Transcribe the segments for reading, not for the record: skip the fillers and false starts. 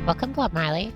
Welcome, Blood Miley.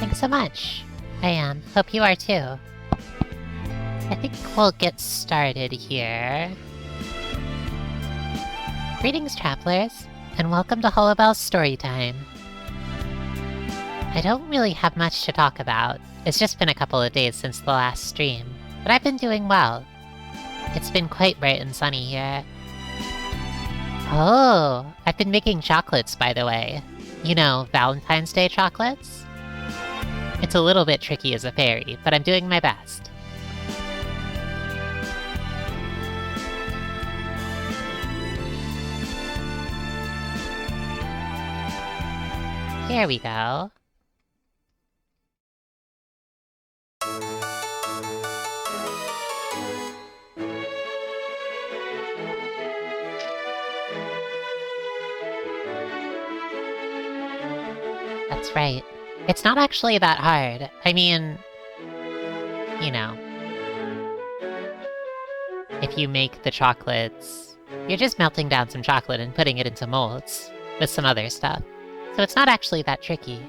Thanks so much. I hope you are too. I think we'll get started here. Greetings, travelers, and welcome to Hollowbel's Storytime. I don't really have much to talk about. It's just been a couple of days since the last stream, but I've been doing well. It's been quite bright and sunny here. Oh, I've been making chocolates, by the way. You know, Valentine's Day chocolates? It's a little bit tricky as a fairy, but I'm doing my best. Here we go. That's right. It's not actually that hard. I mean, you know. If you make the chocolates, you're just melting down some chocolate and putting it into molds with some other stuff. So it's not actually that tricky.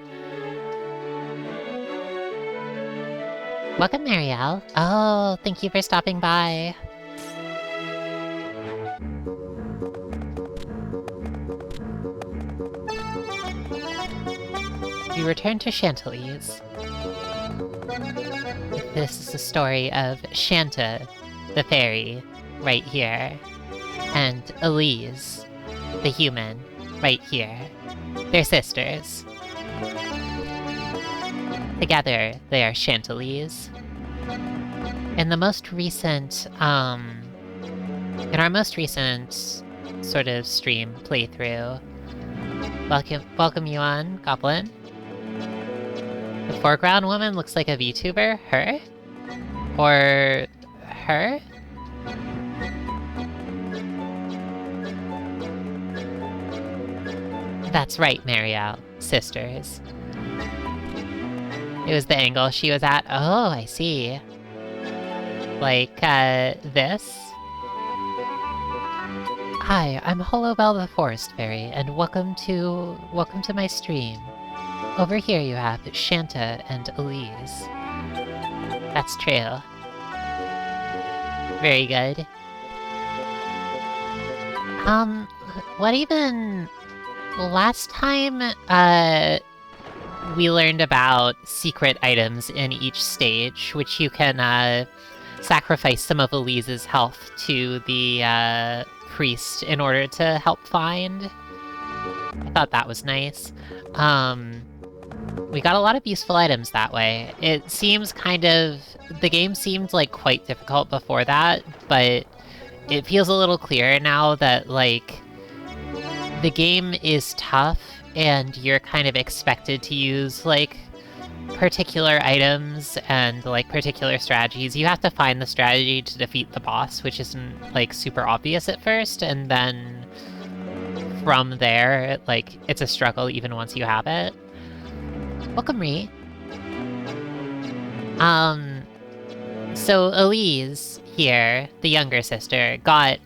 Welcome, Marielle. Oh, thank you for stopping by. You return to Chantelise. This is the story of Chante, the fairy, right here, and Elise, the human, right here. They're sisters. Together, they are Chantelise. In the most recent, in our most recent sort of stream playthrough, welcome you on, Goblin. The foreground woman looks like a VTuber? Her? Or... her? That's right, Marielle. Sisters. It was the angle she was at. Oh, I see. Like, this? Hi, I'm Hollowbel the Forest Fairy, and welcome to my stream. Over here you have Chante and Elise. That's true. Very good. What even... Last time, we learned about secret items in each stage, which you can, sacrifice some of Elise's health to the, priest in order to help find. I thought that was nice. We got a lot of useful items that way. It seems kind of... The game seemed, like, quite difficult before that, but it feels a little clearer now that, like, the game is tough, and you're kind of expected to use, like, particular items and, like, particular strategies. You have to find the strategy to defeat the boss, which isn't, like, super obvious at first, and then from there, like, it's a struggle even once you have it. Welcome, Ree. So Elise here, the younger sister, got,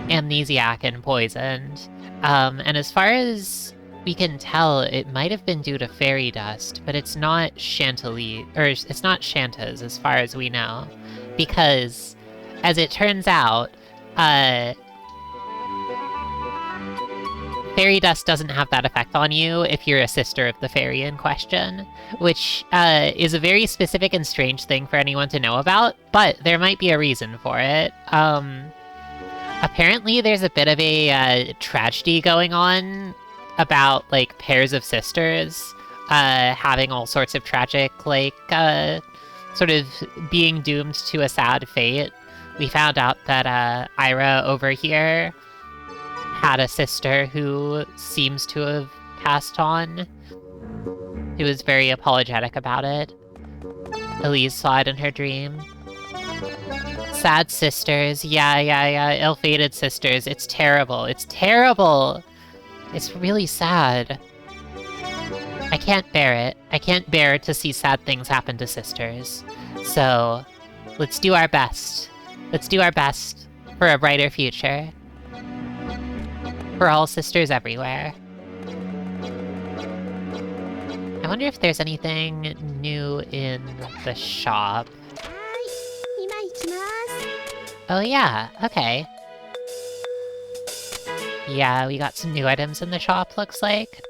amnesiac and poisoned. And as far as we can tell, it might have been due to fairy dust, but it's not Chantelise, or it's not Chante's as far as we know. Because, as it turns out, fairy dust doesn't have that effect on you if you're a sister of the fairy in question, which is a very specific and strange thing for anyone to know about, but there might be a reason for it. Apparently there's a bit of a tragedy going on about, like, pairs of sisters having all sorts of tragic, like, sort of being doomed to a sad fate. We found out that Ira over here had a sister who seems to have passed on. He was very apologetic about it. Elise saw it in her dream. Sad sisters. Yeah. Ill-fated sisters. It's terrible. It's terrible! It's really sad. I can't bear it. I can't bear to see sad things happen to sisters. So, let's do our best. Let's do our best for a brighter future. For all sisters everywhere. wonder if there's anything new in the shop. Oh yeah, okay. Yeah, we got some new items in the shop, looks like.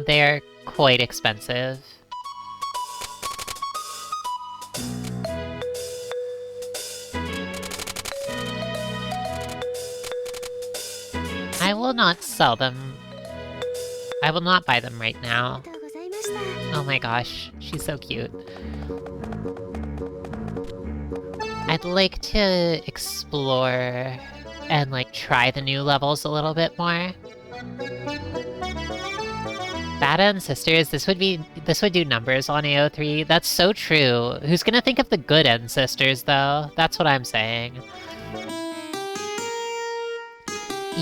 They're quite expensive. I will not sell them. I will not buy them right now. Oh my gosh, she's so cute. I'd like to explore and, like, try the new levels a little bit more. Bada and Sisters, this would do numbers on AO3. That's so true. Who's gonna think of the good End Sisters, though? That's what I'm saying.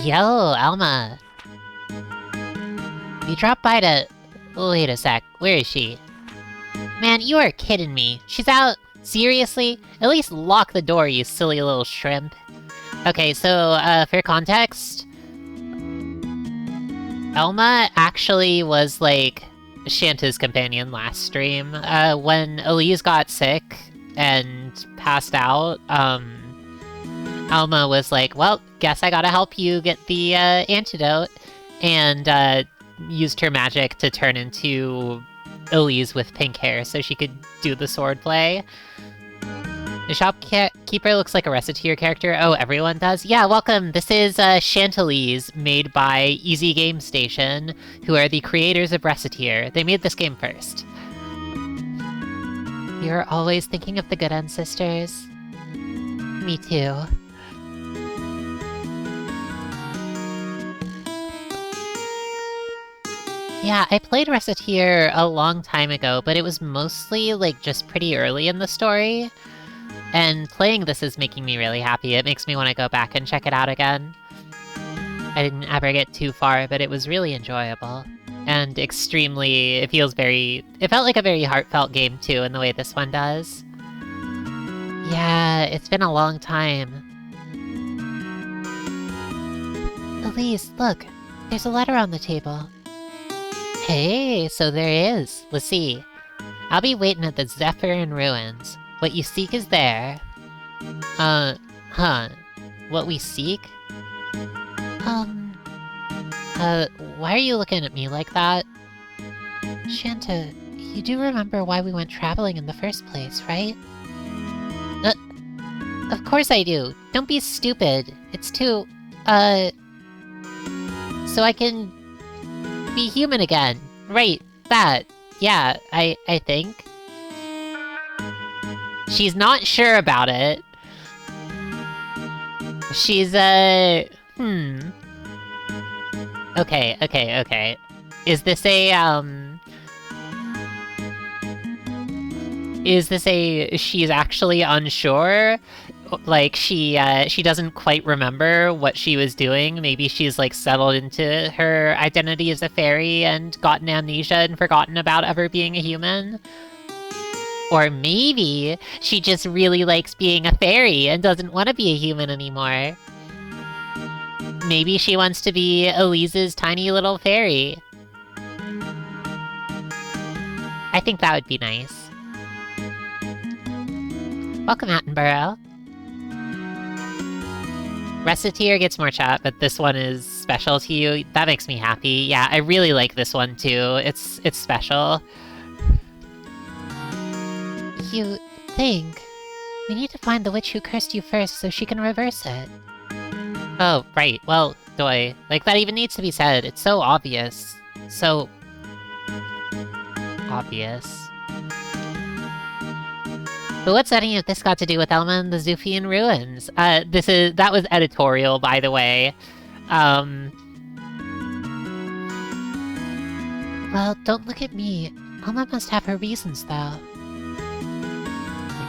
Yo, Alma! You dropped by to... Wait a sec, where is she? Man, you are kidding me. She's out? Seriously? At least lock the door, you silly little shrimp. Okay, so, for context... Elma actually was, like, Shanta's companion last stream. When Elise got sick and passed out, Alma was like, well, guess I gotta help you get the, antidote, and, used her magic to turn into Elise with pink hair so she could do the sword play. The shopkeeper looks like a Reciteer character. Oh, everyone does? Yeah, welcome! This is, CHANTELISE, made by Easy Game Station, who are the creators of Reciteer. They made this game first. You're always thinking of the good ancestors. Me too. Yeah, I played Reciteer a long time ago, but it was mostly, like, just pretty early in the story. And playing this is making me really happy. It makes me want to go back and check it out again. I didn't ever get too far, but it was really enjoyable. And extremely... it felt like a very heartfelt game, too, in the way this one does. Yeah, it's been a long time. Elise, look! There's a letter on the table. Hey, so there is. Let's see. I'll be waiting at the Zephyr in Ruins. What you seek is there. What we seek? Why are you looking at me like that? Shanta, you do remember why we went traveling in the first place, right? Of course I do. Don't be stupid. It's to, so I can be human again. Right, that. Yeah, I think. She's not sure about it. She's, Okay. Is this a, she's actually unsure? Like, she doesn't quite remember what she was doing? Maybe she's, like, settled into her identity as a fairy and gotten amnesia and forgotten about ever being a human? Or maybe she just really likes being a fairy and doesn't want to be a human anymore. Maybe she wants to be Elise's tiny little fairy. I think that would be nice. Welcome, Attenborough. Reciteer gets more chat, but this one is special to you. That makes me happy. Yeah, I really like this one too. It's special. You think... we need to find the witch who cursed you first so she can reverse it. Oh, right. Well, Doi, like, that even needs to be said. It's so obvious. So... obvious. But what's any of this got to do with Elma and the Zuphian ruins? That was editorial, by the way. Well, don't look at me. Elma must have her reasons, though.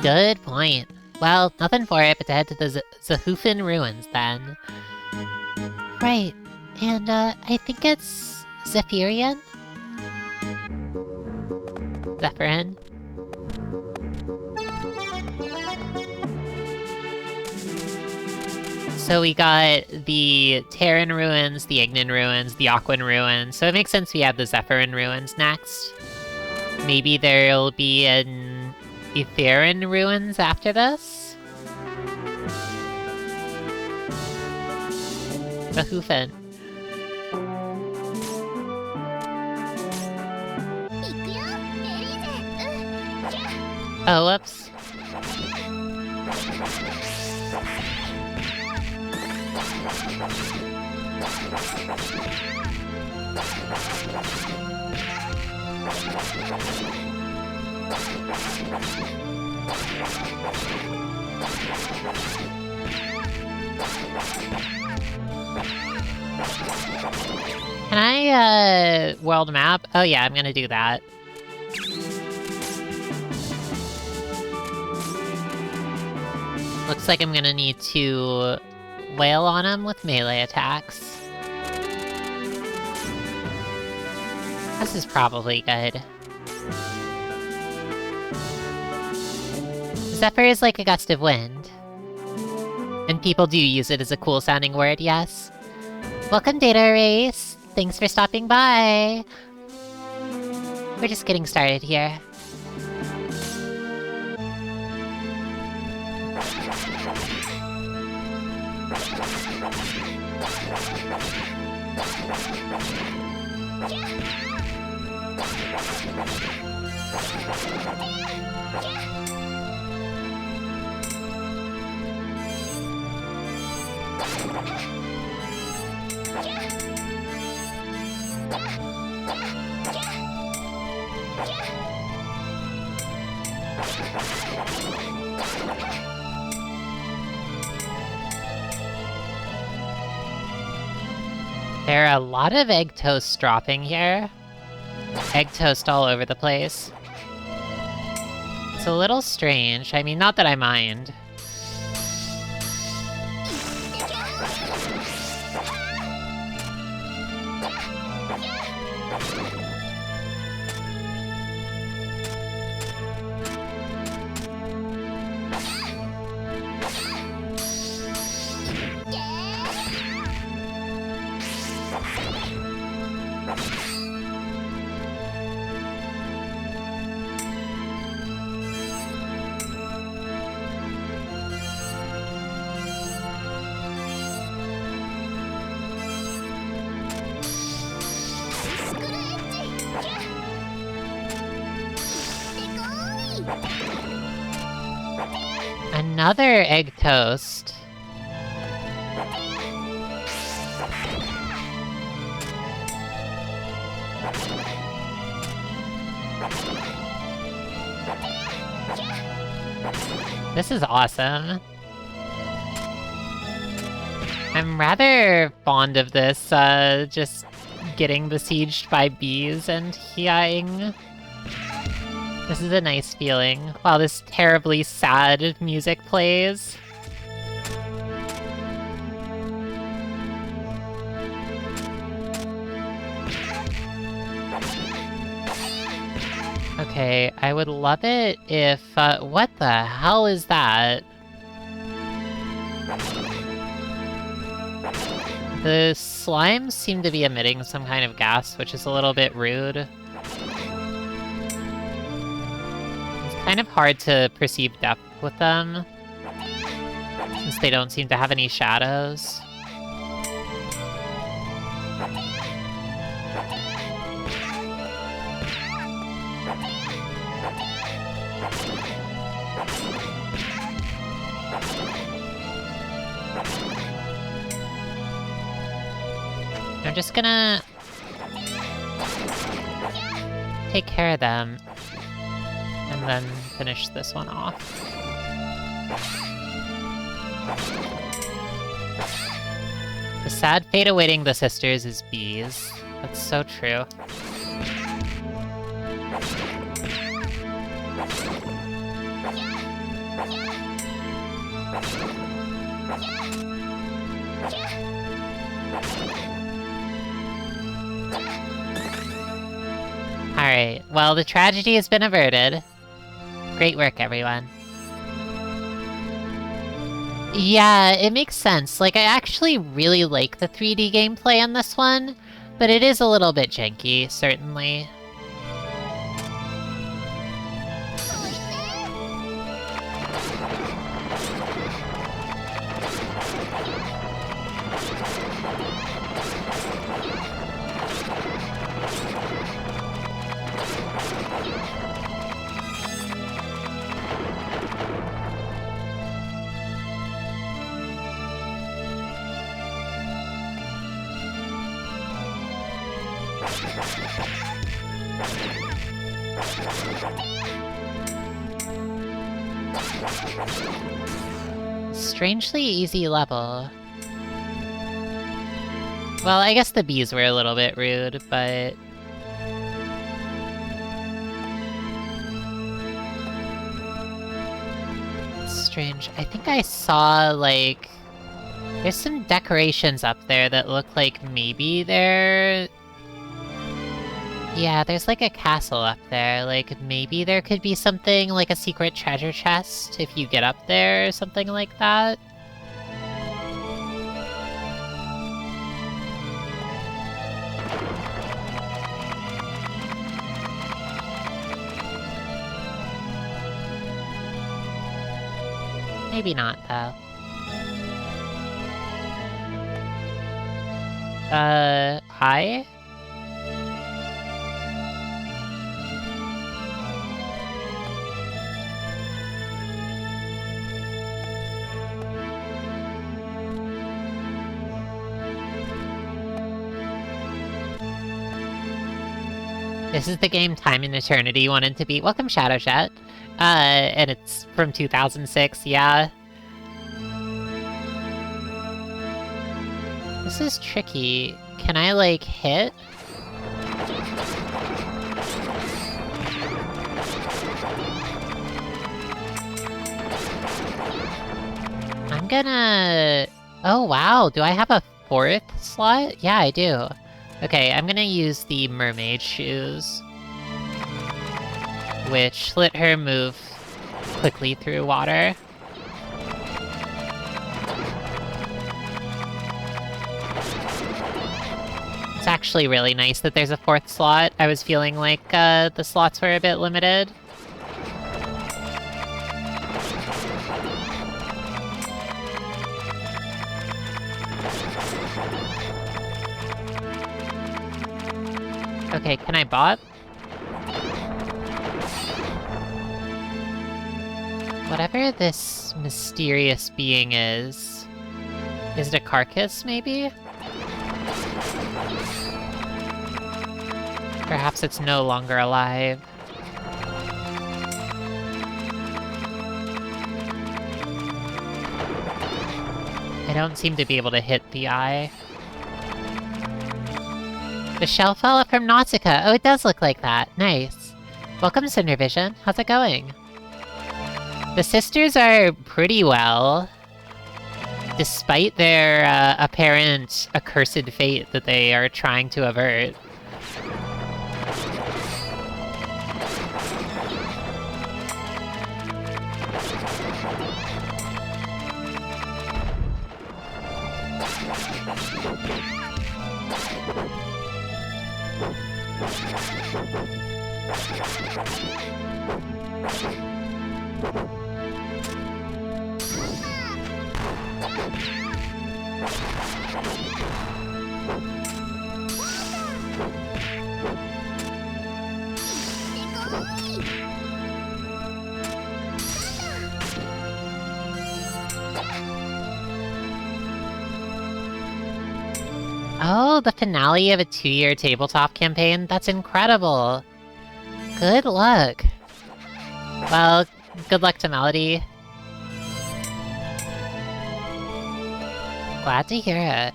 Good point. Well, nothing for it but to head to the Zahufin ruins, then. Right. And, I think it's... Zephyrian? Zephyrin? So we got the Terran ruins, the Ignan ruins, the Aquan ruins, so it makes sense we have the Zephyrin ruins next. Maybe there'll be an Etherin ruins after this? The Hoofin. Oh, whoops. Can I, world map? Oh yeah, I'm gonna do that. Looks like I'm gonna need to wail on him with melee attacks. This is probably good. Zephyr is like a gust of wind. And people do use it as a cool sounding word, yes. Welcome, Data Race! Thanks for stopping by! We're just getting started here. There are a lot of egg toasts dropping here. Egg toast all over the place. It's a little strange. I mean, not that I mind. Another egg toast. This is awesome. I'm rather fond of this, just getting besieged by bees and hyang. This is a nice feeling, while this terribly sad music plays. Okay, I would love it if, what the hell is that? The slimes seem to be emitting some kind of gas, which is a little bit rude. Kind of hard to perceive depth with them, since they don't seem to have any shadows. I'm just gonna take care of them. And then finish this one off. The sad fate awaiting the sisters is bees. That's so true. Alright, well, the tragedy has been averted. Great work, everyone. Yeah, it makes sense. Like, I actually really like the 3D gameplay on this one, but it is a little bit janky, certainly. Strangely easy level. Well, I guess the bees were a little bit rude, but... strange. I think I saw, like... there's some decorations up there that look like maybe they're... yeah, there's like a castle up there. Like, maybe there could be something like a secret treasure chest if you get up there or something like that. Maybe not, though. Hi? This is the game Time and Eternity wanted to be. Welcome, Shadowjet. And it's from 2006, yeah. This is tricky. Can I, like, hit? I'm gonna... oh, wow. Do I have a 4th slot? Yeah, I do. Okay, I'm gonna use the mermaid shoes, which let her move quickly through water. It's actually really nice that there's a 4th slot. I was feeling like the slots were a bit limited. Okay, can I bot? Whatever this mysterious being is it a carcass, maybe? Perhaps it's no longer alive. I don't seem to be able to hit the eye. The shell fell from Nautica. Oh, it does look like that. Nice. Welcome, Cindervision. How's it going? The sisters are pretty well, despite their apparent accursed fate that they are trying to avert. Oh, the finale of a 2-year tabletop campaign? That's incredible! Good luck! Well, good luck to Melody. Glad to hear it.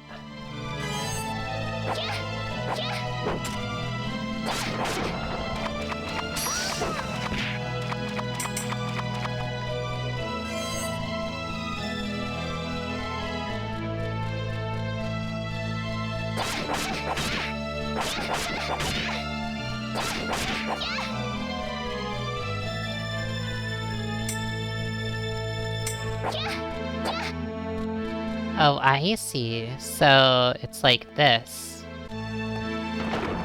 Oh, I see. So, it's like this.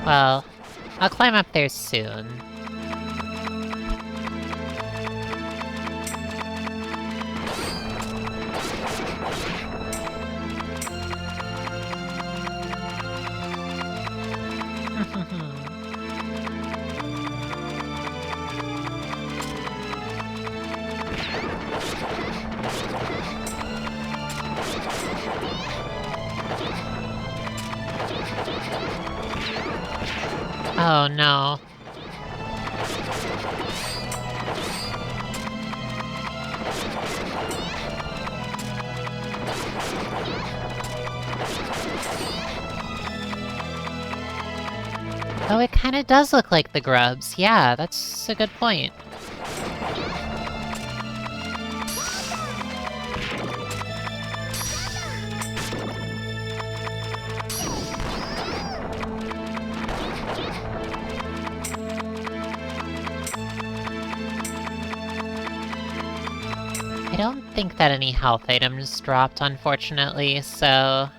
Well, I'll climb up there soon. Oh no. Oh, it kinda does look like the grubs. Yeah, that's a good point. I don't think that any health items dropped, unfortunately, so...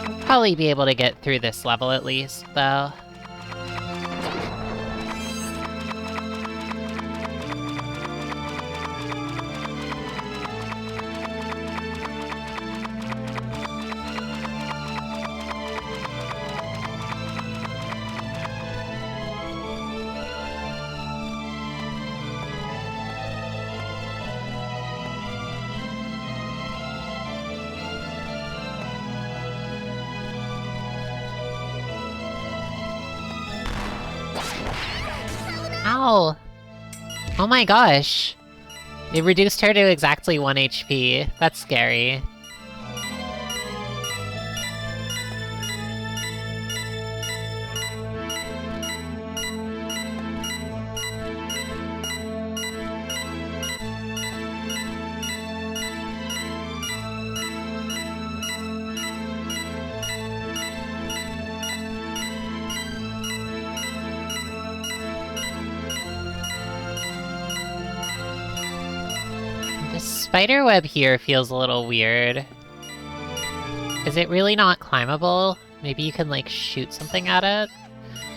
I'll probably be able to get through this level at least, though. Ow! Oh my gosh! It reduced her to exactly 1 HP. That's scary. The spiderweb here feels a little weird. Is it really not climbable? Maybe you can, like, shoot something at it?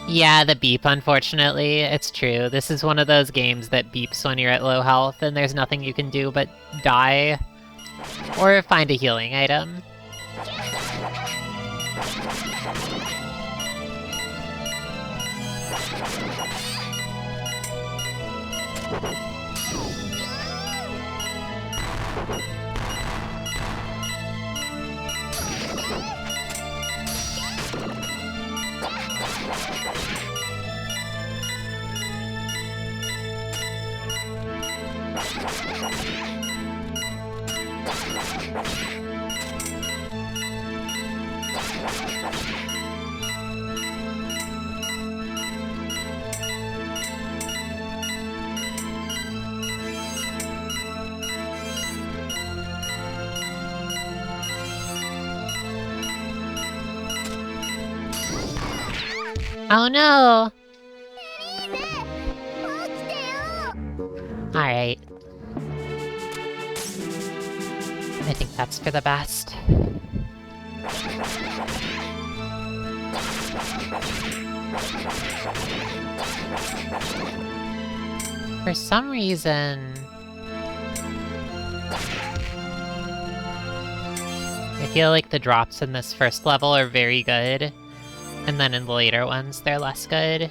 Yeah, the beep, unfortunately. It's true. This is one of those games that beeps when you're at low health, and there's nothing you can do but die. Or find a healing item. Oh no! Alright. I think that's for the best. For some reason... I feel like the drops in this first level are very good, and then in the later ones they're less good.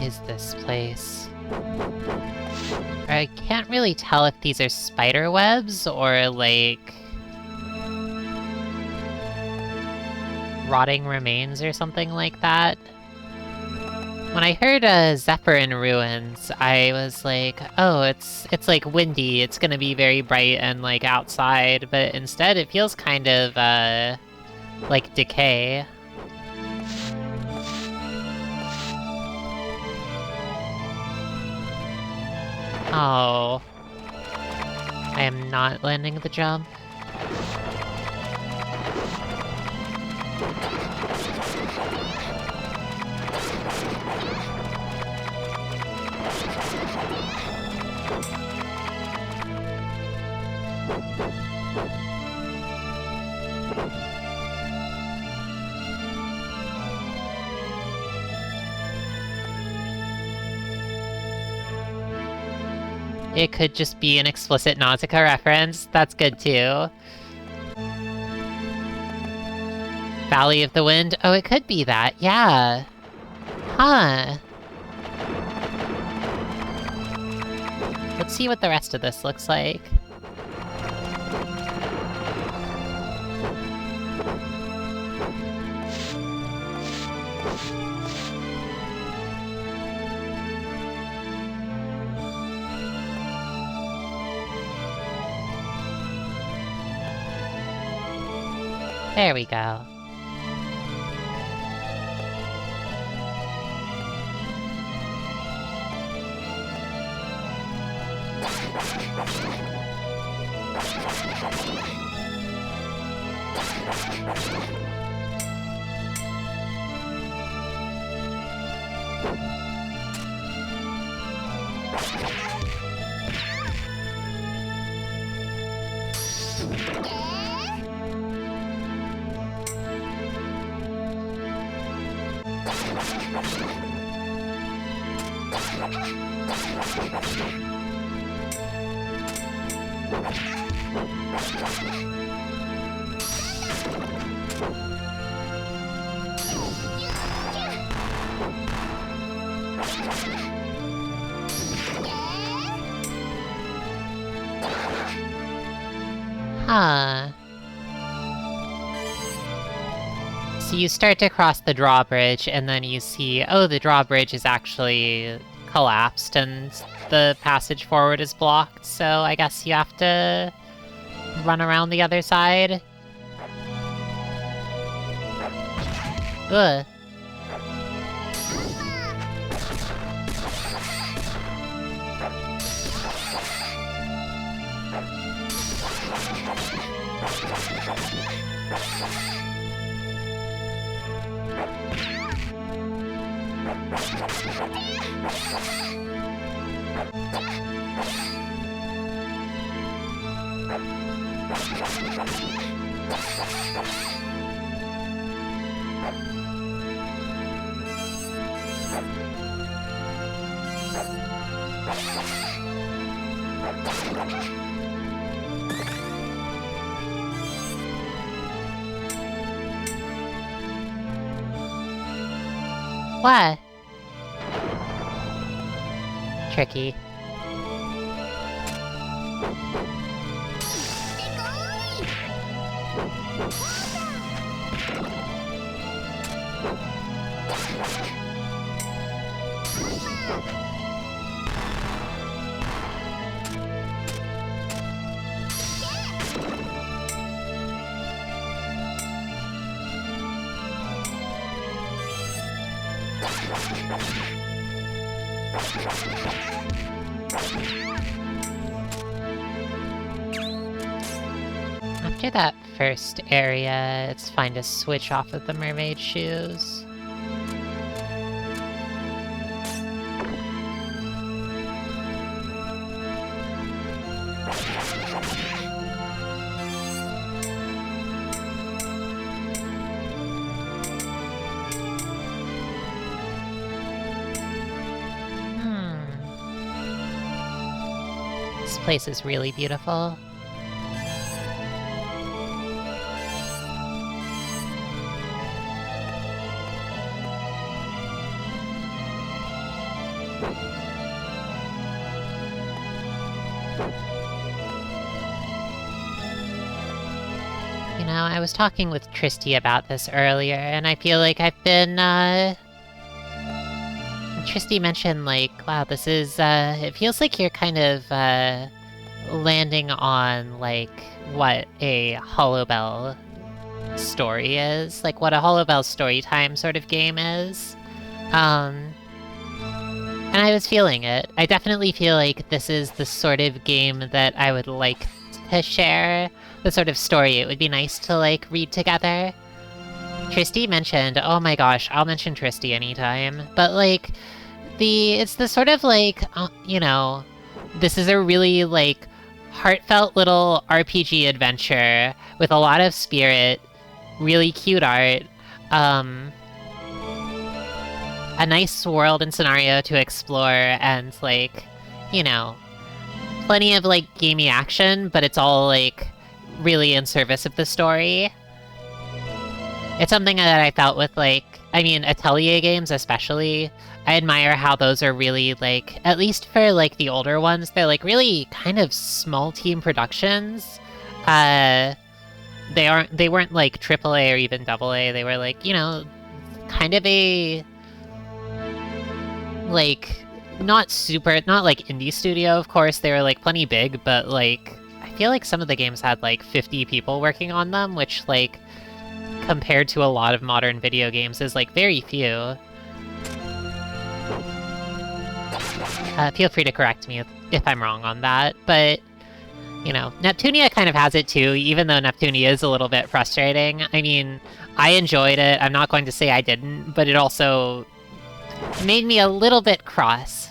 Is this place? I can't really tell if these are spider webs or like... rotting remains or something like that. When I heard Zephyr in Ruins, I was like, oh, it's like windy, it's gonna be very bright and like outside, but instead it feels kind of like decay. Oh. I am not landing the jump. It could just be an explicit Nausicaa reference. That's good too. Valley of the Wind? Oh, it could be that. Yeah. Huh. Let's see what the rest of this looks like. There we go. Huh. So you start to cross the drawbridge, and then you see, oh, the drawbridge is actually collapsed, and the passage forward is blocked, so I guess you have to run around the other side. Ugh. What? Tricky. After that first area, it's fine to switch off of the mermaid shoes. This place is really beautiful. I was talking with Tristy about this earlier, and I feel like I've been, Tristy mentioned, like, wow, this is, it feels like you're kind of, landing on, like, what a Hollowbel story is. Like, what a Hollowbel Storytime sort of game is. And I was feeling it. I definitely feel like this is the sort of game that I would like to share. The sort of story it would be nice to, like, read together. Tristy mentioned, oh my gosh, I'll mention Tristy anytime, but, like, it's the sort of, like, this is a really, like, heartfelt little RPG adventure with a lot of spirit, really cute art, a nice world and scenario to explore, and, like, plenty of, like, gamey action, but it's all, like, really in service of the story. It's something that I felt with, like, Atelier games especially. I admire how those are really, like, at least for, like, the older ones, they're, like, really kind of small team productions. They weren't, like, AAA or even AA, they were, like, kind of a, like, not like indie studio, of course, they were, like, plenty big, but, like, I feel like some of the games had, like, 50 people working on them, which, like, compared to a lot of modern video games is, like, very few. Feel free to correct me if I'm wrong on that, but, Neptunia kind of has it too, even though Neptunia is a little bit frustrating. I enjoyed it, I'm not going to say I didn't, but it also made me a little bit cross.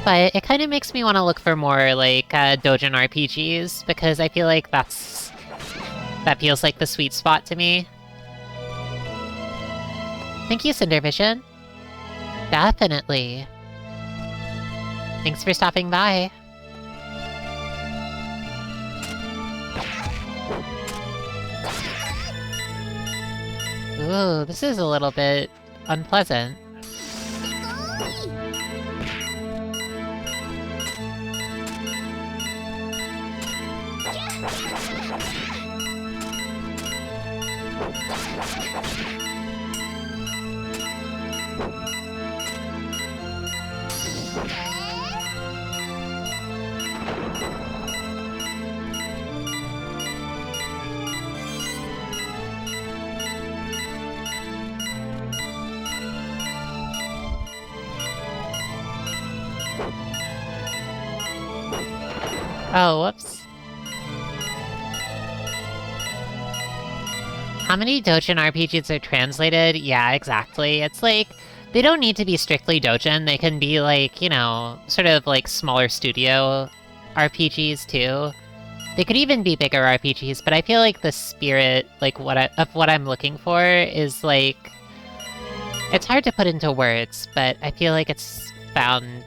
But it kind of makes me want to look for more, like, doujin RPGs, because I feel like that feels like the sweet spot to me. Thank you, Cindervision. Definitely. Thanks for stopping by. Ooh, this is a little bit unpleasant. Oh, whoops. How many doujin RPGs are translated? Yeah, exactly. It's like, they don't need to be strictly doujin, they can be like, sort of like smaller studio RPGs too. They could even be bigger RPGs, but I feel like the spirit, like, of what I'm looking for is, like, it's hard to put into words, but I feel like it's found...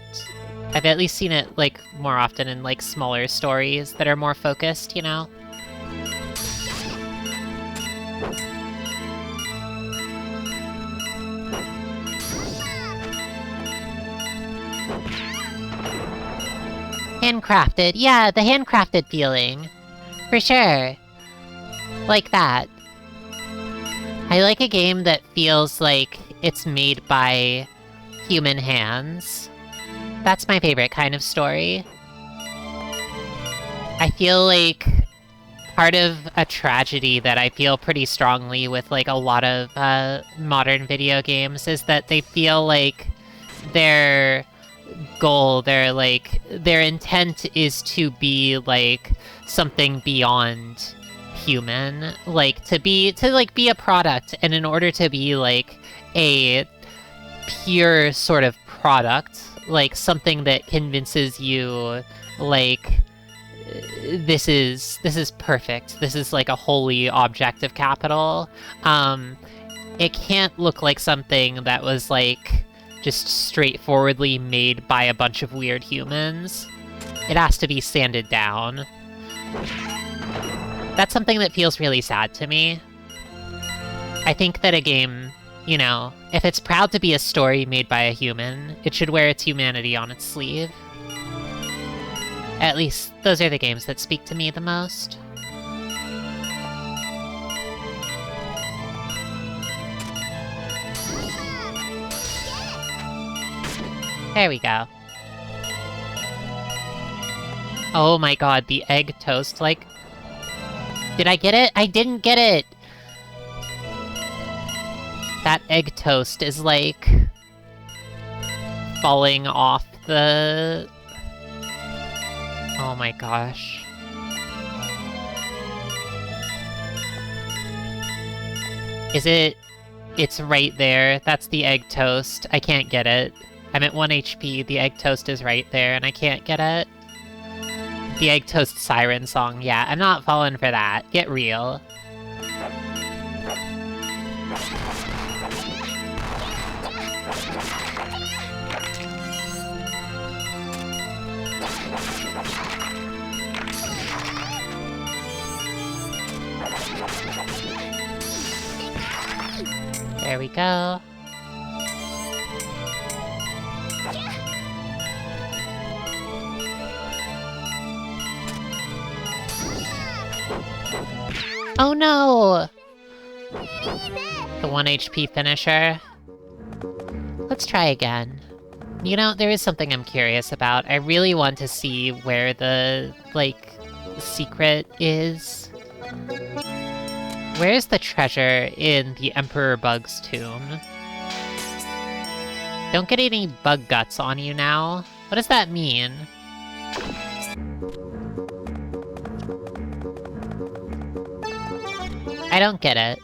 I've at least seen it, like, more often in, like, smaller stories that are more focused, Handcrafted. Yeah, the handcrafted feeling. For sure. Like that. I like a game that feels like it's made by human hands. That's my favorite kind of story. I feel like part of a tragedy that I feel pretty strongly with, like, a lot of modern video games is that they feel like their goal, their intent is to be, like, something beyond human. Like, to be a product, and in order to be, like, a pure sort of product, like, something that convinces you, like, this is perfect, this is, like, a holy object of capital, it can't look like something that was, like, just straightforwardly made by a bunch of weird humans. It has to be sanded down. That's something that feels really sad to me. I think that a game, if it's proud to be a story made by a human, it should wear its humanity on its sleeve. At least, those are the games that speak to me the most. There we go. Oh my god, the egg toast, like... Did I get it? I didn't get it! That egg toast is, like... falling off the... Oh my gosh. Is it... It's right there. That's the egg toast. I can't get it. I'm at 1 HP. The egg toast is right there, and I can't get it. The egg toast siren song. Yeah, I'm not falling for that. Get real. There we go. Oh no! The 1 HP finisher. Let's try again. You know, there is something I'm curious about. I really want to see where the, like, secret is. Where's the treasure in the Emperor Bug's tomb? Don't get any bug guts on you now. What does that mean? I don't get it.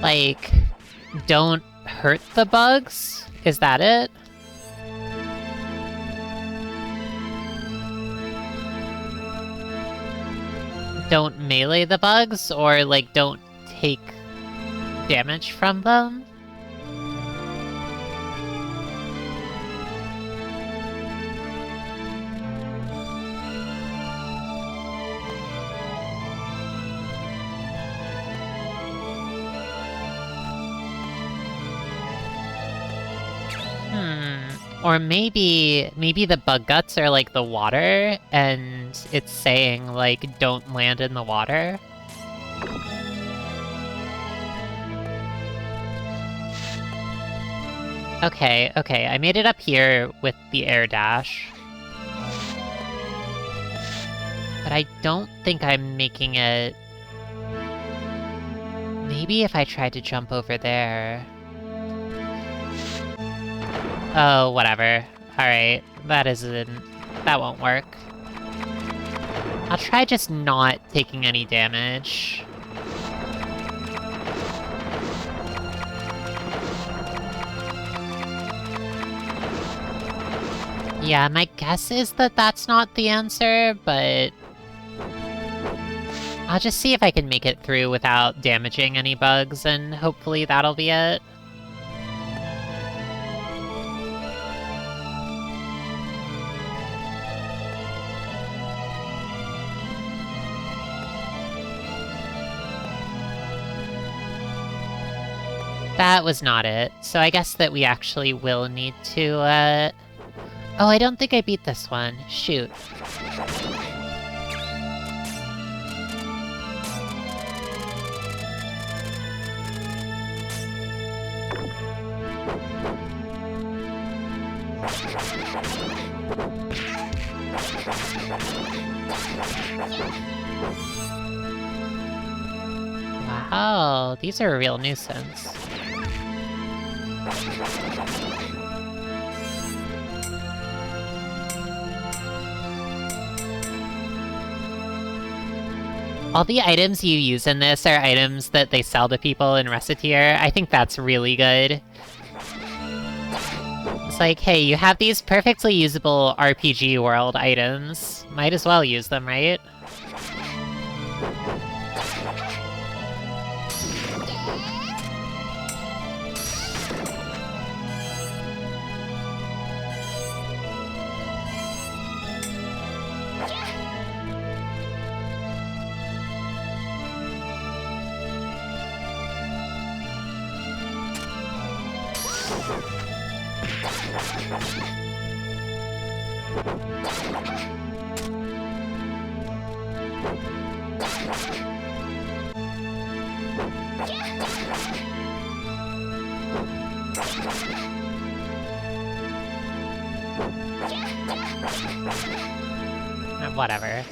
Like, don't hurt the bugs? Is that it? Don't melee the bugs, or, like, don't take damage from them? Or maybe the bug guts are like the water, and it's saying, like, don't land in the water? Okay, I made it up here with the air dash. But I don't think I'm making it... Maybe if I tried to jump over there... Oh, whatever. Alright, that won't work. I'll try just not taking any damage. Yeah, my guess is that that's not the answer, but... I'll just see if I can make it through without damaging any bugs, and hopefully that'll be it. That was not it, so I guess that we actually will need to, Oh, I don't think I beat this one. Shoot. Wow, these are a real nuisance. All the items you use in this are items that they sell to people in Recettear. I think that's really good. It's like, hey, you have these perfectly usable RPG world items. Might as well use them, right? Whatever.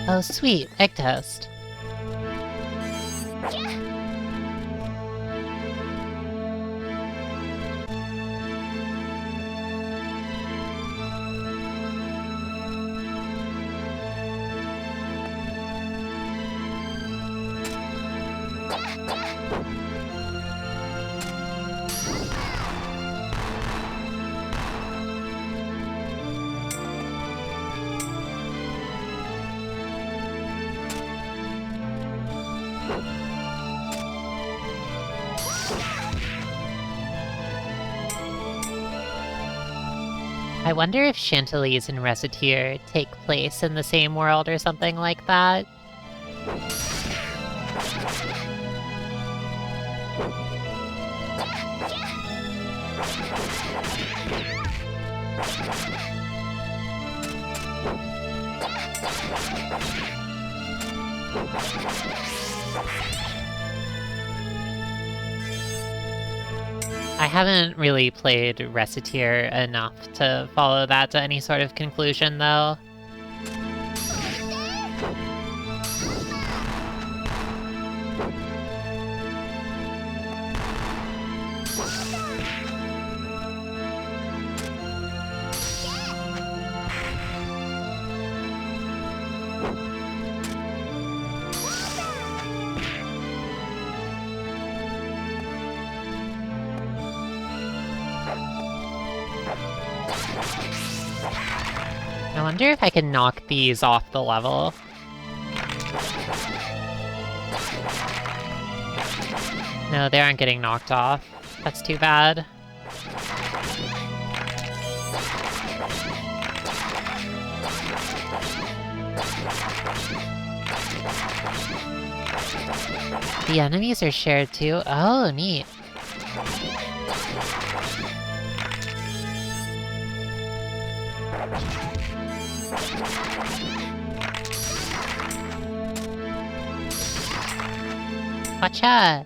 Oh, sweet. Egg toast. I wonder if Chantelise and Reciteer take place in the same world or something like that. I haven't really played Reciteer enough to follow that to any sort of conclusion, though. I wonder if I can knock these off the level. No, they aren't getting knocked off. That's too bad. The enemies are shared too? Oh, neat. Watcha!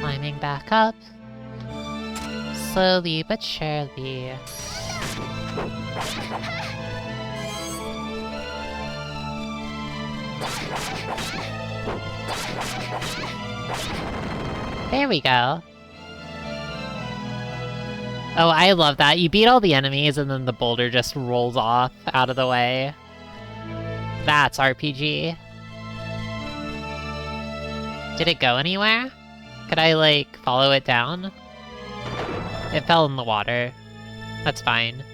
Climbing back up. Slowly but surely. There we go. Oh, I love that. You beat all the enemies and then the boulder just rolls off out of the way. That's RPG. Did it go anywhere? Could I, like, follow it down? It fell in the water. That's fine.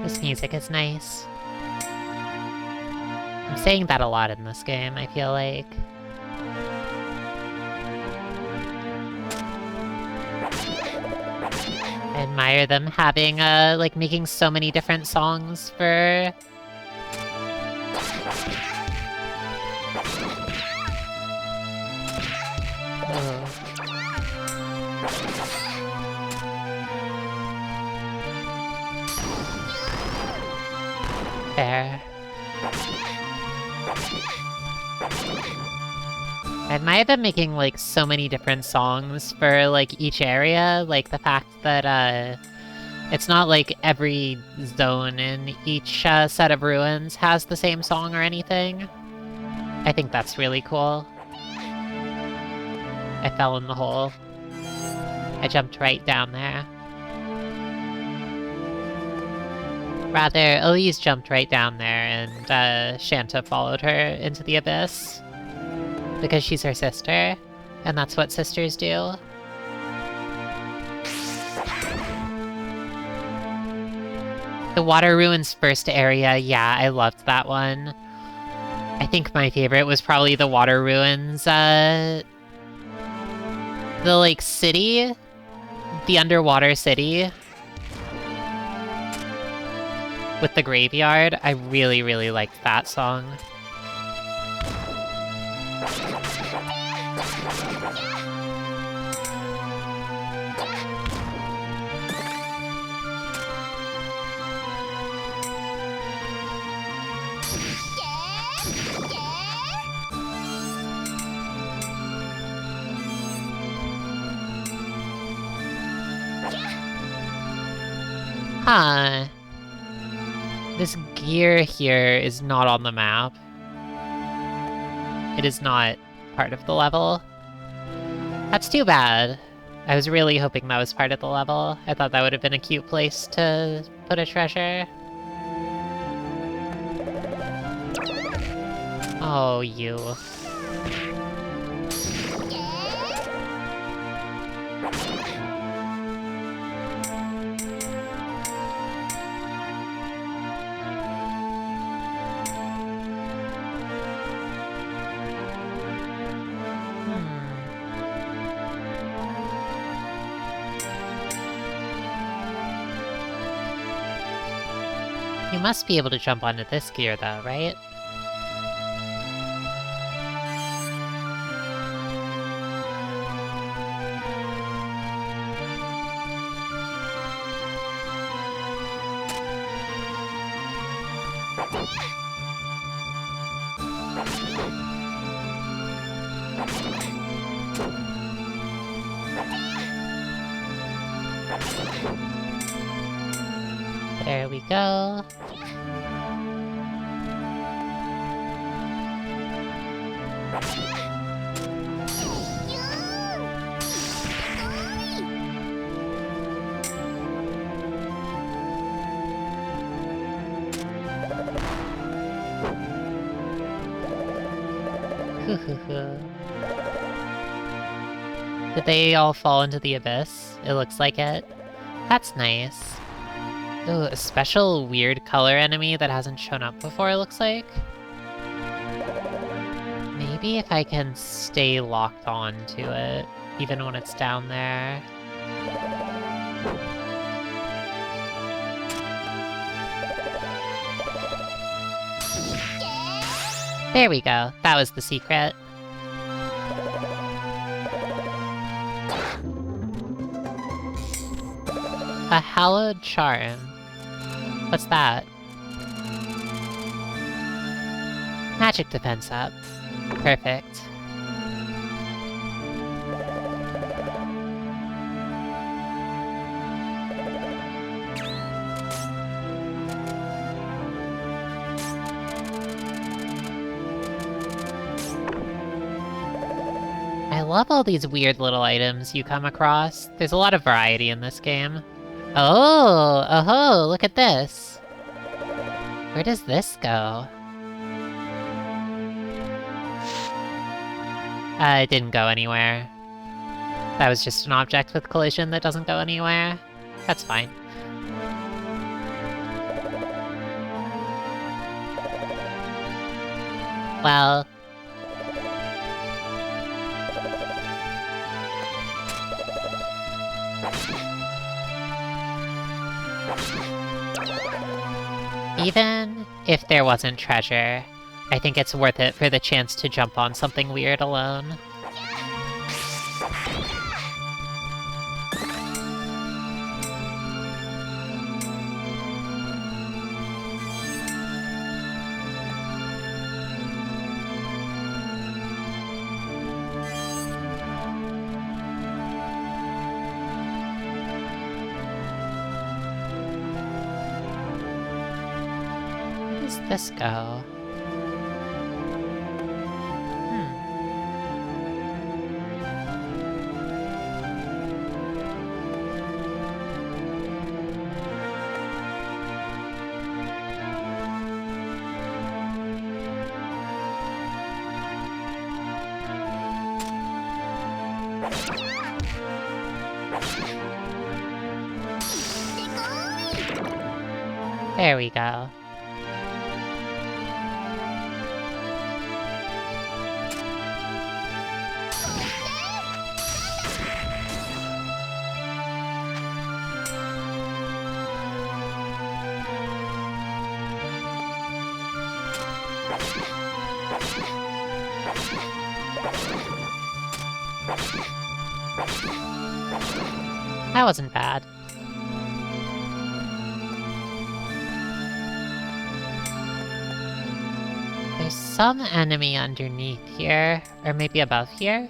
This music is nice. I'm saying that a lot in this game, I feel like. I admire them having, like, making so many different songs for... Oh. Fair. I admire them making, like, so many different songs for, like, each area. Like, the fact that, it's not like every zone in each set of ruins has the same song or anything. I think that's really cool. I fell in the hole. I jumped right down there. Rather, Elise jumped right down there and Chante followed her into the abyss. Because she's her sister, and that's what sisters do. The Water Ruins first area, yeah, I loved that one. I think my favorite was probably the Water Ruins, the, like, city? The underwater city? With the graveyard, I really, really liked that song. Huh. This gear here is not on the map. It is not part of the level. That's too bad. I was really hoping that was part of the level. I thought that would have been a cute place to put a treasure. Oh, you. You must be able to jump onto this gear though, right? There we go. Did they all fall into the abyss? It looks like it. That's nice. Ooh, a special weird color enemy that hasn't shown up before, it looks like. Maybe if I can stay locked on to it, even when it's down there. There we go. That was the secret. A hallowed charm. What's that? Magic defense up. Perfect. I love all these weird little items you come across. There's a lot of variety in this game. Oh, look at this. Where does this go? It didn't go anywhere. That was just an object with collision that doesn't go anywhere. That's fine. Well... even if there wasn't treasure, I think it's worth it for the chance to jump on something weird alone. Where does this go? There we go. That wasn't bad. There's some enemy underneath here, or maybe above here?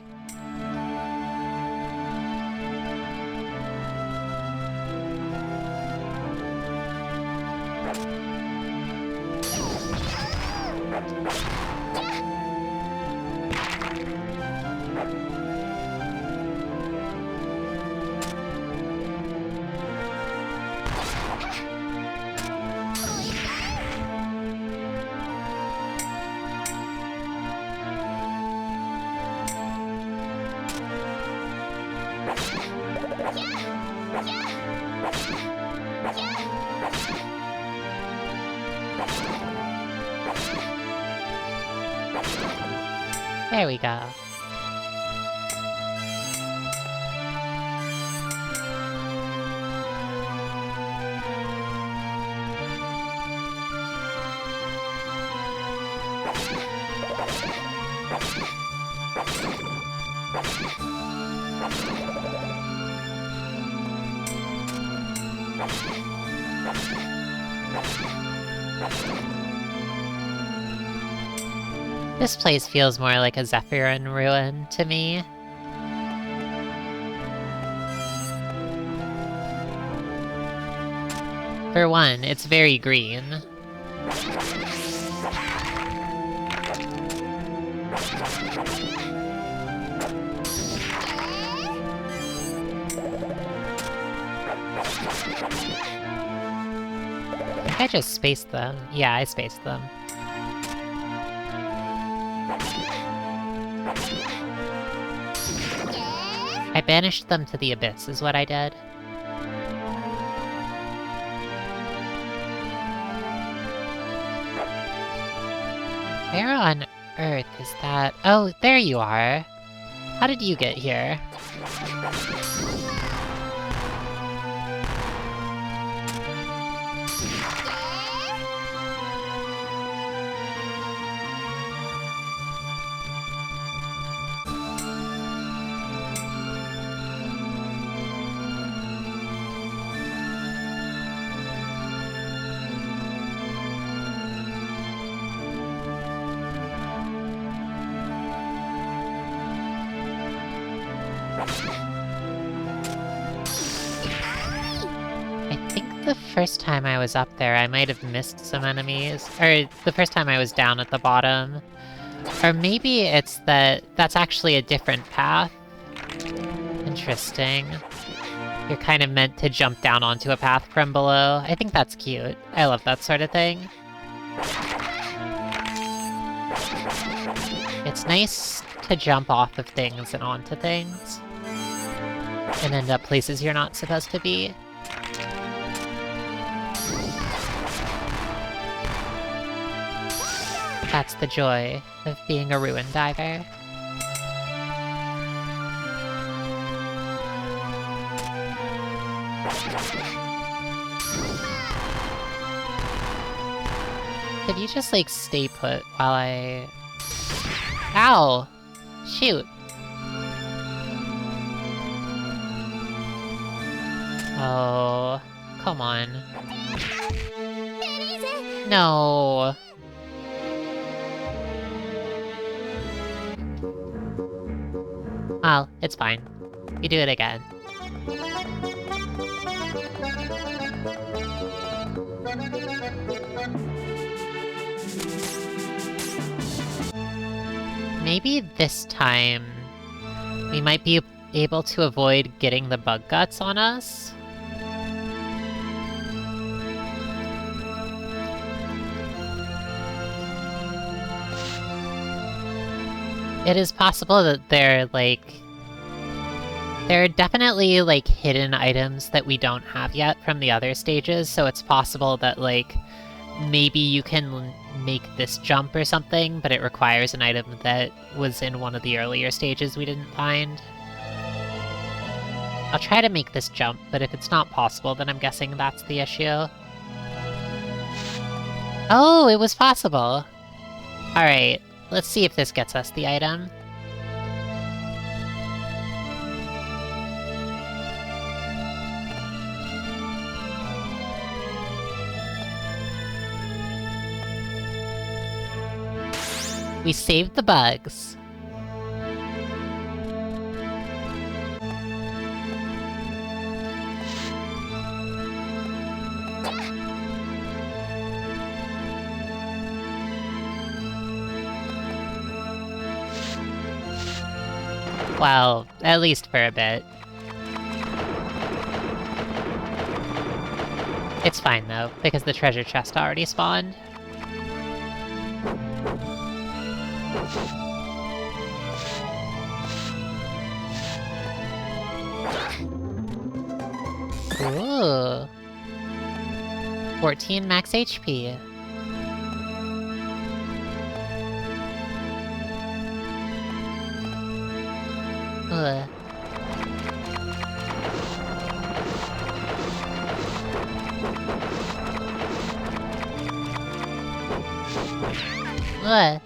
There we go. This place feels more like a Zephyrin ruin to me. For one, it's very green. I just spaced them. Yeah, I spaced them. I banished them to the abyss, is what I did. Where on earth is that? Oh, there you are! How did you get here? I think the first time I was up there, I might have missed some enemies. Or, the first time I was down at the bottom, Or maybe it's that that's actually a different path. Interesting. You're kind of meant to jump down onto a path from below. I think that's cute. I love that sort of thing. It's nice to jump off of things and onto things. And end up places you're not supposed to be. That's the joy of being a ruin diver. Could you just, like, stay put while I... Ow! Shoot! Oh... Come on. No! Well, it's fine. You do it again. Maybe this time we might be able to avoid getting the bug guts on us? It is possible that they're, like... There are definitely, like, hidden items that we don't have yet from the other stages, so it's possible that, like, maybe you can make this jump or something, but it requires an item that was in one of the earlier stages we didn't find. I'll try to make this jump, but if it's not possible, then I'm guessing that's the issue. Oh, it was possible! Alright. Let's see if this gets us the item. We saved the bugs. Well, at least for a bit. It's fine though, because the treasure chest already spawned. Ooh. 14 max HP. Ugh. Ugh.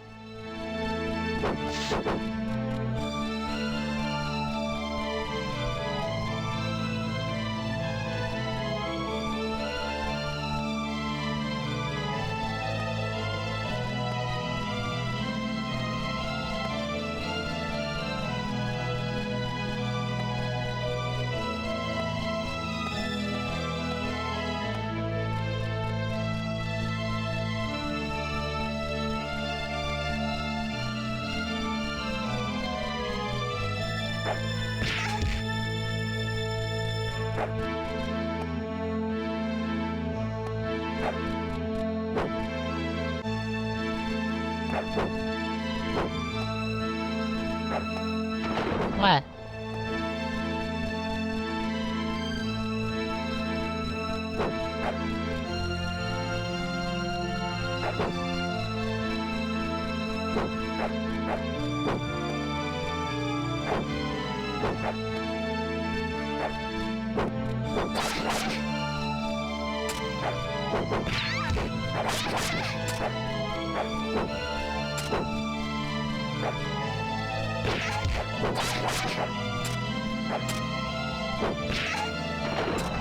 What?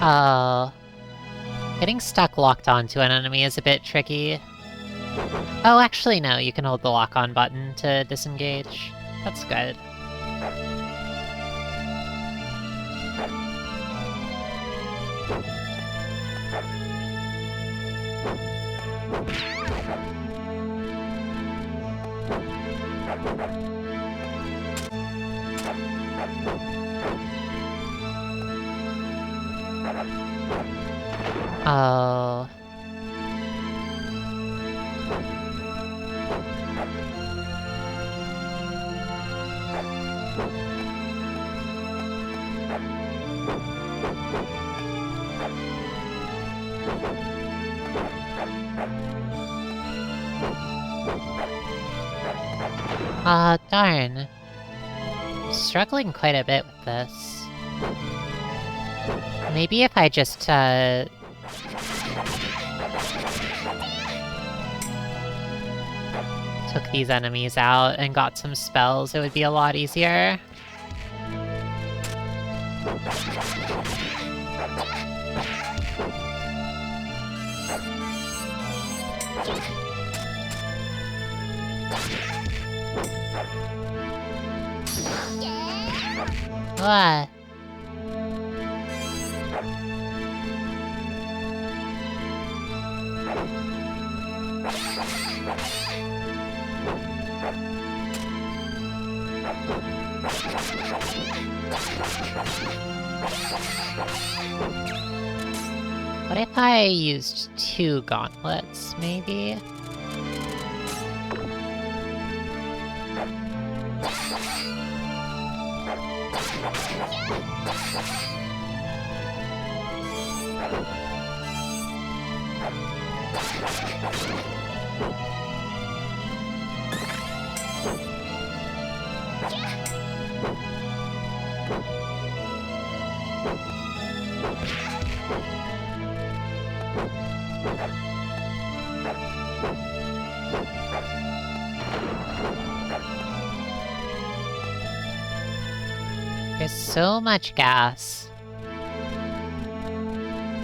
Oh. Getting stuck locked onto an enemy is a bit tricky. Oh, actually no, you can hold the lock-on button to disengage. That's good. Oh. Ah, darn. I'm struggling quite a bit with this. Maybe if I just, took these enemies out and got some spells, it would be a lot easier. What? What if I used 2 gauntlets, maybe? There's so much gas.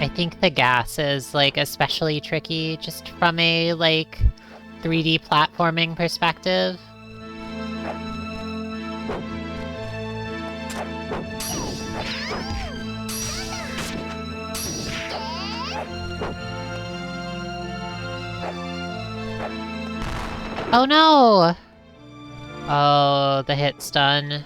I think the gas is, like, especially tricky just from a, like, 3D platforming perspective. Oh no! Oh, the hit stun.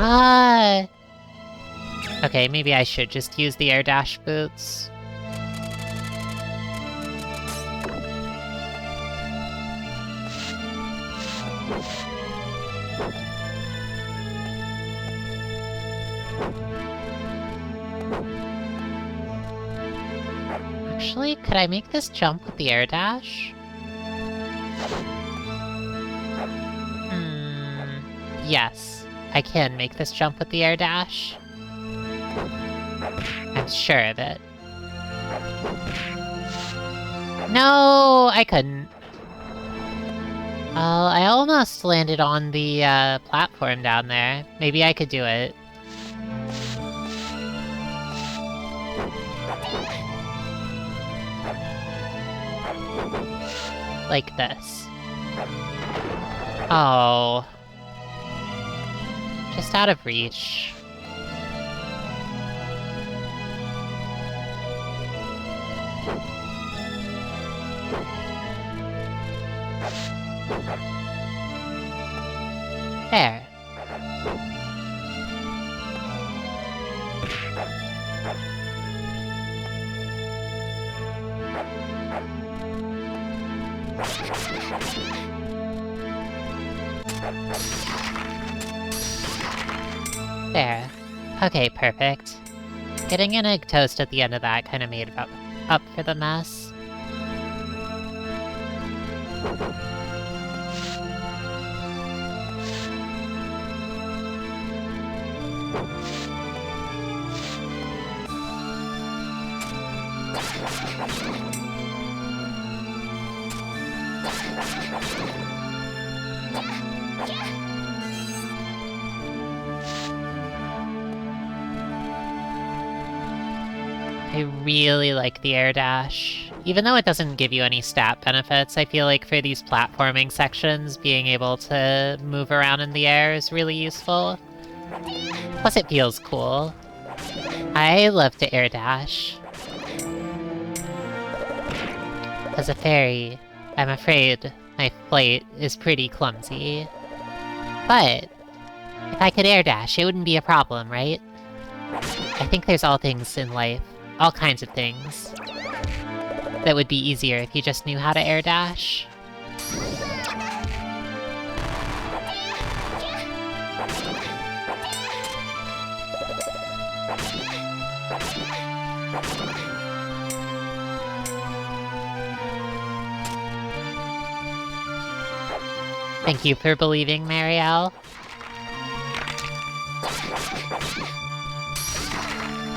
Ah! Okay, maybe I should just use the air dash boots. Actually, could I make this jump with the air dash? Yes, I can make this jump with the air dash. I'm sure of it. No, I couldn't. Oh, I almost landed on the platform down there. Maybe I could do it. Like this. Oh. Just out of reach. There. There. Okay, perfect. Getting an egg toast at the end of that kind of made up for the mess. I really like the air dash. Even though it doesn't give you any stat benefits, I feel like for these platforming sections, being able to move around in the air is really useful. Plus it feels cool. I love to air dash. As a fairy, I'm afraid my flight is pretty clumsy. But if I could air dash, it wouldn't be a problem, right? I think there's all things in life, all kinds of things, that would be easier if you just knew how to air dash. Thank you for believing, Marielle.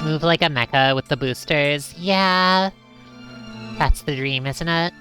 Move like a mecha with the boosters. Yeah. That's the dream, isn't it?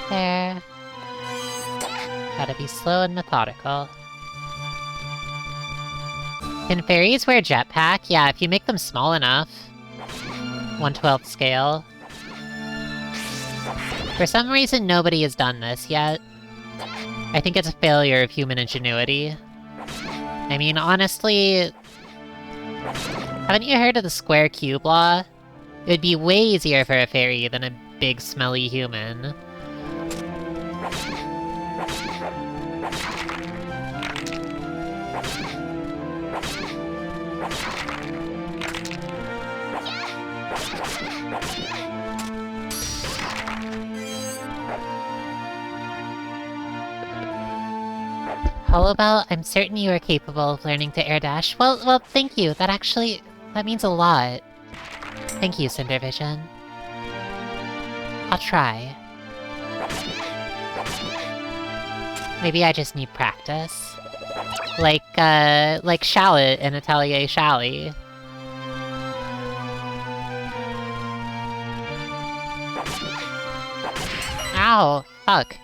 There. Gotta be slow and methodical. Can fairies wear jetpack? Yeah, if you make them small enough. 1/12 scale. For some reason, nobody has done this yet. I think it's a failure of human ingenuity. I mean, honestly... Haven't you heard of the square cube law? It would be way easier for a fairy than a big smelly human. Hollowbel, I'm certain you are capable of learning to air dash. Well, thank you. That means a lot. Thank you, Cindervision. I'll try. Maybe I just need practice. Like Shallot in Atelier Shally. Ow! Fuck.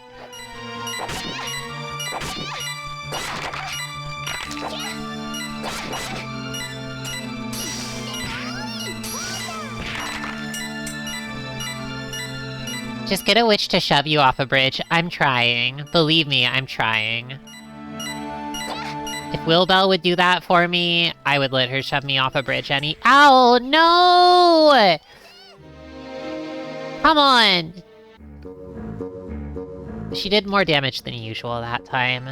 Just get a witch to shove you off a bridge. I'm trying. Believe me, I'm trying. If Willbell would do that for me, I would let her shove me off a bridge any- Ow! No! Come on! She did more damage than usual that time.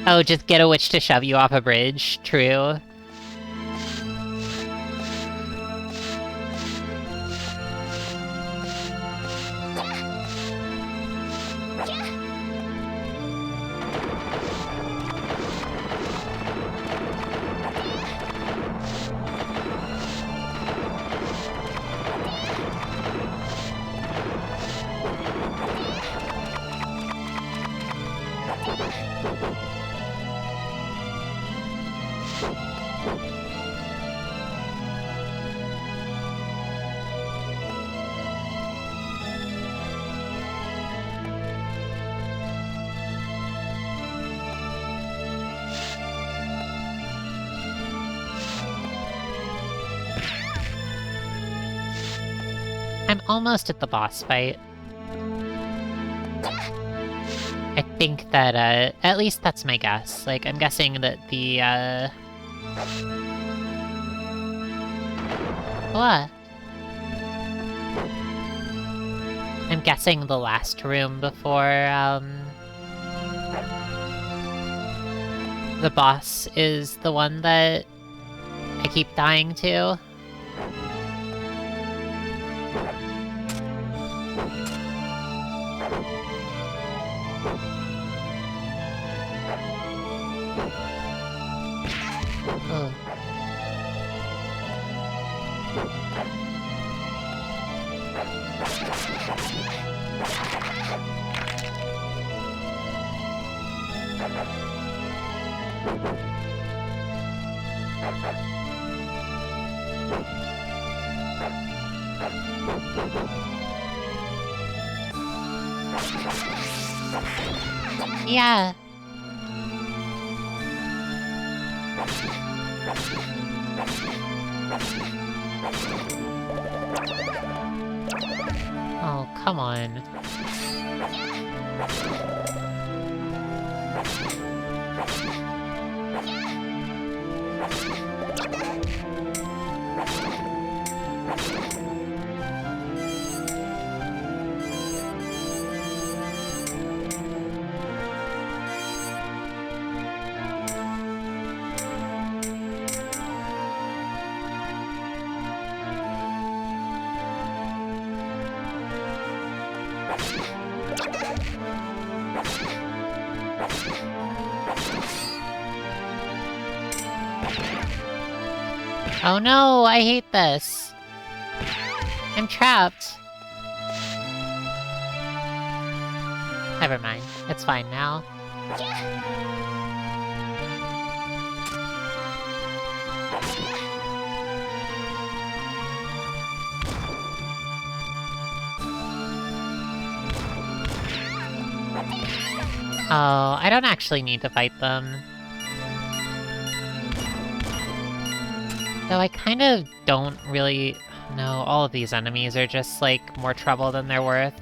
Oh, just get a witch to shove you off a bridge. True. I'm almost at the boss fight. think that, at least that's my guess. Like, I'm guessing that the, What? I'm guessing the last room before, the boss is the one that I keep dying to. Ugh. Yeah. Oh, come on. Oh no, I hate this. I'm trapped. Never mind, it's fine now. Oh, I don't actually need to fight them. Though I kind of don't really... No, all of these enemies are just, like, more trouble than they're worth.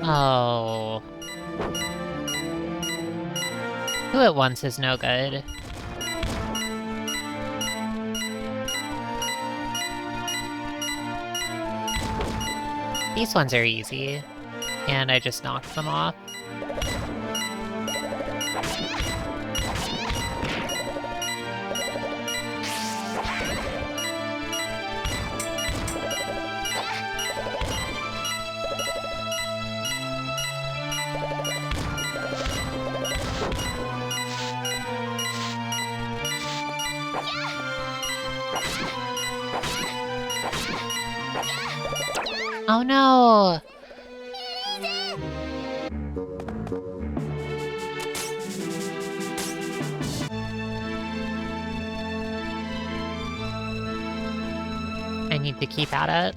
Oh. 2 at once is no good. These ones are easy, and I just knocked them off. Oh no! I need to keep at it.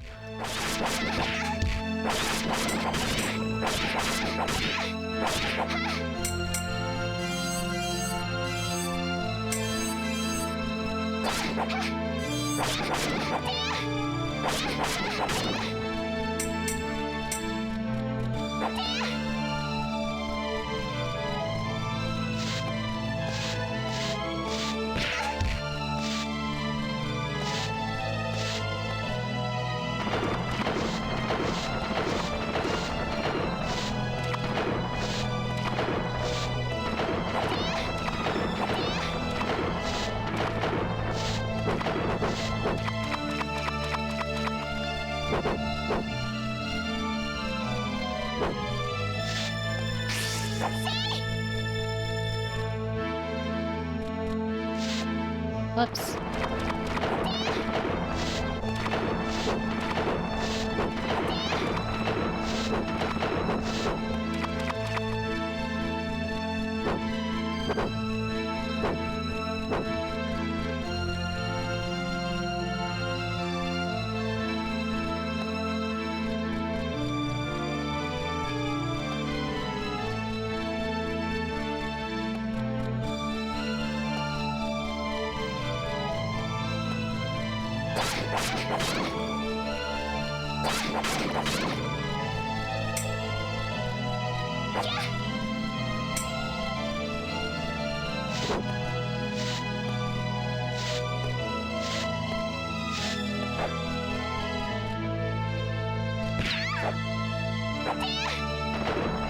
Whoops.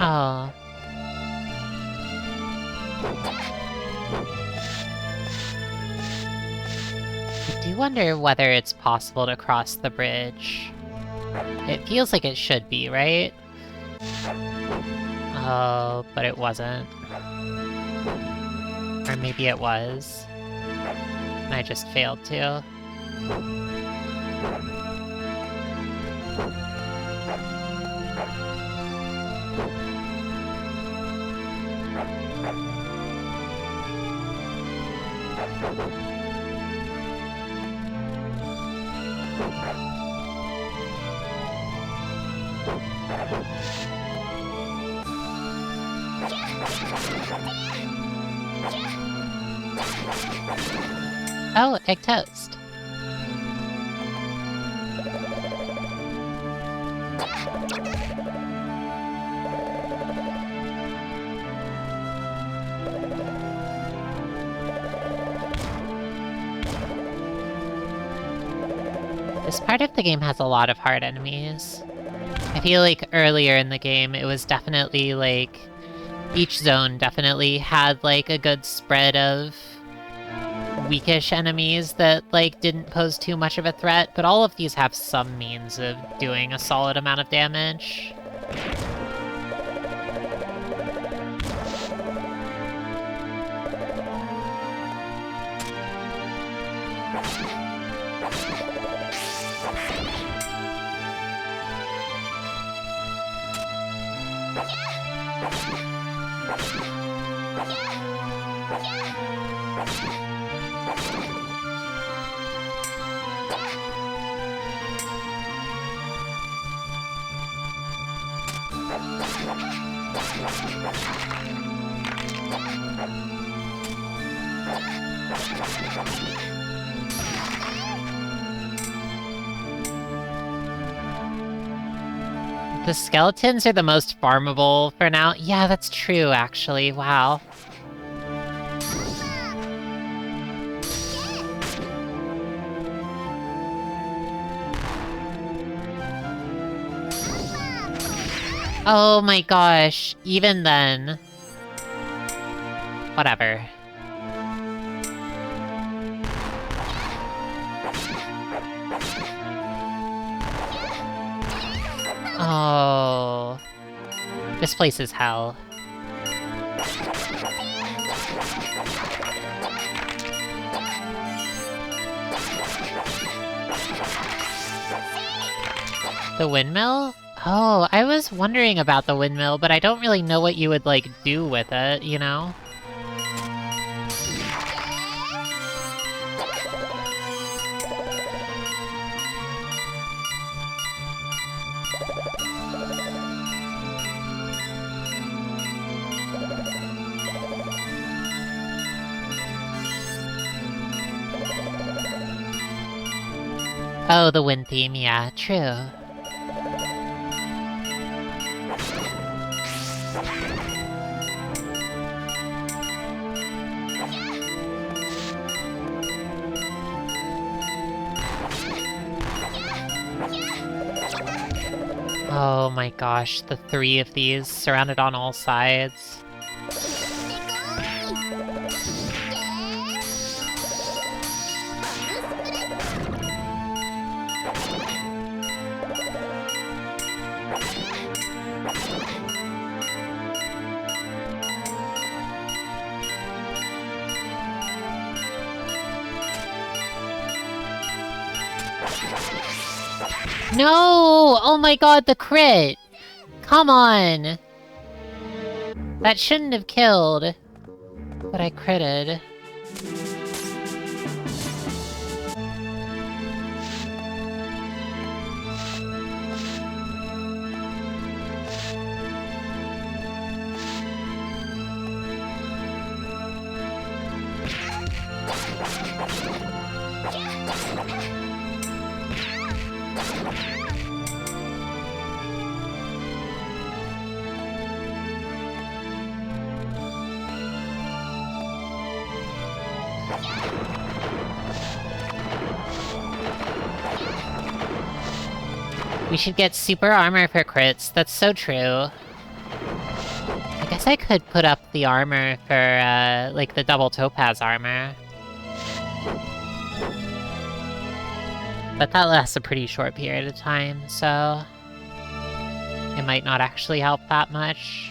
Oh. I do wonder whether it's possible to cross the bridge. It feels like it should be, right? Oh, but it wasn't. Or maybe it was. And I just failed to. Oh, egg toast. This part of the game has a lot of hard enemies. I feel like earlier in the game it was definitely like... each zone definitely had like a good spread of weakish enemies that like didn't pose too much of a threat, but all of these have some means of doing a solid amount of damage. The skeletons are the most farmable for now. Yeah, that's true, actually. Wow. Oh my gosh, even then. Whatever. Oh. This place is hell. The windmill? Oh, I was wondering about the windmill, but I don't really know what you would, like, do with it, you know? Oh, the wind theme, yeah, true. Oh my gosh, the three of these surrounded on all sides. No! Oh my god, the crit! Come on! That shouldn't have killed. But I critted. We should get super armor for crits. That's so true. I guess I could put up the armor for, like, the double topaz armor. But that lasts a pretty short period of time, so... it might not actually help that much.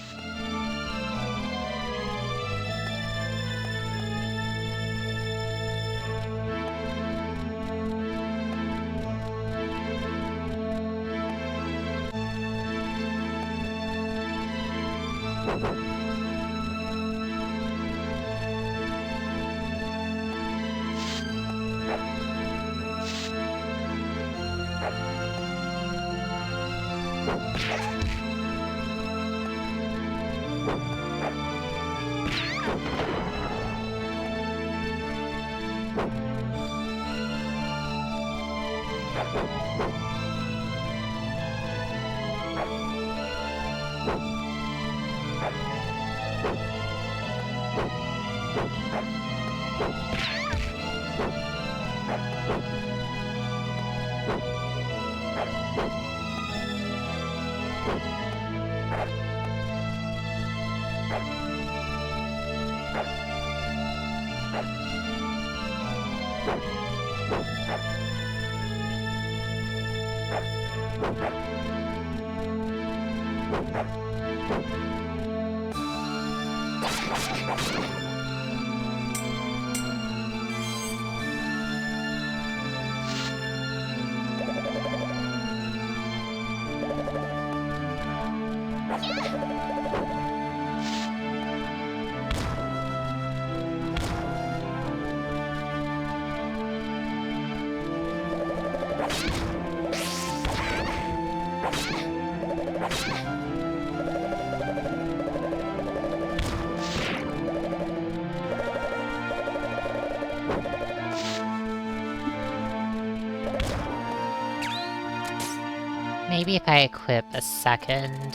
Maybe if I equip a second,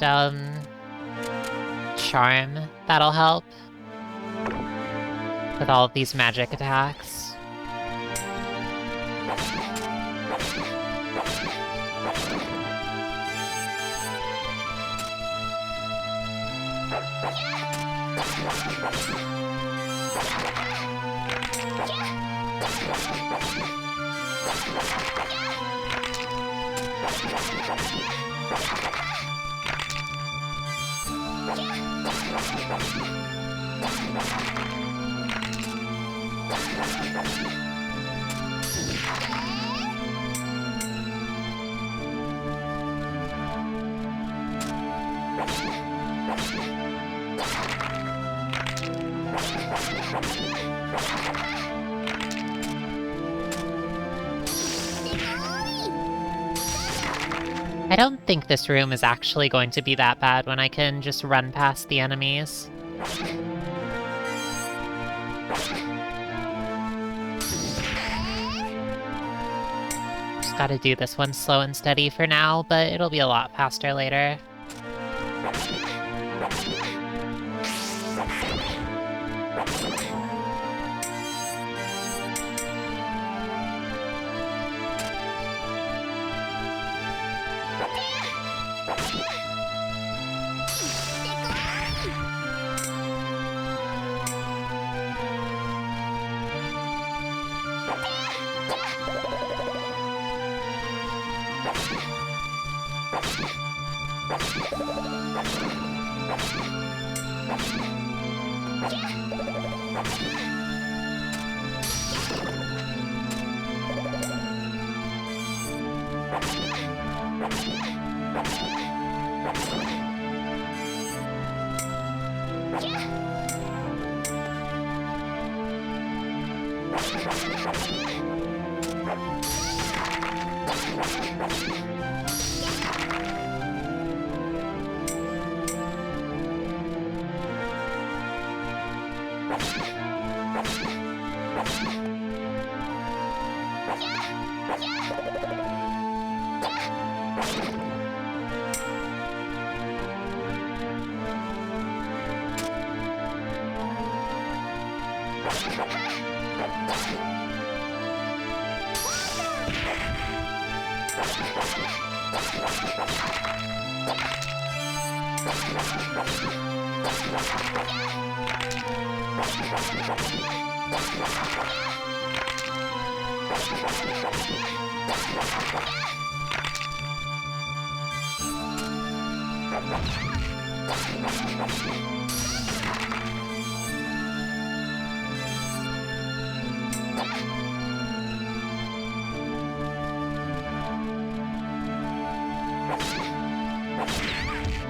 charm, that'll help. With all of these magic attacks. I don't think this room is actually going to be that bad when I can just run past the enemies. Just gotta do this one slow and steady for now, but it'll be a lot faster later.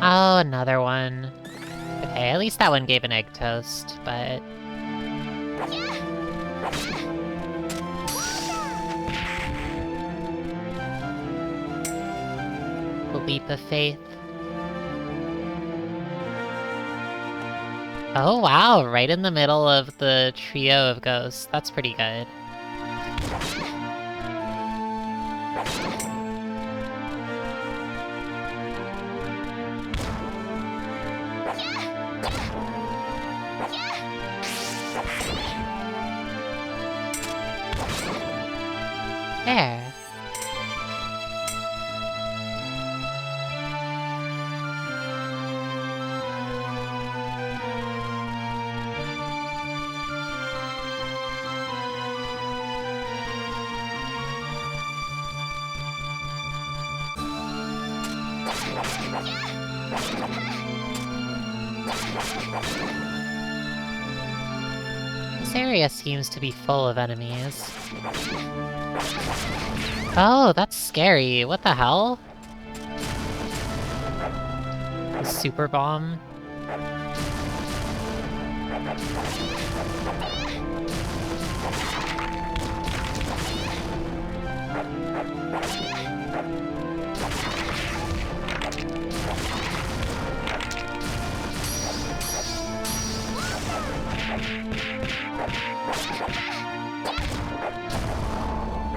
Oh, another one. Okay, at least that one gave an egg toast, but... The leap of faith. Oh wow, right in the middle of the trio of ghosts. That's pretty good. There. This area seems to be full of enemies. Oh, that's scary. What the hell? The super bomb.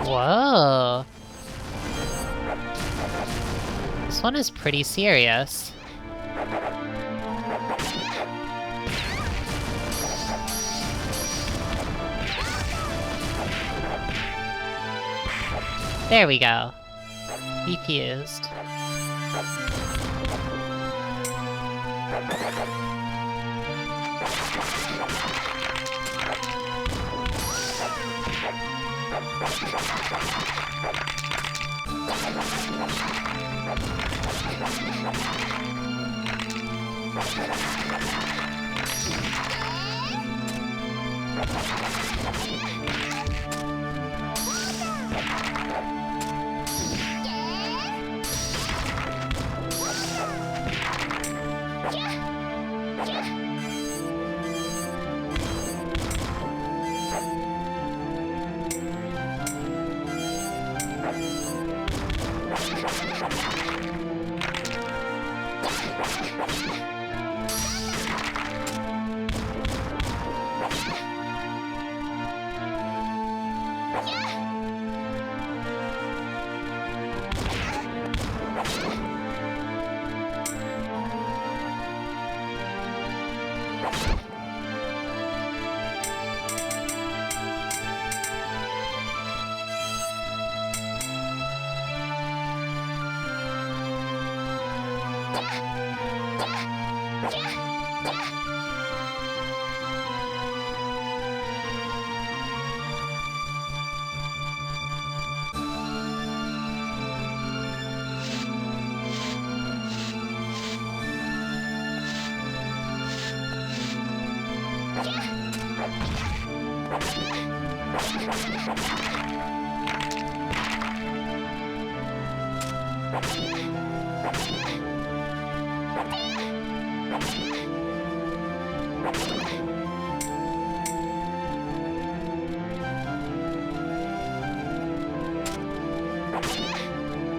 Whoa. This one is pretty serious. There we go. Defused.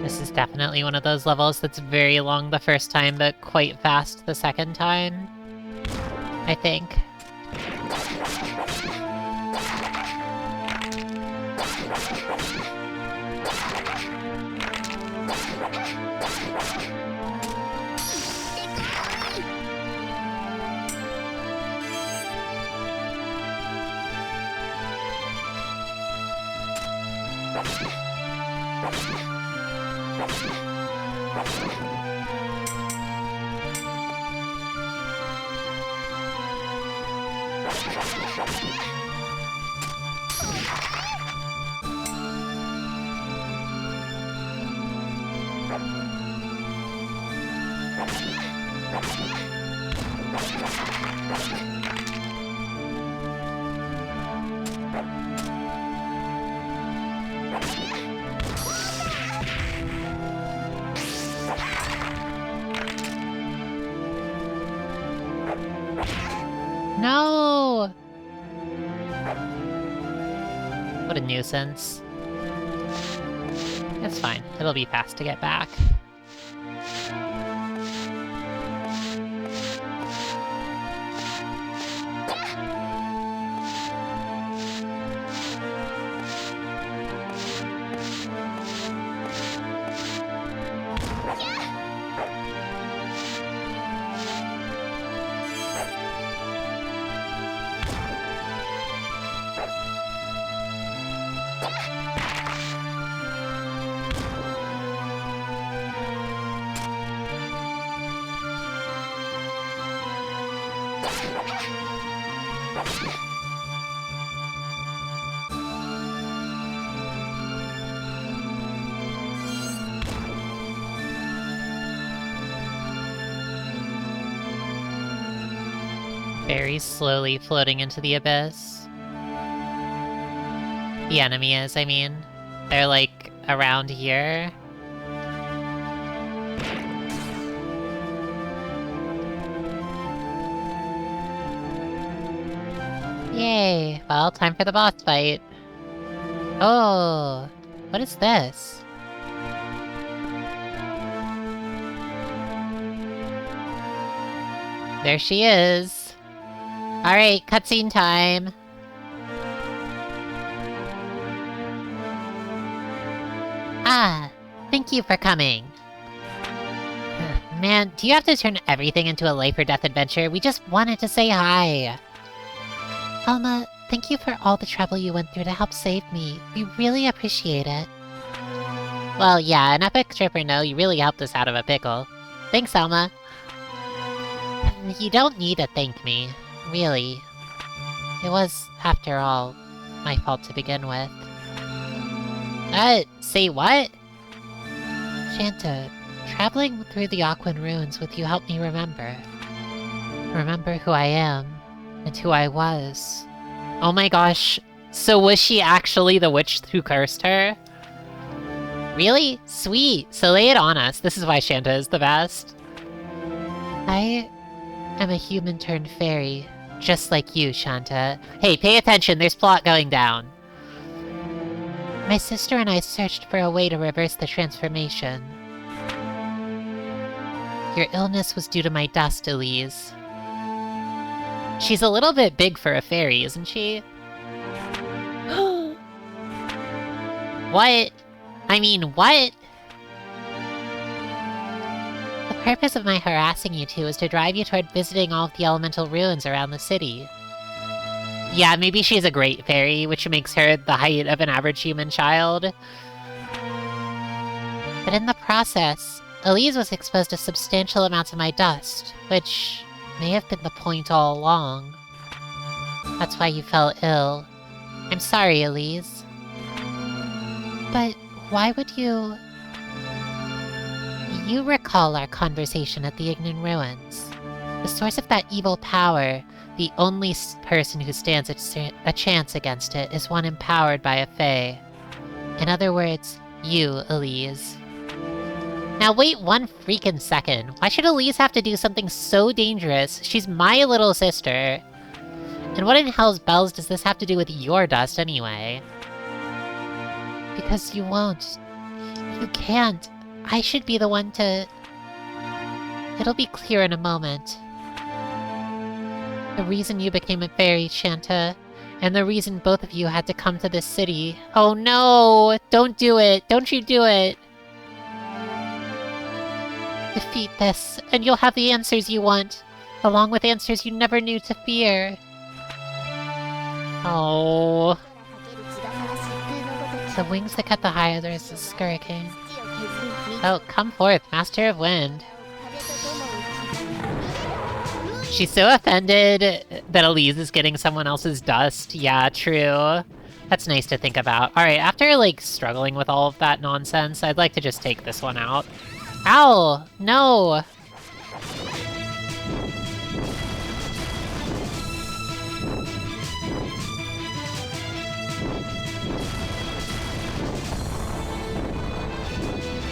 This is definitely one of those levels that's very long the first time, but quite fast the second time, I think. No! What a nuisance. It's fine. It'll be fast to get back. Very slowly floating into the abyss. The enemy is, I mean. They're like around here. Yay! Well, time for the boss fight. Oh, what is this? There she is. Alright, cutscene time. Ah, thank you for coming. Man, do you have to turn everything into a life or death adventure? We just wanted to say hi. Alma, thank you for all the trouble you went through to help save me. We really appreciate it. Well, yeah, an epic trip or no, you really helped us out of a pickle. Thanks, Alma. You don't need to thank me. Really. It was, after all, my fault to begin with. Say what? Chante, traveling through the Aquan ruins with you helped me remember. Remember who I am, and who I was. Oh my gosh, so was she actually the witch who cursed her? Really? Sweet! So lay it on us, this is why Chante is the best. I am a human-turned-fairy, just like you, Chante. Hey, pay attention, there's plot going down. My sister and I searched for a way to reverse the transformation. Your illness was due to my dust, Elise. She's a little bit big for a fairy, isn't she? What? I mean, what? The purpose of my harassing you two is to drive you toward visiting all of the elemental ruins around the city. Yeah, maybe she's a great fairy, which makes her the height of an average human child. But in the process, Elise was exposed to substantial amounts of my dust, which may have been the point all along. That's why you fell ill. I'm sorry, Elise. But why would you... You recall our conversation at the Ignan Ruins. The source of that evil power, the only person who stands a chance against it, is one empowered by a fae. In other words, you, Elise. Now wait one freaking second. Why should Elise have to do something so dangerous? She's my little sister. And what in hell's bells does this have to do with your dust anyway? Because you won't. You can't. I should be the one to... It'll be clear in a moment. The reason you became a fairy, Chante, and the reason both of you had to come to this city. Oh no! Don't do it! Don't you do it! Defeat this, and you'll have the answers you want, along with answers you never knew to fear. Oh... The wings that cut the higher there is the Hurricane. Oh, come forth, Master of Wind. She's so offended that Elise is getting someone else's dust. Yeah, true. That's nice to think about. Alright, after, like, struggling with all of that nonsense, I'd like to just take this one out. Ow! No!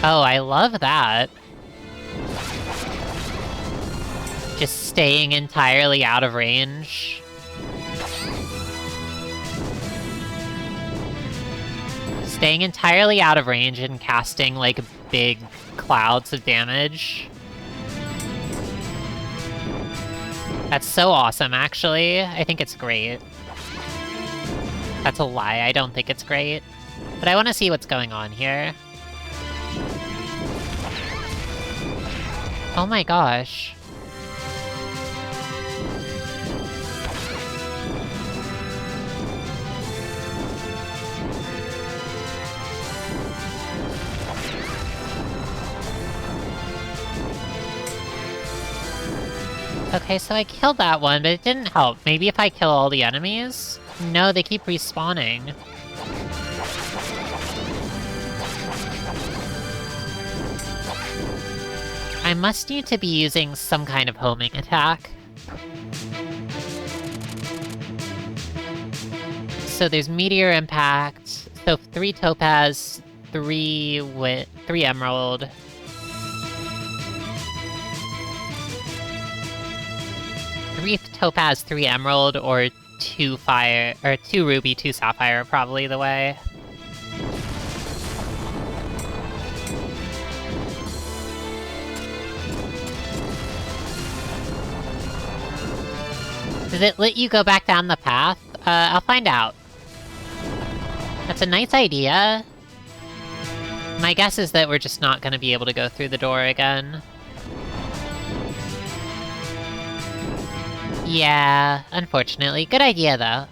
Oh, I love that. Just staying entirely out of range. Staying entirely out of range and casting, like, big clouds of damage. That's so awesome, actually. I think it's great. That's a lie, I don't think it's great. But I want to see what's going on here. Oh my gosh. Okay, so I killed that one, but it didn't help. Maybe if I kill all the enemies? No, they keep respawning. I must need to be using some kind of homing attack. So there's Meteor Impact, so 3 Topaz, 3 Emerald. Three Topaz, 3 Emerald, or 2 Fire, or 2 Ruby, 2 Sapphire, probably the way. Does it let you go back down the path? I'll find out. That's a nice idea. My guess is that we're just not gonna be able to go through the door again. Yeah, unfortunately. Good idea, though.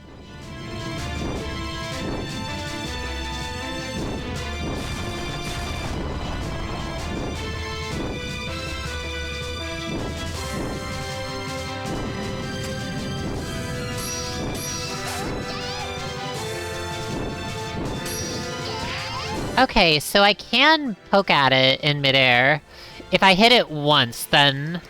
Okay, so I can poke at it in midair. If I hit it once, then...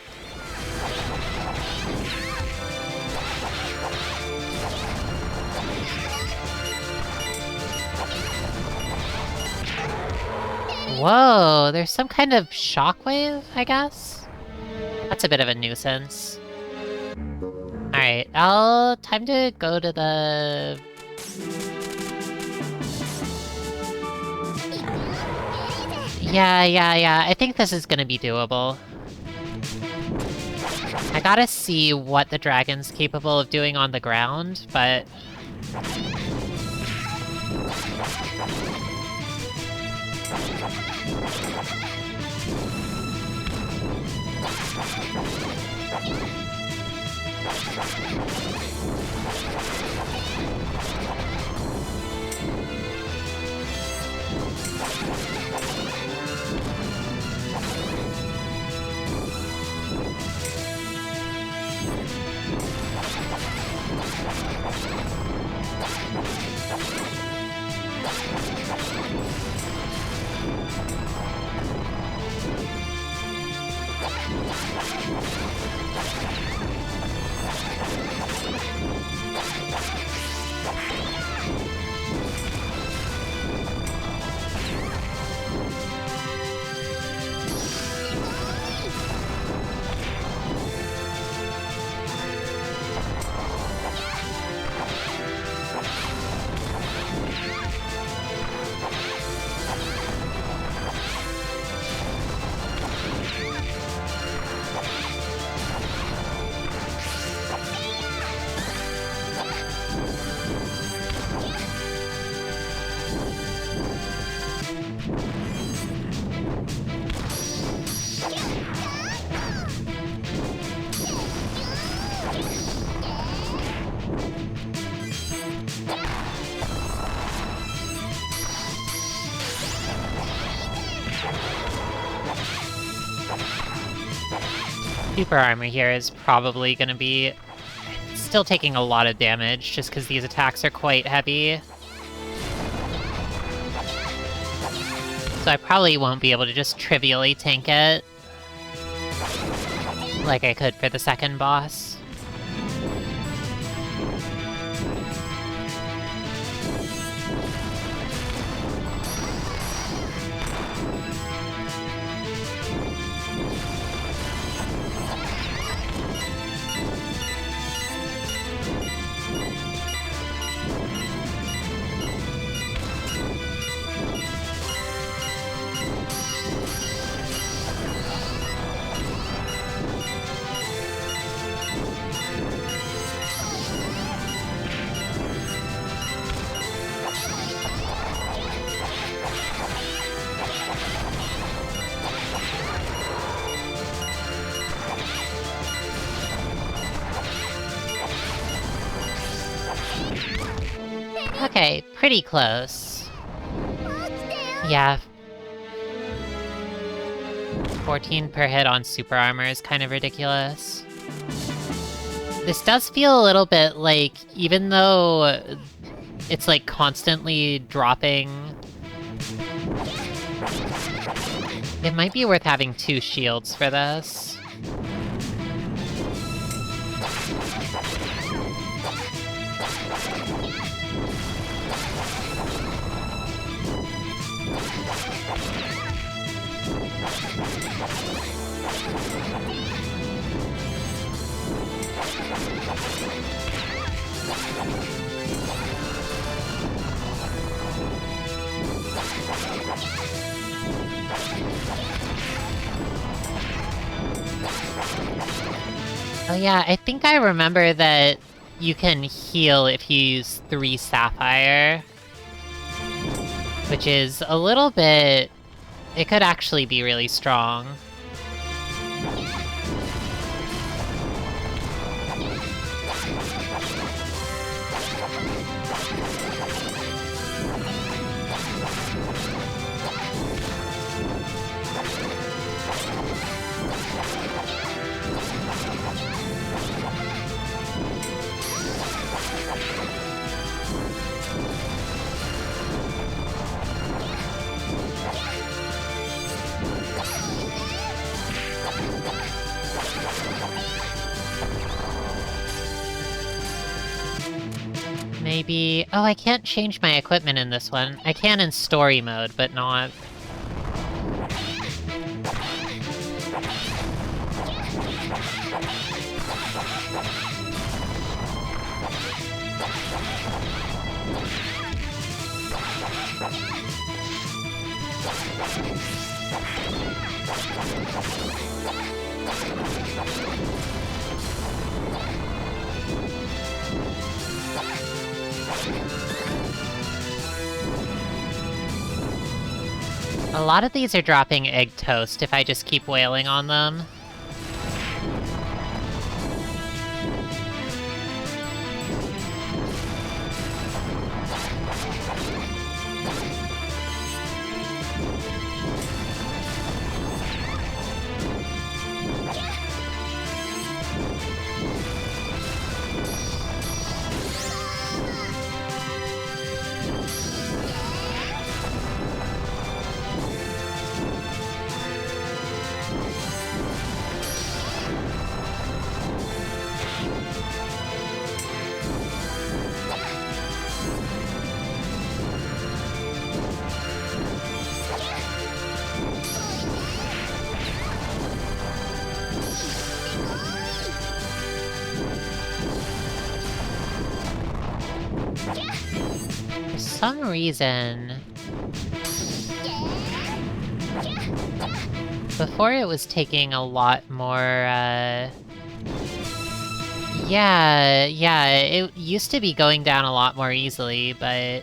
Whoa, there's some kind of shockwave, I guess? That's a bit of a nuisance. Alright, time to go to the... Yeah, I think this is gonna be doable. I gotta see what the dragon's capable of doing on the ground, but... Super armor here is probably gonna be still taking a lot of damage, just because these attacks are quite heavy. So I probably won't be able to just trivially tank it like I could for the second boss. Okay, pretty close. Yeah. 14 per hit on super armor is kind of ridiculous. This does feel a little bit like, even though it's like constantly dropping, it might be worth having 2 shields for this. Oh yeah, I think I remember that you can heal if you use 3 Sapphire. Which is a little bit... It could actually be really strong. Maybe... Oh, I can't change my equipment in this one. I can in story mode, but not... A lot of these are dropping egg toast if I just keep wailing on them. For some reason... Before it was taking a lot more, Yeah, it used to be going down a lot more easily, but...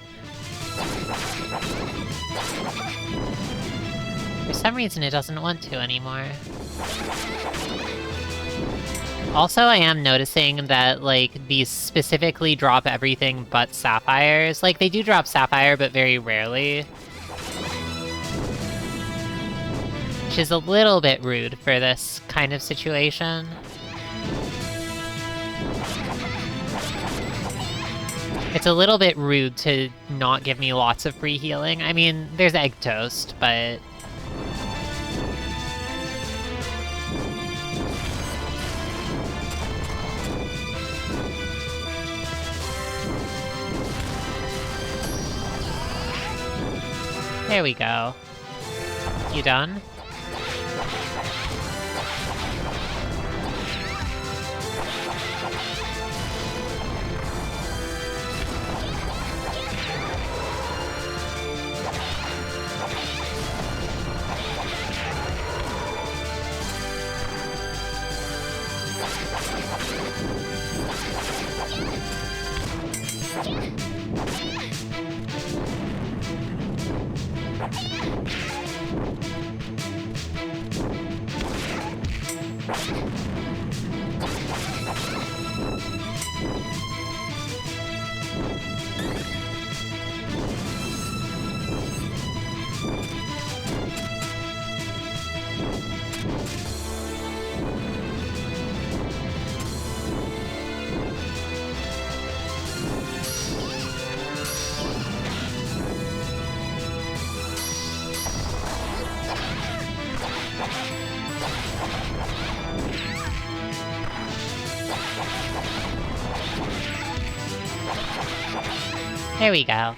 For some reason it doesn't want to anymore. Also, I am noticing that, like, these specifically drop everything but sapphires. Like, they do drop sapphire, but very rarely. which is a little bit rude for this kind of situation. It's a little bit rude to not give me lots of free healing. I mean, there's egg toast, but... There we go. You done? There we go.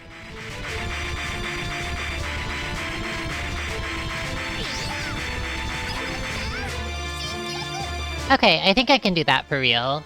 Okay, I think I can do that for real.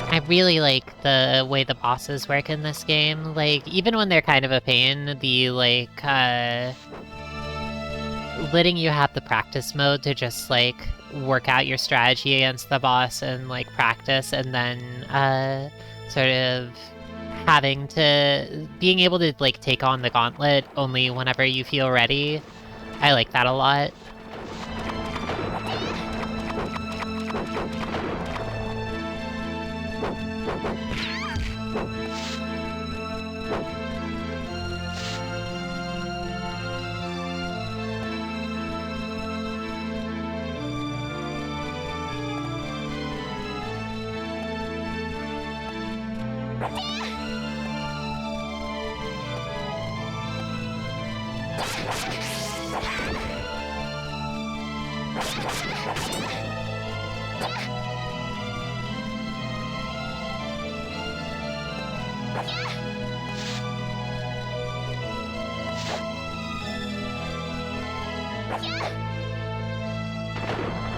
I really like the way the bosses work in this game. Like, even when they're kind of a pain, the, like, letting you have the practice mode to just, like, work out your strategy against the boss and, like, practice, and then, sort of being able to, like, take on the gauntlet only whenever you feel ready. I like that a lot.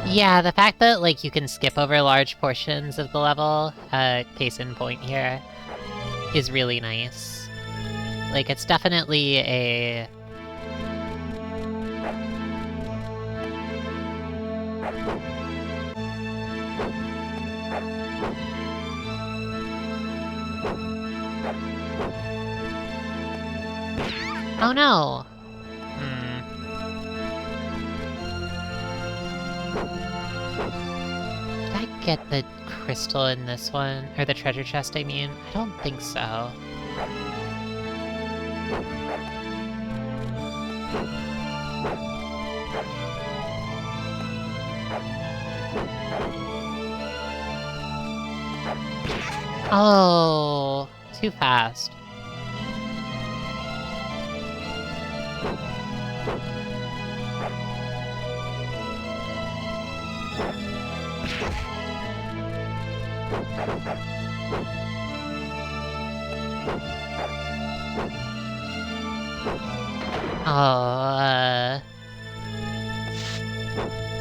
Yeah, the fact that, like, you can skip over large portions of the level, case in point here, is really nice. Like, it's definitely a... Oh no! Did I get the crystal in this one? Or the treasure chest, I mean? I don't think so. Oh, too fast. Oh,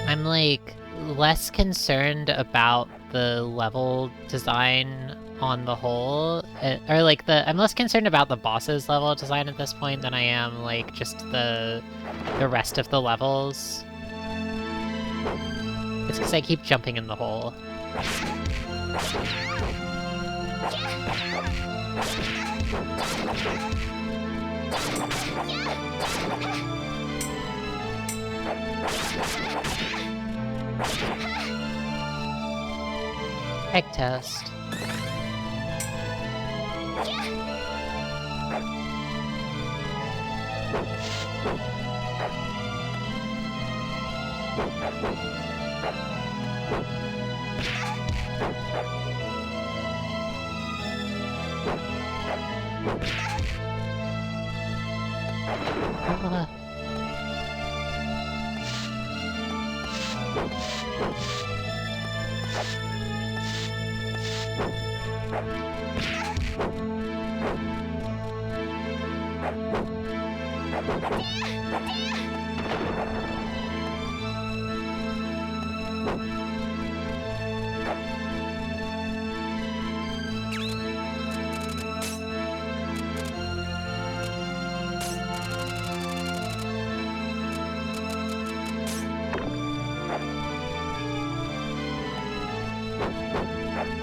I'm like less concerned about the level design on the whole, or like I'm less concerned about the boss's level design at this point than I am like just the rest of the levels. It's because I keep jumping in the hole. Egg toast.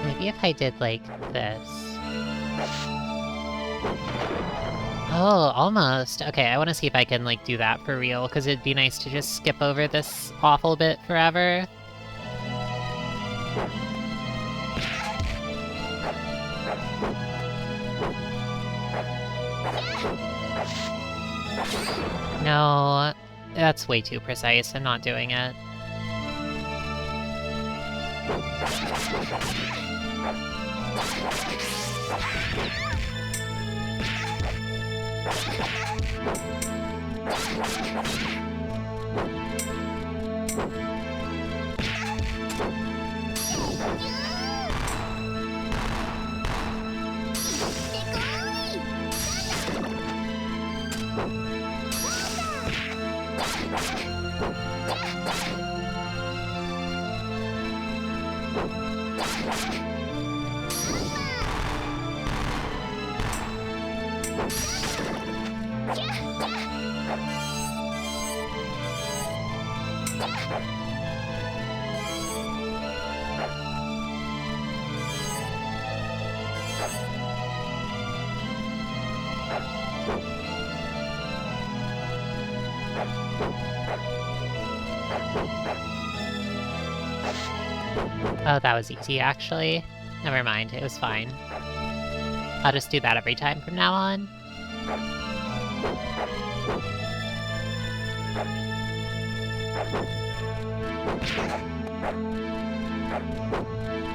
Maybe if I did like this. Oh, almost. Okay, I want to see if I can like do that for real, because it'd be nice to just skip over this awful bit forever. No, that's way too precise. I'm not doing it. Oh, that was easy, actually. Never mind, it was fine. I'll just do that every time from now on.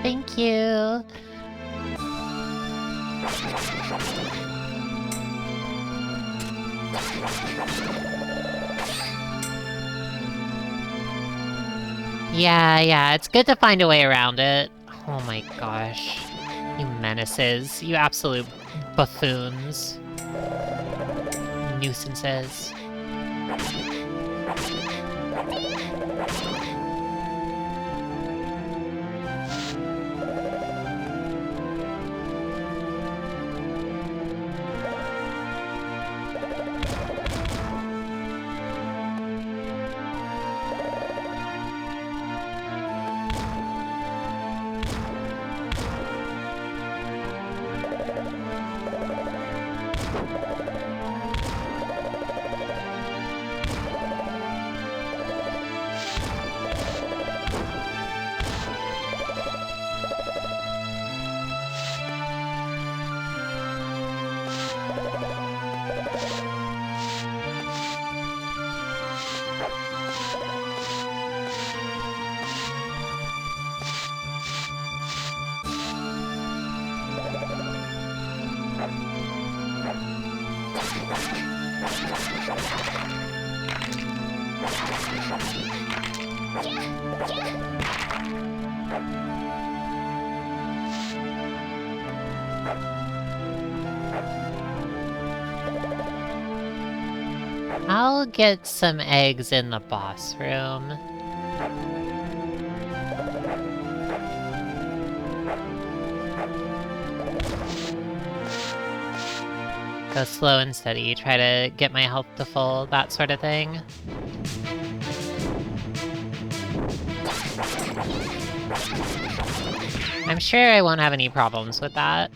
Thank you! Yeah, it's good to find a way around it. Oh my gosh. You menaces. You absolute buffoons. Nuisances. I'll get some eggs in the boss room. Go slow and steady, try to get my health to full, that sort of thing. I'm sure I won't have any problems with that.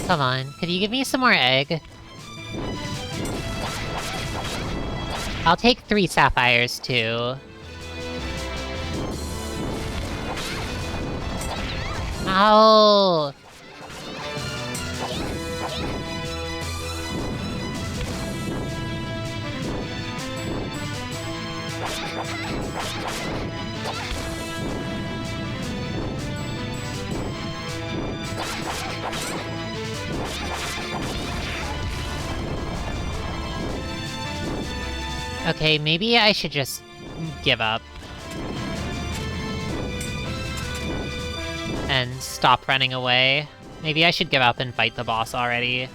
Come on, could you give me some more egg? I'll take 3 sapphires, too. Ow! Okay, maybe I should just give up. And stop running away. Maybe I should give up and fight the boss already.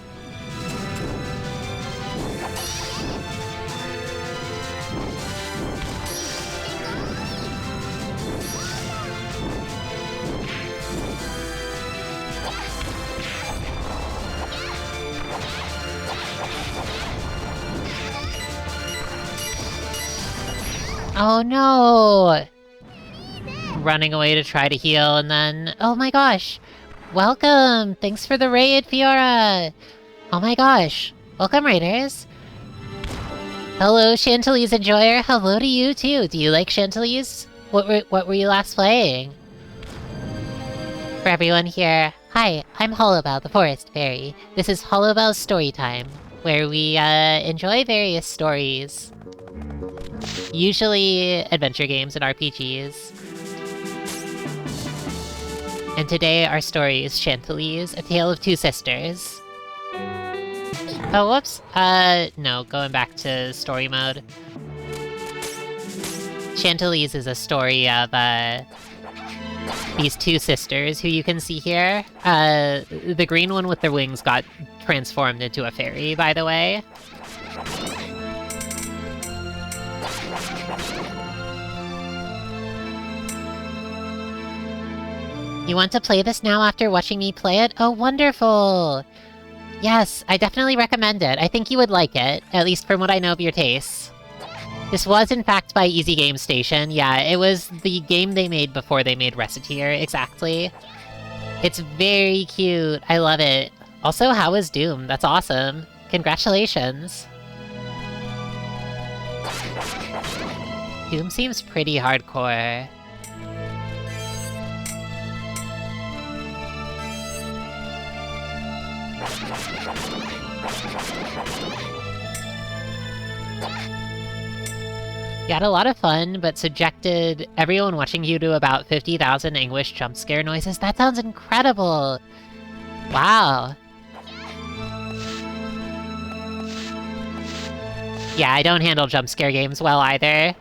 Oh no! Running away to try to heal, and then... Oh my gosh! Welcome! Thanks for the raid, Fiora! Oh my gosh! Welcome, raiders! Hello, Chantelise Enjoyer! Hello to you, too! Do you like Chantelise? What were you last playing? For everyone here, hi, I'm Hollowbel, the Forest Fairy. This is Hollowbel's Storytime, where we, enjoy various stories. Usually adventure games and RPGs. And today our story is Chantelise, A Tale of Two Sisters. Oh, whoops. No, going back to story mode. Chantelise is a story of, these two sisters who you can see here. The green one with their wings got transformed into a fairy, by the way. You want to play this now after watching me play it? Oh, wonderful! Yes, I definitely recommend it. I think you would like it, at least from what I know of your tastes. This was, in fact, by Easy Game Station. Yeah, it was the game they made before they made Recettear, exactly. It's very cute. I love it. Also, how is Doom? That's awesome. Congratulations. Doom seems pretty hardcore. You had a lot of fun, but subjected everyone watching you to about 50,000 anguish jump scare noises. That sounds incredible! Wow. Yeah, I don't handle jump scare games well either.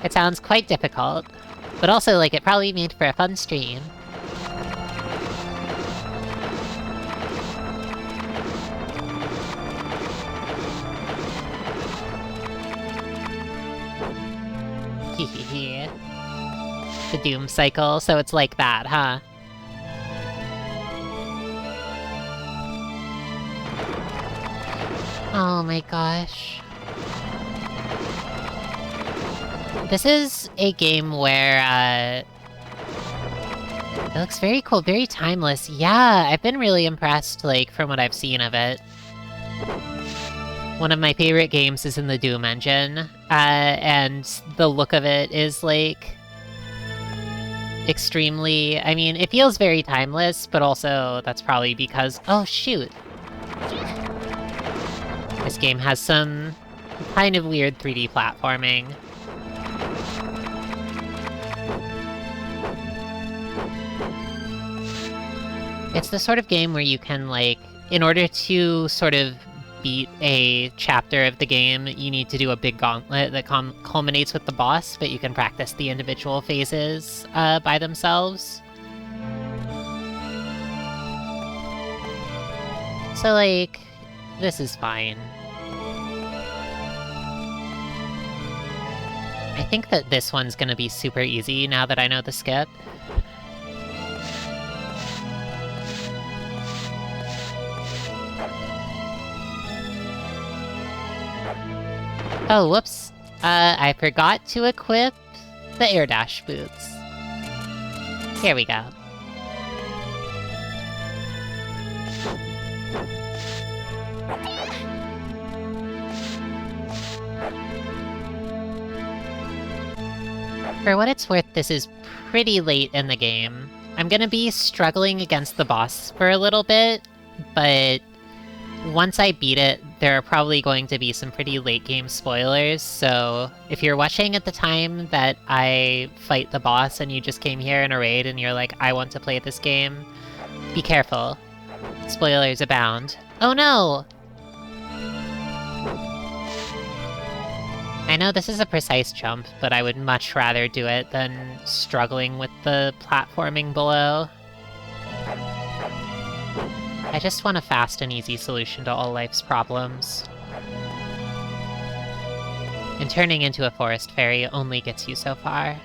It sounds quite difficult. But also, like, it probably made for a fun stream. Hehehe. The Doom cycle, so it's like that, huh? Oh my gosh. This is a game where, it looks very cool, very timeless. Yeah, I've been really impressed, like, from what I've seen of it. One of my favorite games is in the Doom engine, and the look of it is, like, extremely... I mean, it feels very timeless, but also that's probably because... Oh, shoot! This game has some kind of weird 3D platforming. It's the sort of game where you can, like, in order to sort of beat a chapter of the game, you need to do a big gauntlet that culminates with the boss, but you can practice the individual phases by themselves. So, like, this is fine. I think that this one's gonna be super easy now that I know the skip. Oh, whoops. I forgot to equip the air dash boots. Here we go. For what it's worth, this is pretty late in the game. I'm gonna be struggling against the boss for a little bit, but once I beat it, there are probably going to be some pretty late game spoilers, so if you're watching at the time that I fight the boss and you just came here in a raid and you're like, I want to play this game, be careful. Spoilers abound. Oh no! I know this is a precise jump, but I would much rather do it than struggling with the platforming below. I just want a fast and easy solution to all life's problems. And turning into a forest fairy only gets you so far.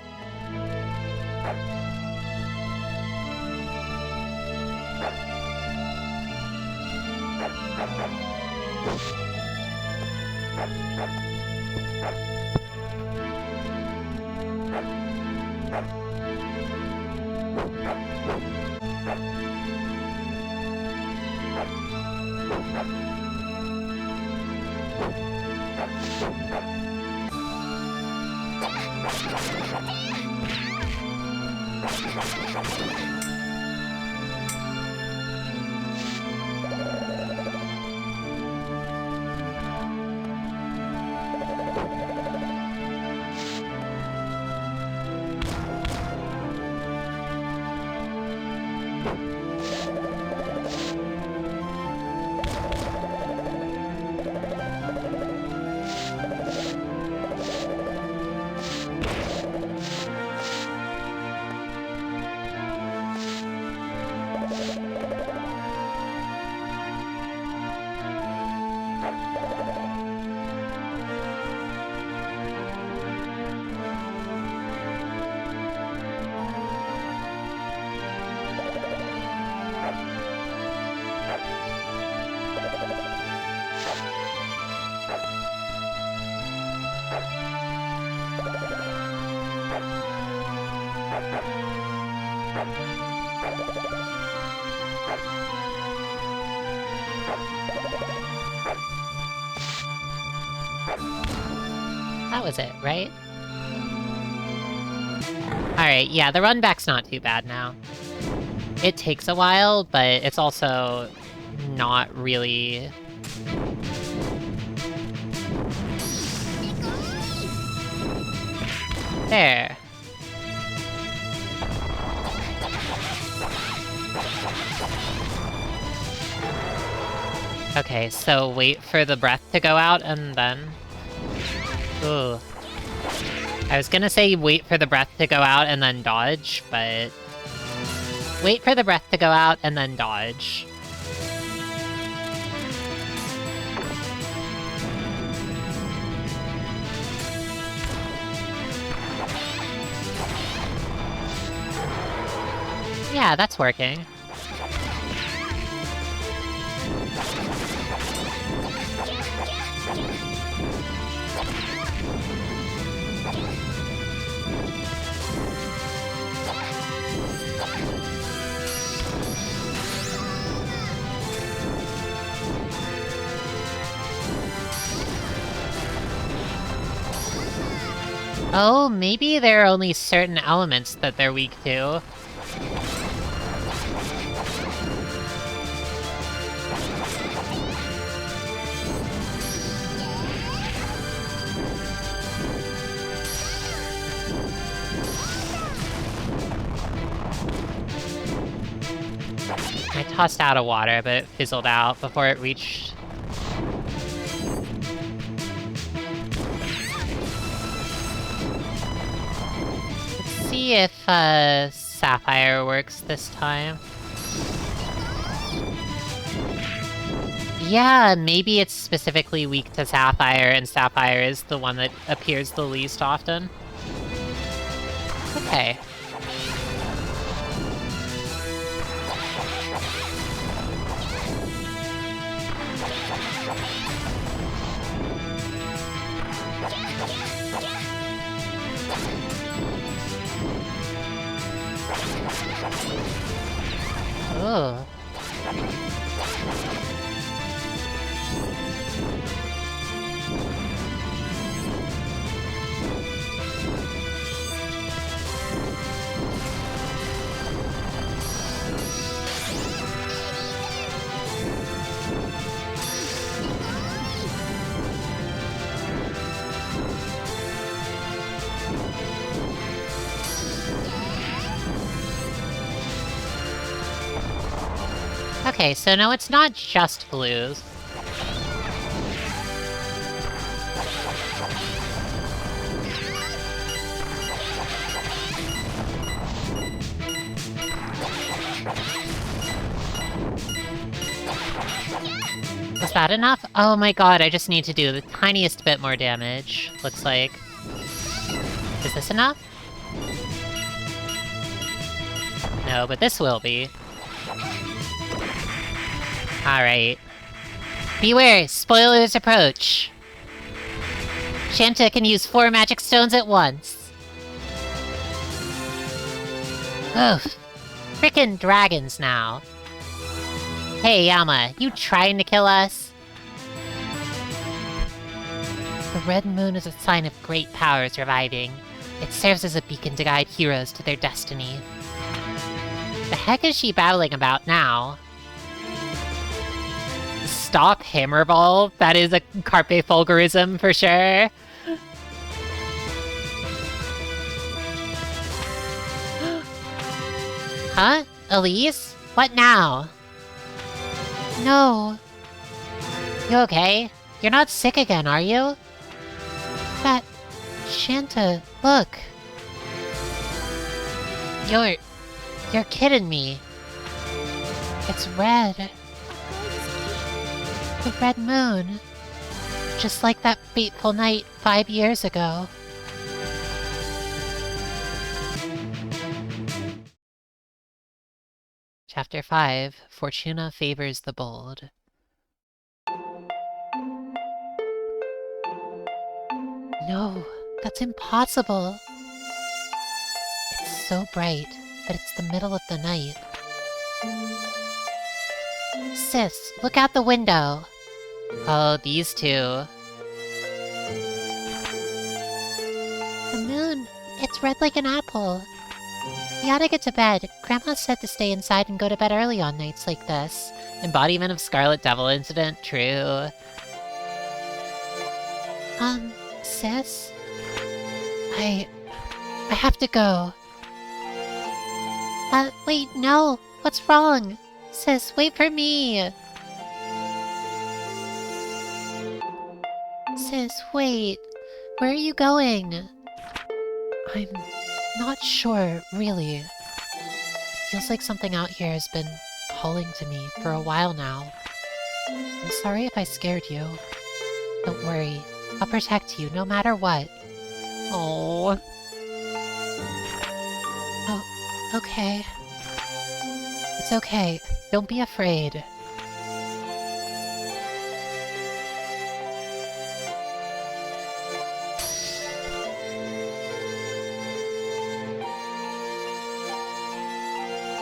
That was it, right? Alright, yeah, the run back's not too bad now. It takes a while, but it's also not really... There. Okay, so wait for the breath to go out and then... Ooh. I was gonna say wait for the breath to go out and then dodge, but... Wait for the breath to go out and then dodge. Yeah, that's working. Oh, maybe there are only certain elements that they're weak to. I tossed out of water, but it fizzled out before it reached... Let's see if, Sapphire works this time. Yeah, maybe it's specifically weak to Sapphire, and Sapphire is the one that appears the least often. Okay. Oh. Okay, so no, it's not just blues. Is that enough? Oh my god, I just need to do the tiniest bit more damage, looks like. Is this enough? No, but this will be. Alright. Beware! Spoilers approach! Chante can use 4 magic stones at once! Oof. Frickin' dragons now. Hey, Yama, you trying to kill us? The red moon is a sign of great powers reviving. It serves as a beacon to guide heroes to their destiny. The heck is she battling about now? Stop Hammerball? That is a Carpe Fulgurism for sure. Huh? Elise? What now? No. You okay? You're not sick again, are you? That... Chante, look. You're kidding me. It's red. The red moon. Just like that fateful night 5 years ago. Chapter 5, Fortuna Favors the Bold. No, that's impossible. It's so bright, but it's the middle of the night. Sis, look out the window. Oh, these two. The moon, it's red like an apple. We gotta get to bed. Grandma said to stay inside and go to bed early on nights like this. Embodiment of Scarlet Devil incident, true. Sis? I have to go. Wait, no. What's wrong? Sis, wait for me. Sis, wait. Where are you going? I'm not sure, really. Feels like something out here has been calling to me for a while now. I'm sorry if I scared you. Don't worry. I'll protect you no matter what. Oh. Oh, okay. It's okay. Don't be afraid.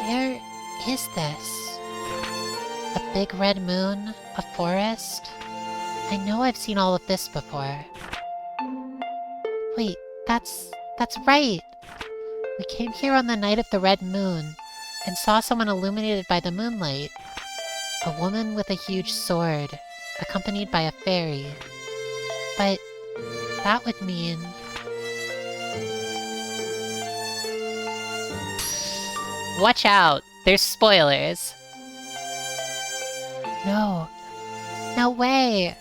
Where is this? A big red moon? A forest? I know I've seen all of this before. Wait, that's right! We came here on the night of the red moon, and saw someone illuminated by the moonlight. A woman with a huge sword, accompanied by a fairy. But that would mean... Watch out! There's spoilers! No. No way!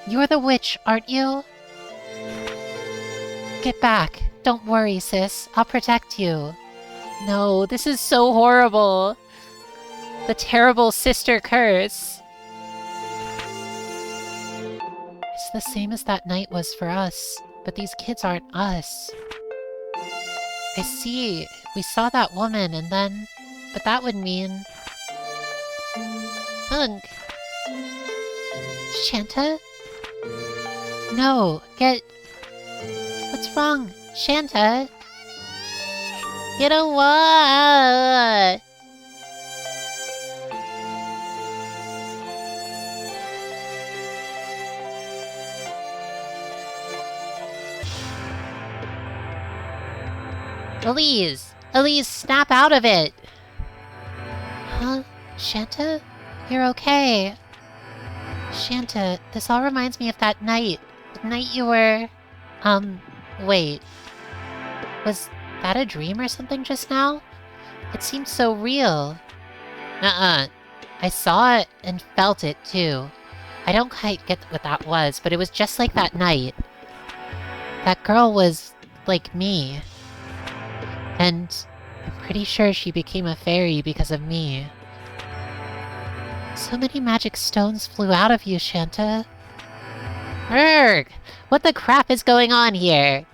You're the witch, aren't you? Get back. Don't worry, sis. I'll protect you. No, this is so horrible. The terrible sister curse. It's the same as that night was for us, but these kids aren't us. I see. We saw that woman and then... But that would mean... Ugh. Chante? No, get... What's wrong? Chante? You know what? Elise! Elise, snap out of it! Huh? Chante? You're okay. Chante, this all reminds me of that night. The night you were... wait. Was that a dream or something just now? It seemed so real. I saw it and felt it, too. I don't quite get what that was, but it was just like that night. That girl was... like me. And I'm pretty sure she became a fairy because of me. So many magic stones flew out of you, Chante. Urgh! What the crap is going on here?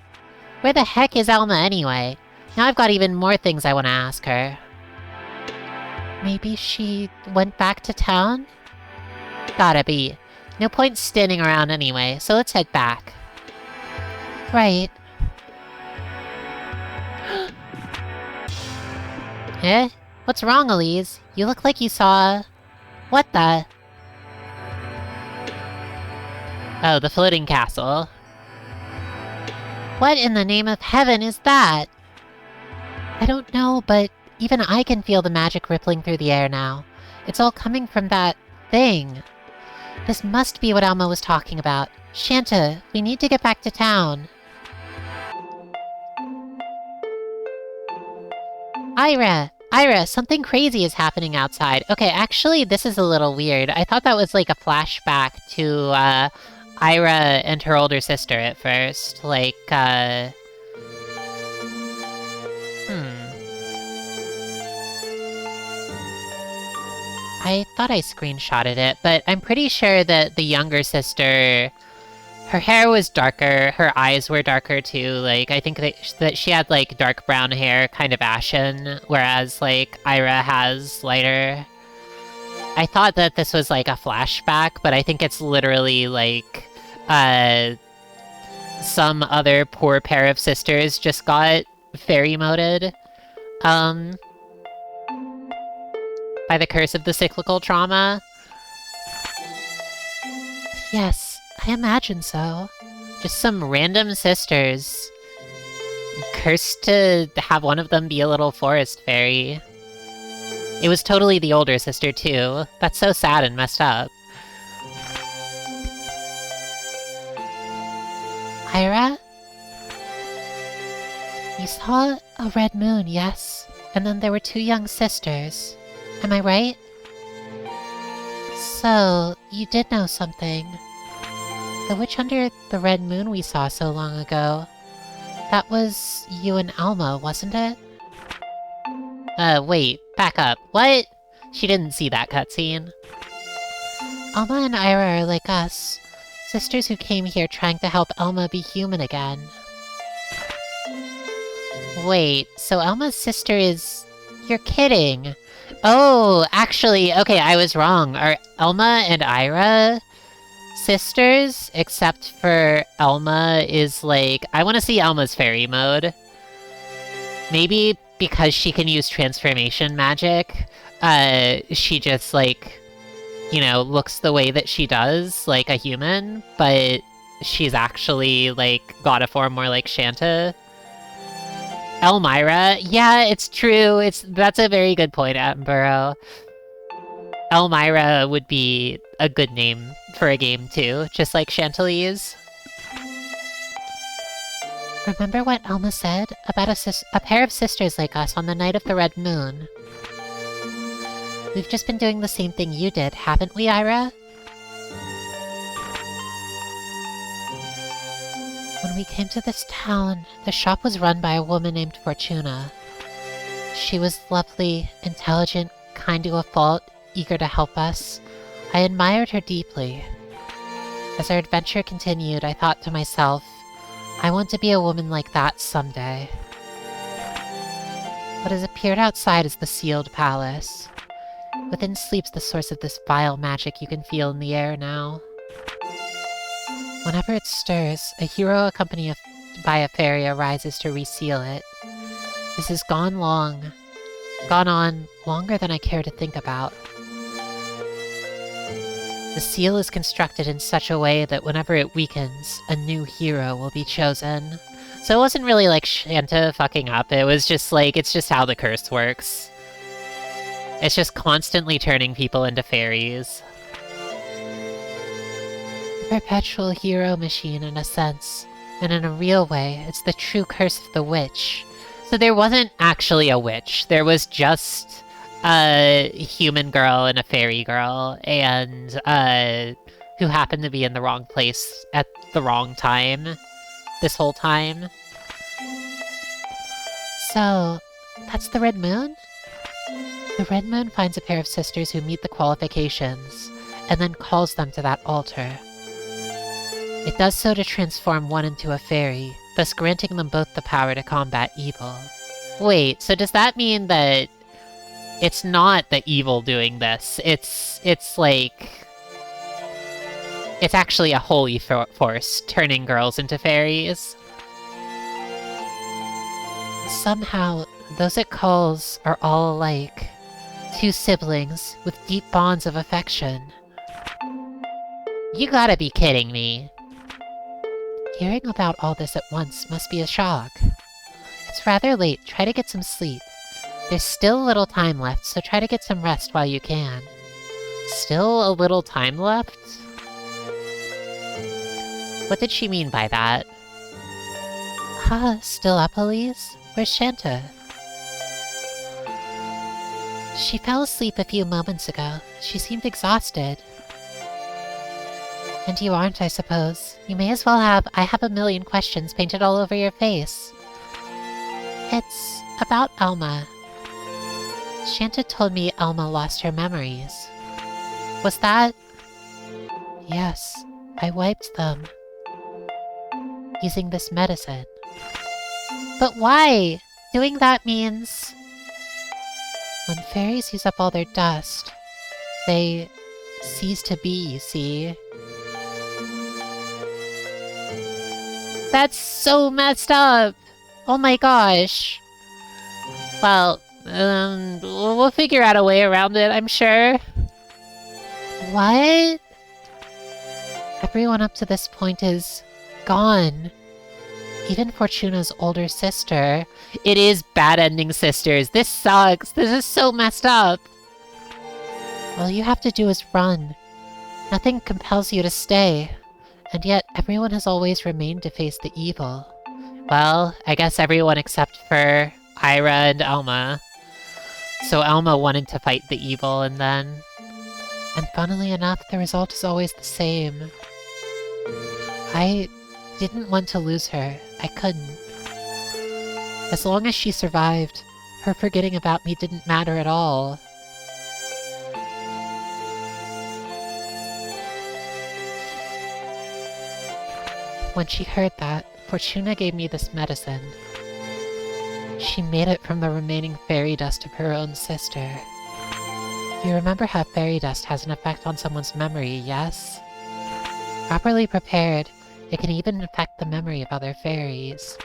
Where the heck is Alma anyway? Now I've got even more things I want to ask her. Maybe she went back to town? Gotta be. No point standing around anyway, so let's head back. Right. Eh? What's wrong, Elise? You look like you saw... What the... Oh, the floating castle. What in the name of heaven is that? I don't know, but even I can feel the magic rippling through the air now. It's all coming from that thing. This must be what Alma was talking about. Chante, we need to get back to town. Ira, something crazy is happening outside. Okay, actually, this is a little weird. I thought that was like a flashback to, Ira and her older sister at first. Like, I thought I screenshotted it, but I'm pretty sure that the younger sister... Her hair was darker, her eyes were darker too, like, I think that she had, like, dark brown hair, kind of ashen, whereas, like, Ira has lighter. I thought that this was, like, a flashback, but I think it's literally, like, some other poor pair of sisters just got fairy-moded, by the curse of the cyclical trauma. Yes. I imagine so. Just some random sisters. Cursed to have one of them be a little forest fairy. It was totally the older sister, too. That's so sad and messed up. Ira? You saw a red moon, yes? And then there were 2 young sisters. Am I right? So, you did know something. The witch under the red moon we saw so long ago. That was you and Alma, wasn't it? Wait, back up. What? She didn't see that cutscene. Alma and Ira are like us. Sisters who came here trying to help Alma be human again. Wait, so Alma's sister is... You're kidding. Oh, actually, okay, I was wrong. Are Alma and Ira sisters? Except for Alma is like... I want to see Alma's fairy mode. Maybe because she can use transformation magic, she just, like, you know, looks the way that she does, like a human, but she's actually, like, got a form more like Chante. Elmira, yeah, it's true. That's a very good point, Attenborough. Elmira would be a good name for a game too, just like Chantelise. Remember what Alma said about a pair of sisters like us on the night of the red moon? We've just been doing the same thing you did, haven't we, Ira? When we came to this town, the shop was run by a woman named Fortuna. She was lovely, intelligent, kind to a fault, eager to help us. I admired her deeply. As our adventure continued, I thought to myself, I want to be a woman like that someday. What has appeared outside is the sealed palace. Within sleeps the source of this vile magic you can feel in the air now. Whenever it stirs, a hero accompanied by a fairy arises to reseal it. This has gone on longer than I care to think about. The seal is constructed in such a way that whenever it weakens, a new hero will be chosen. So it wasn't really like Chante fucking up, it was just like, it's just how the curse works. It's just constantly turning people into fairies. A perpetual hero machine in a sense, and in a real way, it's the true curse of the witch. So there wasn't actually a witch, there was just a human girl and a fairy girl, and who happened to be in the wrong place at the wrong time this whole time. So, that's the red moon? The red moon finds a pair of sisters who meet the qualifications, and then calls them to that altar. It does so to transform one into a fairy, thus granting them both the power to combat evil. Wait, so does that mean that it's not the evil doing this? It's like... It's actually a holy force turning girls into fairies? Somehow, those it calls are all alike. 2 siblings with deep bonds of affection. You gotta be kidding me. Hearing about all this at once must be a shock. It's rather late, try to get some sleep. There's still a little time left, so try to get some rest while you can. Still a little time left? What did she mean by that? Still up, Elise? Where's Chante? She fell asleep a few moments ago. She seemed exhausted. And you aren't, I suppose. You may as well have I have a million questions painted all over your face. It's about Alma. Chante told me Alma lost her memories. Was that... Yes, I wiped them. Using this medicine. But why? Doing that means... When fairies use up all their dust, they cease to be, you see. That's so messed up! Oh my gosh. Well, we'll figure out a way around it, I'm sure. What? Everyone up to this point is gone. Even Fortuna's older sister. It is bad ending sisters. This sucks. This is so messed up. All you have to do is run. Nothing compels you to stay. And yet, everyone has always remained to face the evil. Well, I guess everyone except for Ira and Elma. So Elma wanted to fight the evil, and then... And funnily enough, the result is always the same. I didn't want to lose her. I couldn't. As long as she survived, her forgetting about me didn't matter at all. When she heard that, Fortuna gave me this medicine. She made it from the remaining fairy dust of her own sister. You remember how fairy dust has an effect on someone's memory, yes? Properly prepared, it can even affect the memory of other fairies.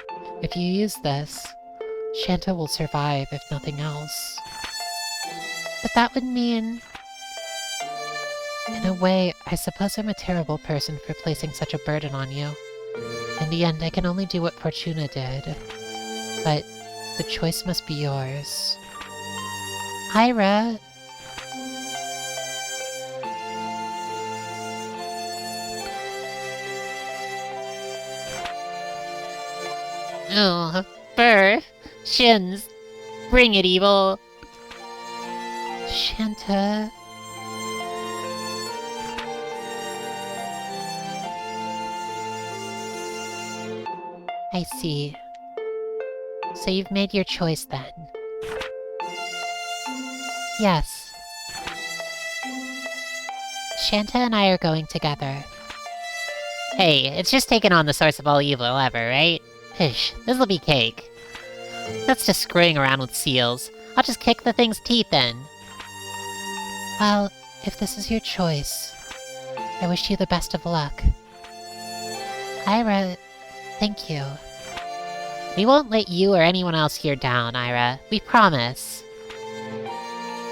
If you use this, Chante will survive if nothing else. But that would mean... In a way, I suppose I'm a terrible person for placing such a burden on you. In the end, I can only do what Fortuna did. But the choice must be yours. Ira! Oh, Fur! Shins! Bring it, evil! Chante... I see. So you've made your choice then? Yes. Chante and I are going together. Hey, it's just taking on the source of all evil ever, right? Pish, this'll be cake. That's just screwing around with seals. I'll just kick the thing's teeth in. Well, if this is your choice, I wish you the best of luck. Ira, thank you. We won't let you or anyone else here down, Ira. We promise.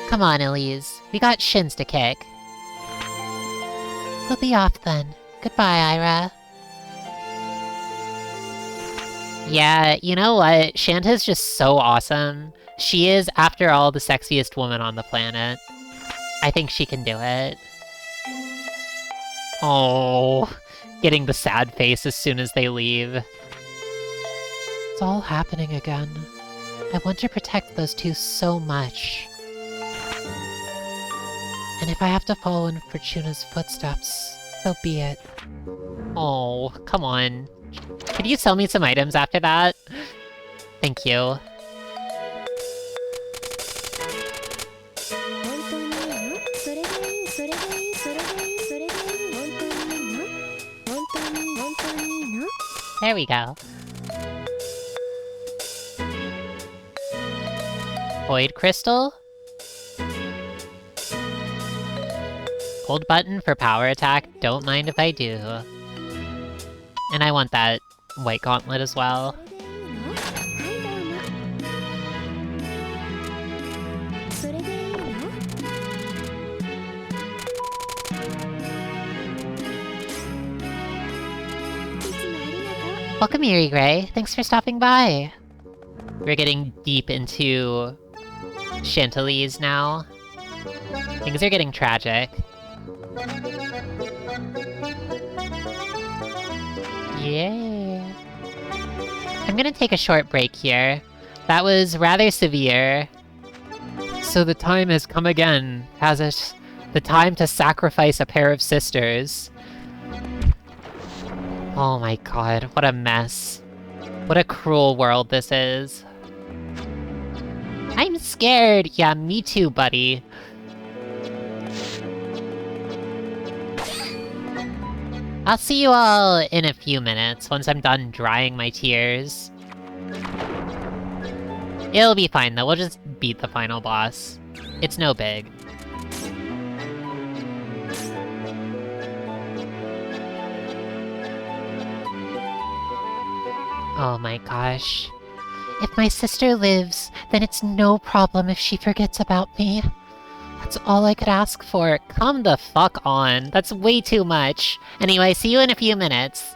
Come on, Elise. We got shins to kick. We'll be off then. Goodbye, Ira. Yeah, you know what? Chante's just so awesome. She is, after all, the sexiest woman on the planet. I think she can do it. Oh, getting the sad face as soon as they leave. It's all happening again. I want to protect those two so much. And if I have to follow in Fortuna's footsteps, so be it. Oh, come on. Could you sell me some items after that? Thank you. There we go. Void crystal? Hold button for power attack, don't mind if I do. And I want that white gauntlet as well. Welcome, Eerie Gray. Thanks for stopping by. We're getting deep into Chantelise now. Things are getting tragic. Yeah. I'm gonna take a short break here. That was rather severe. So the time has come again, has it? The time to sacrifice a pair of sisters. Oh my god, what a mess. What a cruel world this is. I'm scared! Yeah, me too, buddy. I'll see you all in a few minutes, once I'm done drying my tears. It'll be fine though, we'll just beat the final boss. It's no big. Oh my gosh. If my sister lives, then it's no problem if she forgets about me. That's all I could ask for. Come the fuck on. That's way too much. Anyway, see you in a few minutes.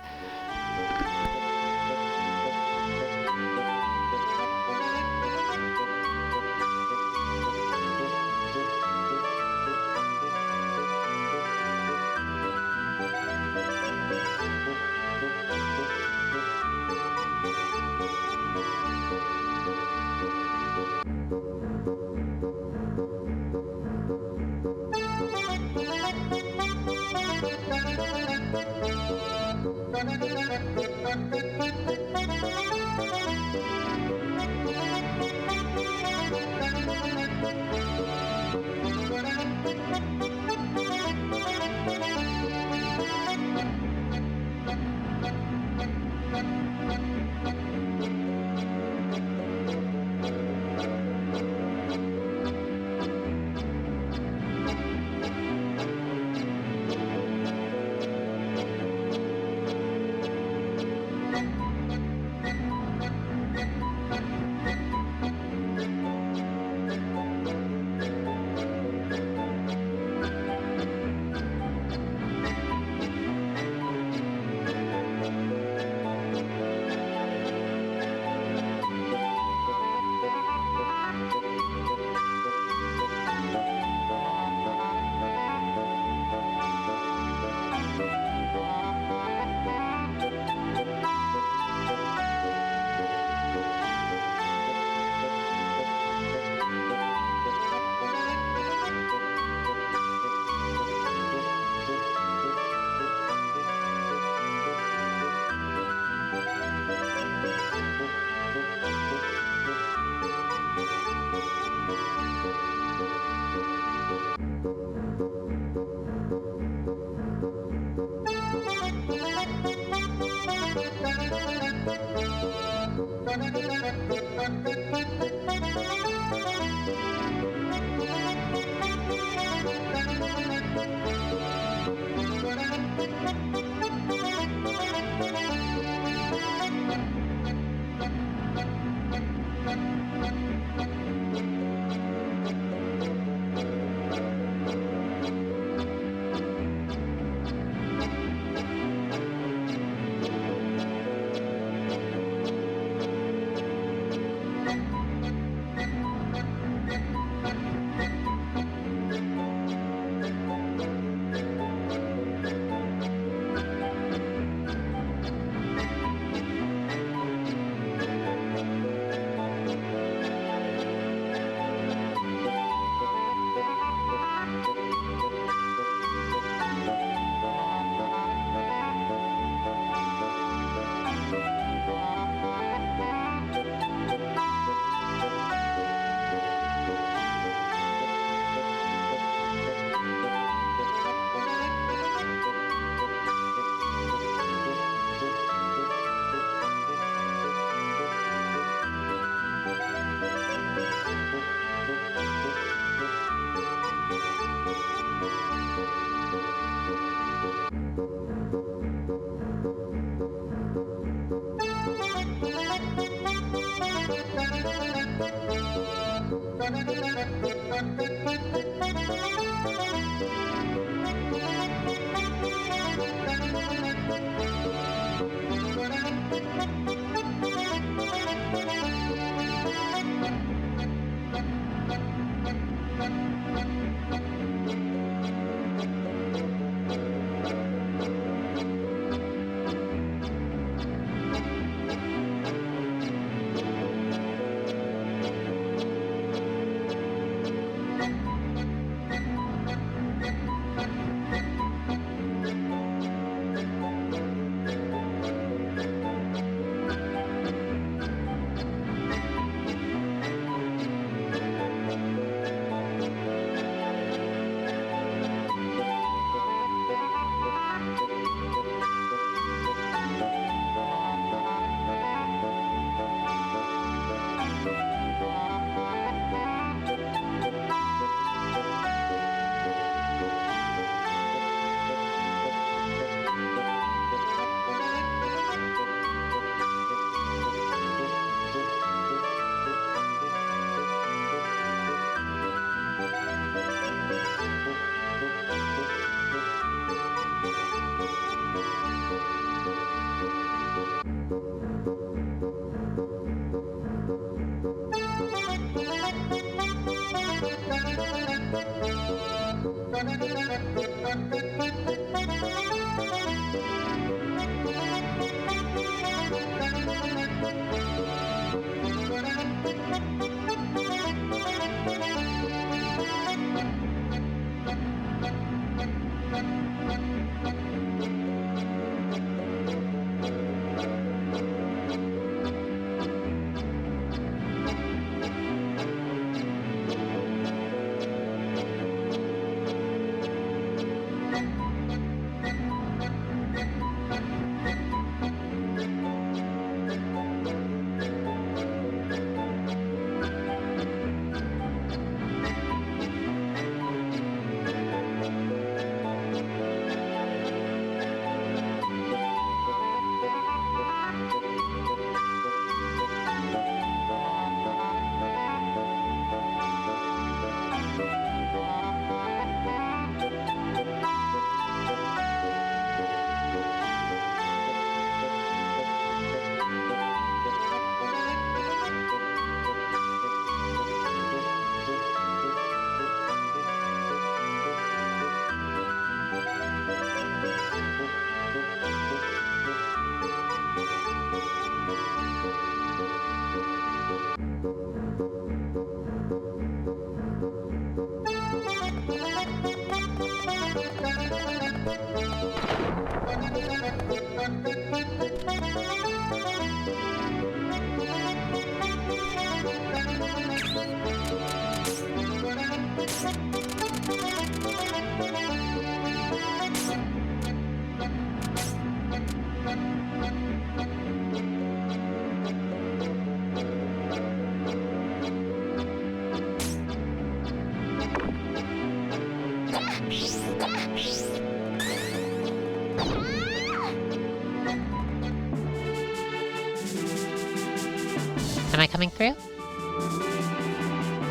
Am I coming through?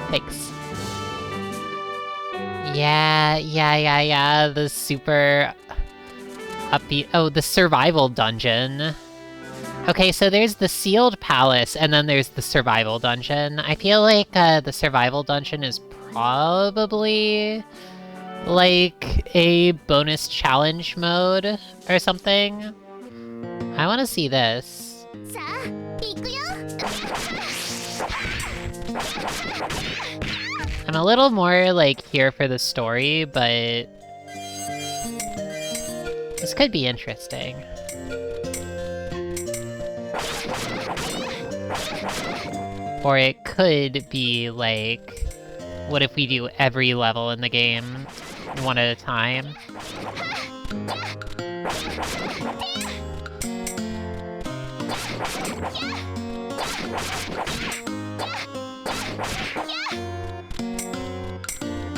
Thanks. Yeah, the super upbeat... Oh, the survival dungeon. Okay, so there's the sealed palace, and then there's the survival dungeon. I feel like the survival dungeon is probably like a bonus challenge mode or something. I want to see this. I'm a little more like here for the story, but this could be interesting. Or it could be like, what if we do every level in the game one at a time?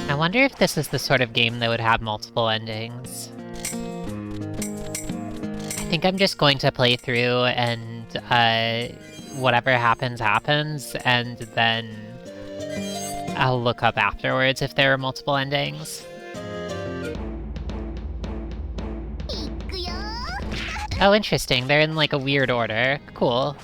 I wonder if this is the sort of game that would have multiple endings. I think I'm just going to play through and whatever happens, happens, and then I'll look up afterwards if there are multiple endings. Oh, interesting. They're in, like, a weird order. Cool.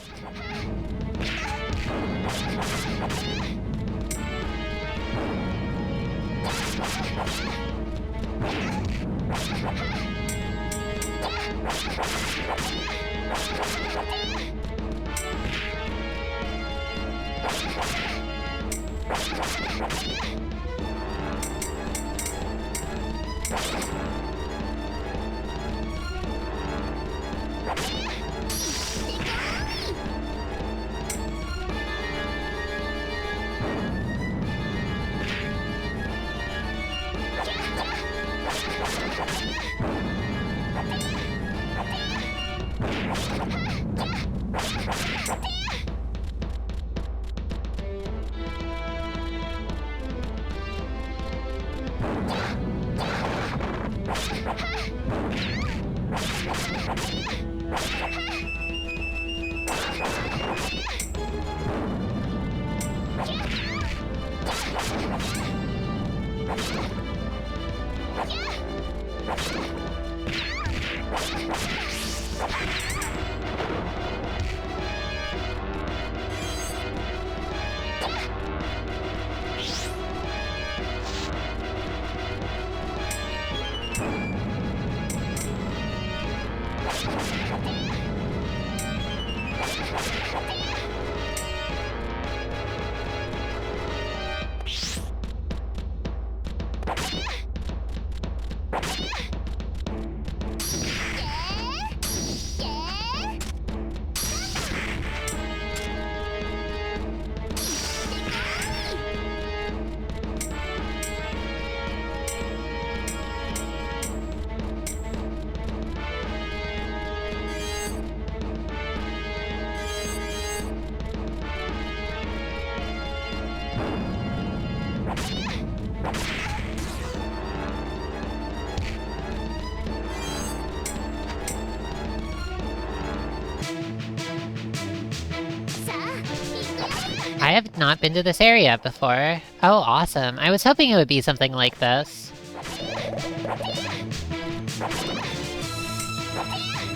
I have not been to this area before. Oh, awesome. I was hoping it would be something like this.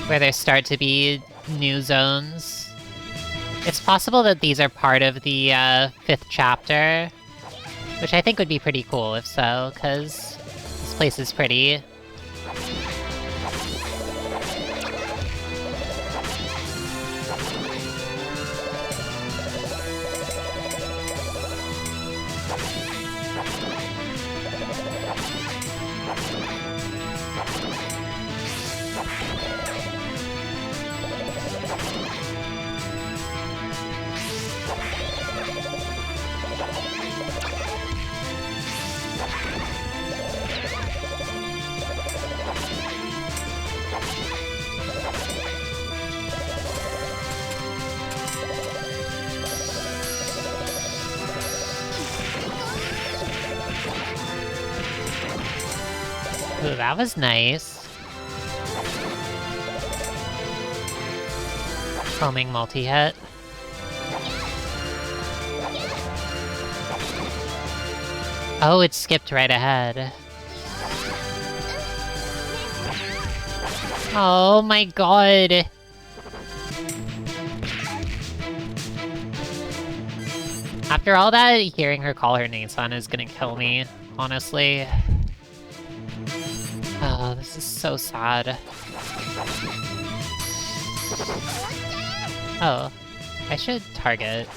Where there start to be new zones. It's possible that these are part of the 5th chapter, which I think would be pretty cool if so, because this place is pretty. Ooh, that was nice. Homing multi-hit. Oh, it skipped right ahead. Oh my god! After all that, hearing her call her Nason is gonna kill me, honestly. Oh, this is so sad. Oh, I should target.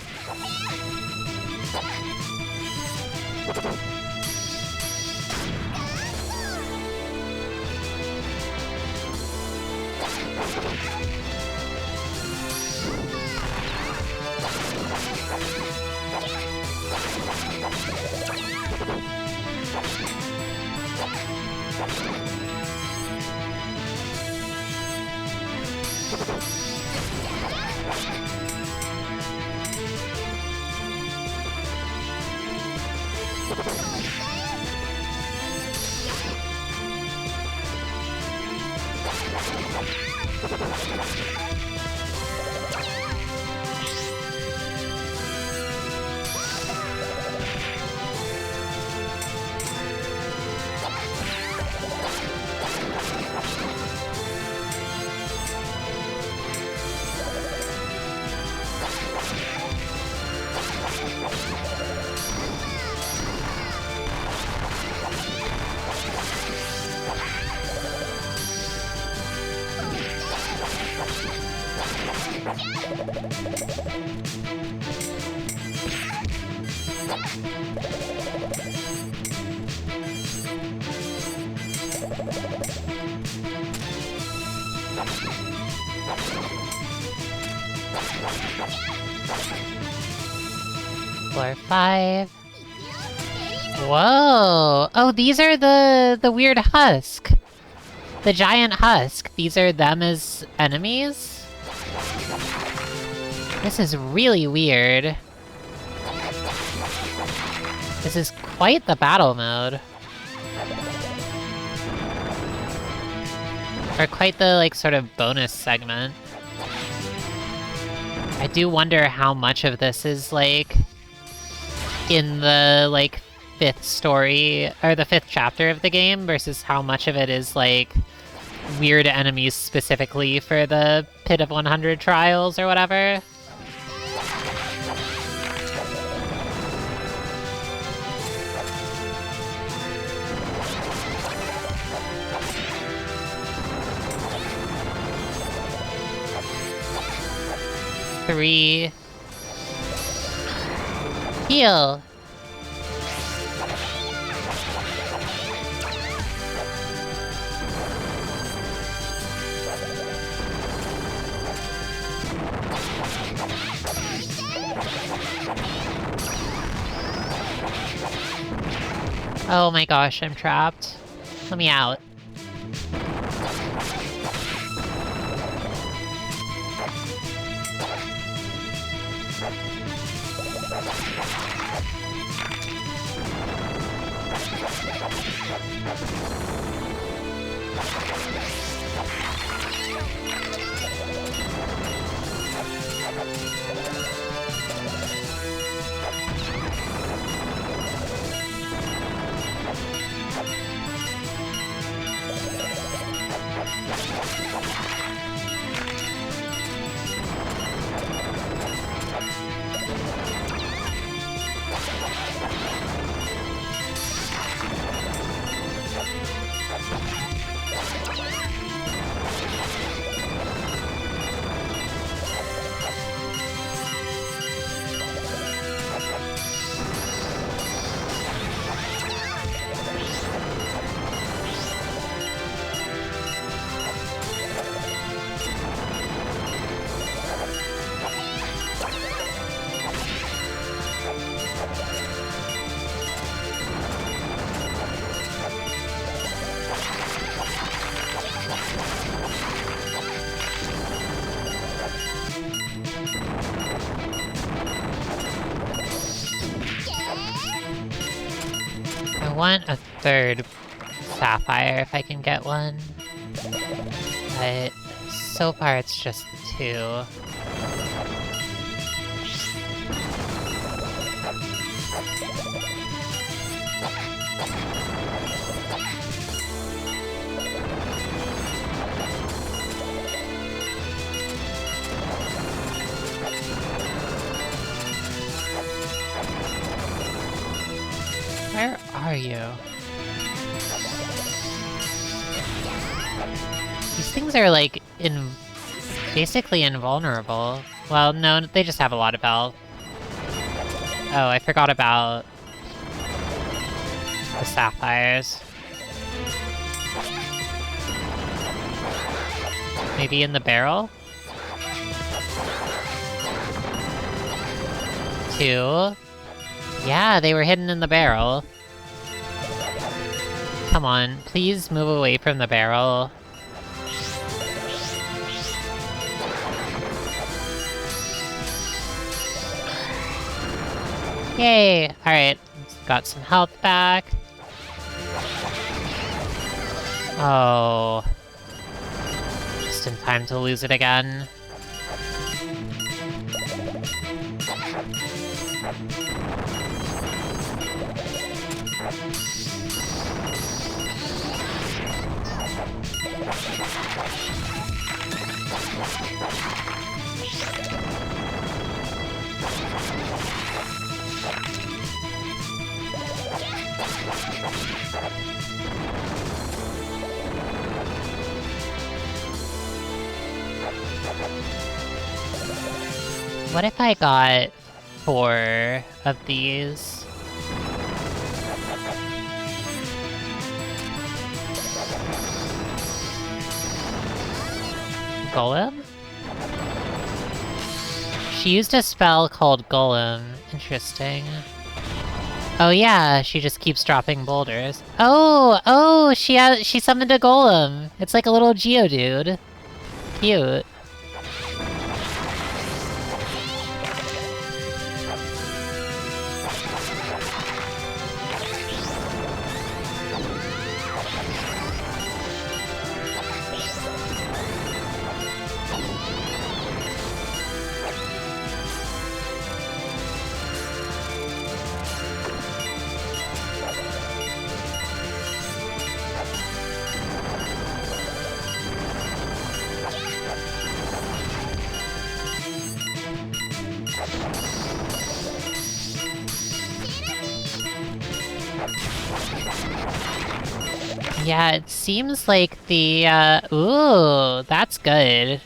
Floor 5. Whoa! Oh, these are the weird husk. The giant husk. These are them as enemies? This is really weird. This is quite the battle mode. Or quite the, like, sort of bonus segment. I do wonder how much of this is, like, in the, like, 5th story, or the 5th chapter of the game, versus how much of it is, like, weird enemies specifically for the Pit of 100 trials or whatever. Three. Heal. Oh my gosh, I'm trapped. Let me out. I want a 3rd sapphire if I can get one. But so far it's just 2. Where are you? These things are like basically invulnerable. Well, no, they just have a lot of health. Oh, I forgot about the sapphires. Maybe in the barrel? 2. Yeah, they were hidden in the barrel. Come on, please move away from the barrel. Yay! Alright, got some health back. Oh. Just in time to lose it again. What if I got 4 of these. Golem? She used a spell called Golem. Interesting. Oh yeah, she just keeps dropping boulders. Oh, she summoned a golem. It's like a little Geodude. Cute. Yeah, it seems like the, ooh, that's good.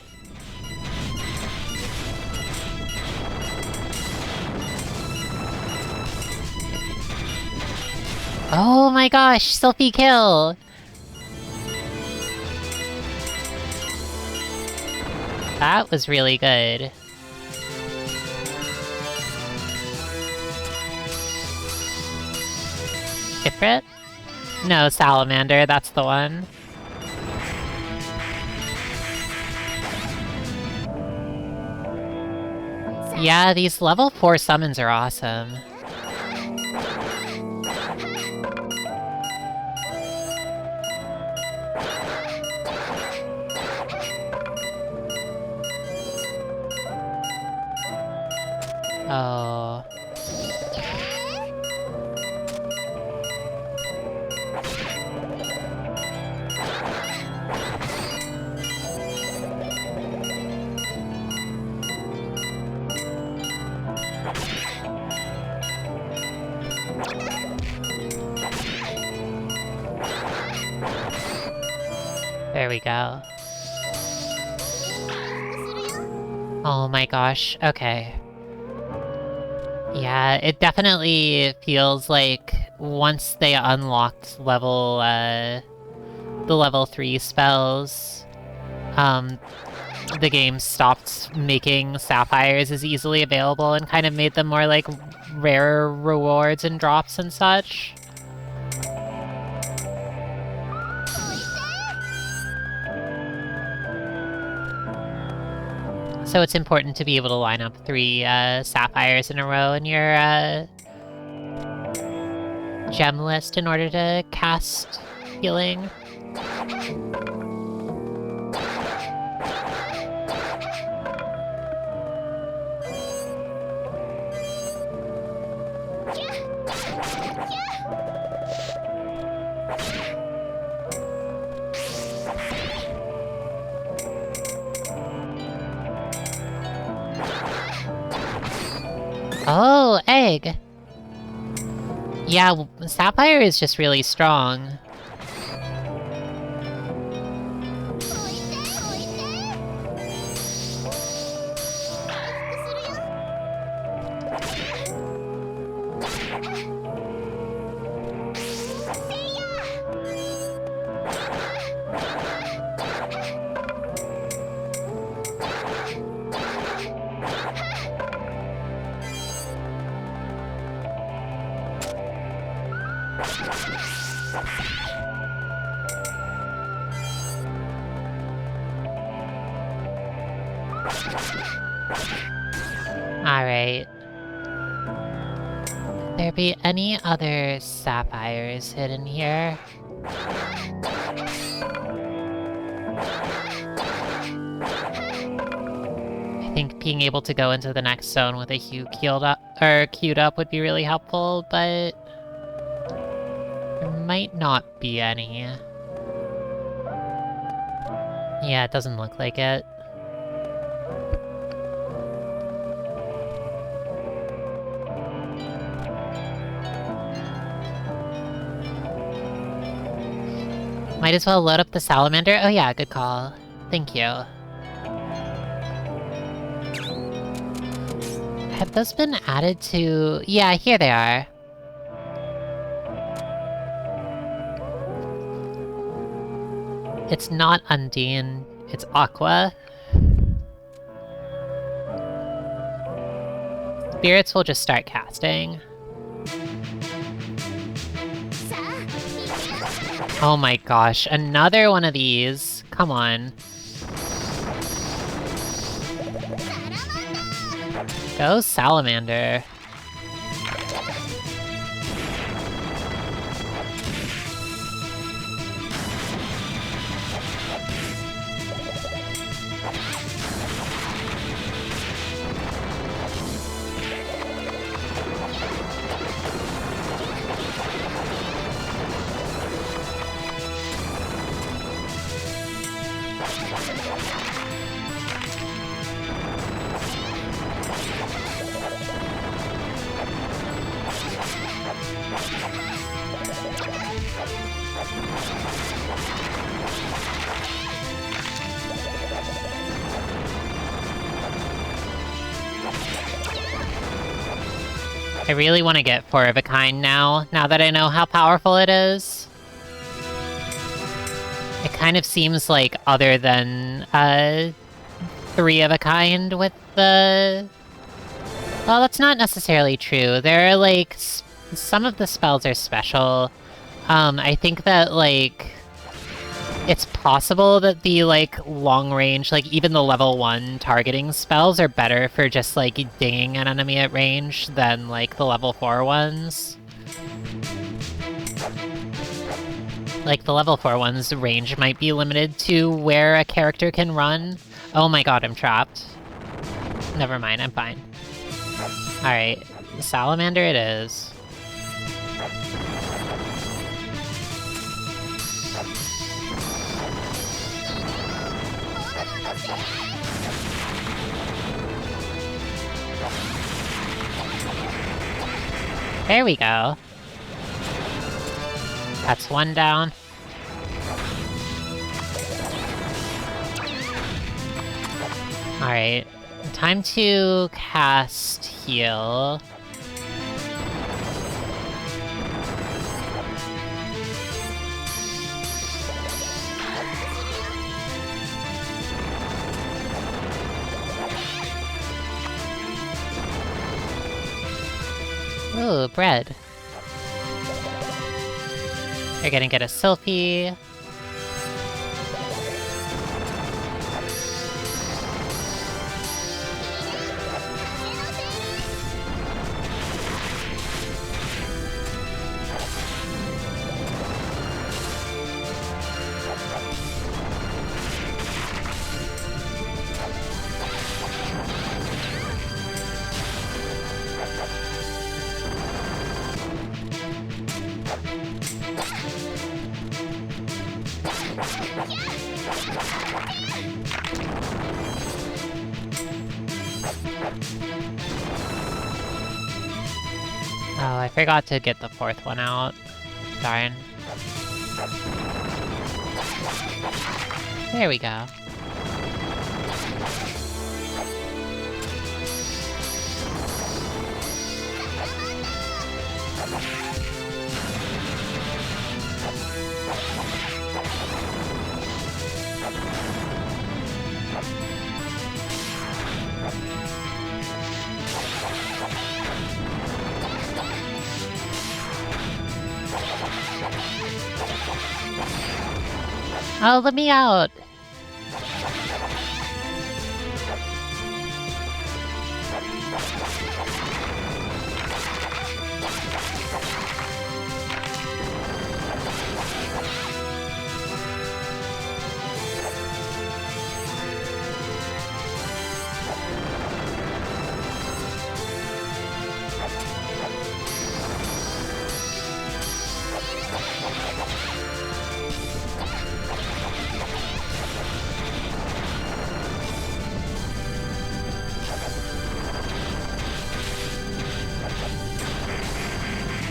Oh my gosh, Sophie kill! That was really good. Ifrit? No, Salamander, that's the one. Yeah, these level 4 summons are awesome. Oh. There we go. Oh my gosh, okay. Yeah, it definitely feels like once they unlocked level, the level 3 spells, the game stopped making sapphires as easily available and kind of made them more like rare rewards and drops and such. So it's important to be able to line up 3 sapphires in a row in your gem list in order to cast healing. Oh, egg! Yeah, Sapphire is just really strong. Alright. There be any other sapphires hidden here? I think being able to go into the next zone with a Hue queued up would be really helpful, but there might not be any. Yeah, it doesn't look like it. Might as well load up the salamander. Oh yeah, good call. Thank you. those been added to... Yeah, here they are. It's not Undine, it's Aqua. Spirits will just start casting. Oh my gosh, another one of these. Come on. Go Salamander. I really want to get 4 of a kind now that I know how powerful it is. It kind of seems like other than 3 of a kind with the... Well, that's not necessarily true. There are, like, some of the spells are special. I think that, like, it's possible that the, like, long range, like, even the level 1 targeting spells are better for just, like, dinging an enemy at range than, like, the level 4 ones. Like, the level 4 ones, range might be limited to where a character can run. Oh my god, I'm trapped. Never mind, I'm fine. Alright, Salamander it is. There we go. That's 1 down. Alright, time to cast Heal. Ooh, bread. You're gonna get a Sylphie. Oh, I forgot to get the 4th one out. Darn. There we go. Oh, let me out!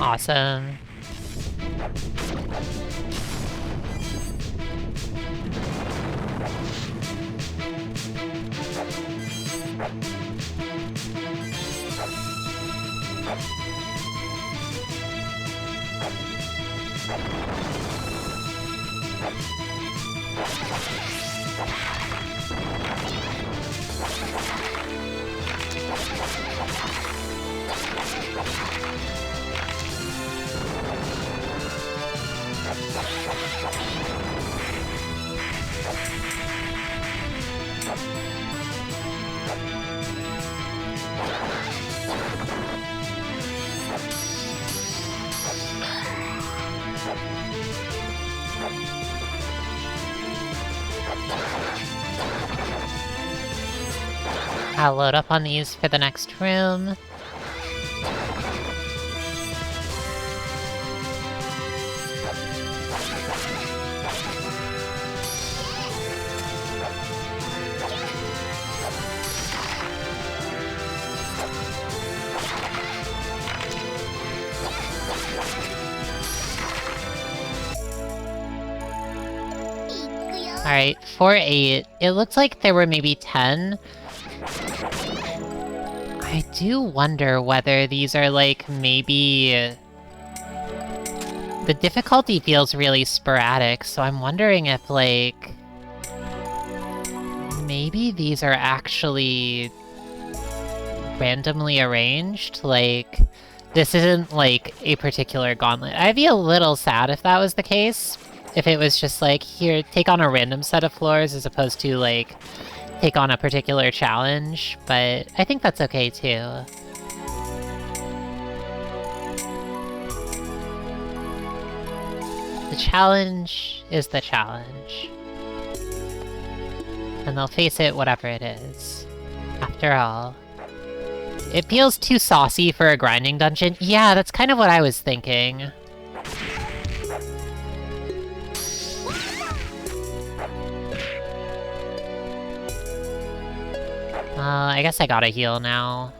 Awesome. I'll load up on these for the next room. Alright, 4-8. It looks like there were maybe 10. I do wonder whether these are, like, maybe... The difficulty feels really sporadic, so I'm wondering if, like... Maybe these are actually... randomly arranged? Like, this isn't, like, a particular gauntlet. I'd be a little sad if that was the case. If it was just like, here, take on a random set of floors as opposed to, like, take on a particular challenge, but I think that's okay too. The challenge is the challenge. And they'll face it whatever it is. After all. It feels too saucy for a grinding dungeon. Yeah, that's kind of what I was thinking. I guess I gotta heal now.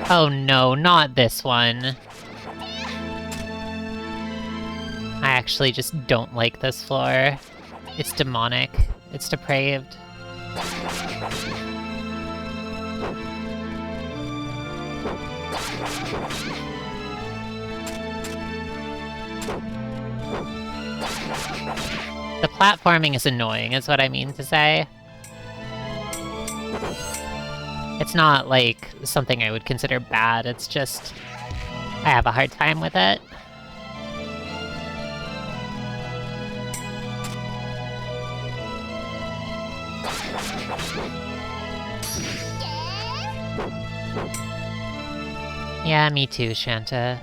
Oh no, not this one. I actually just don't like this floor. It's demonic. It's depraved. The platforming is annoying, is what I mean to say. It's not, like, something I would consider bad, it's just... I have a hard time with it. Yeah, me too, Chante.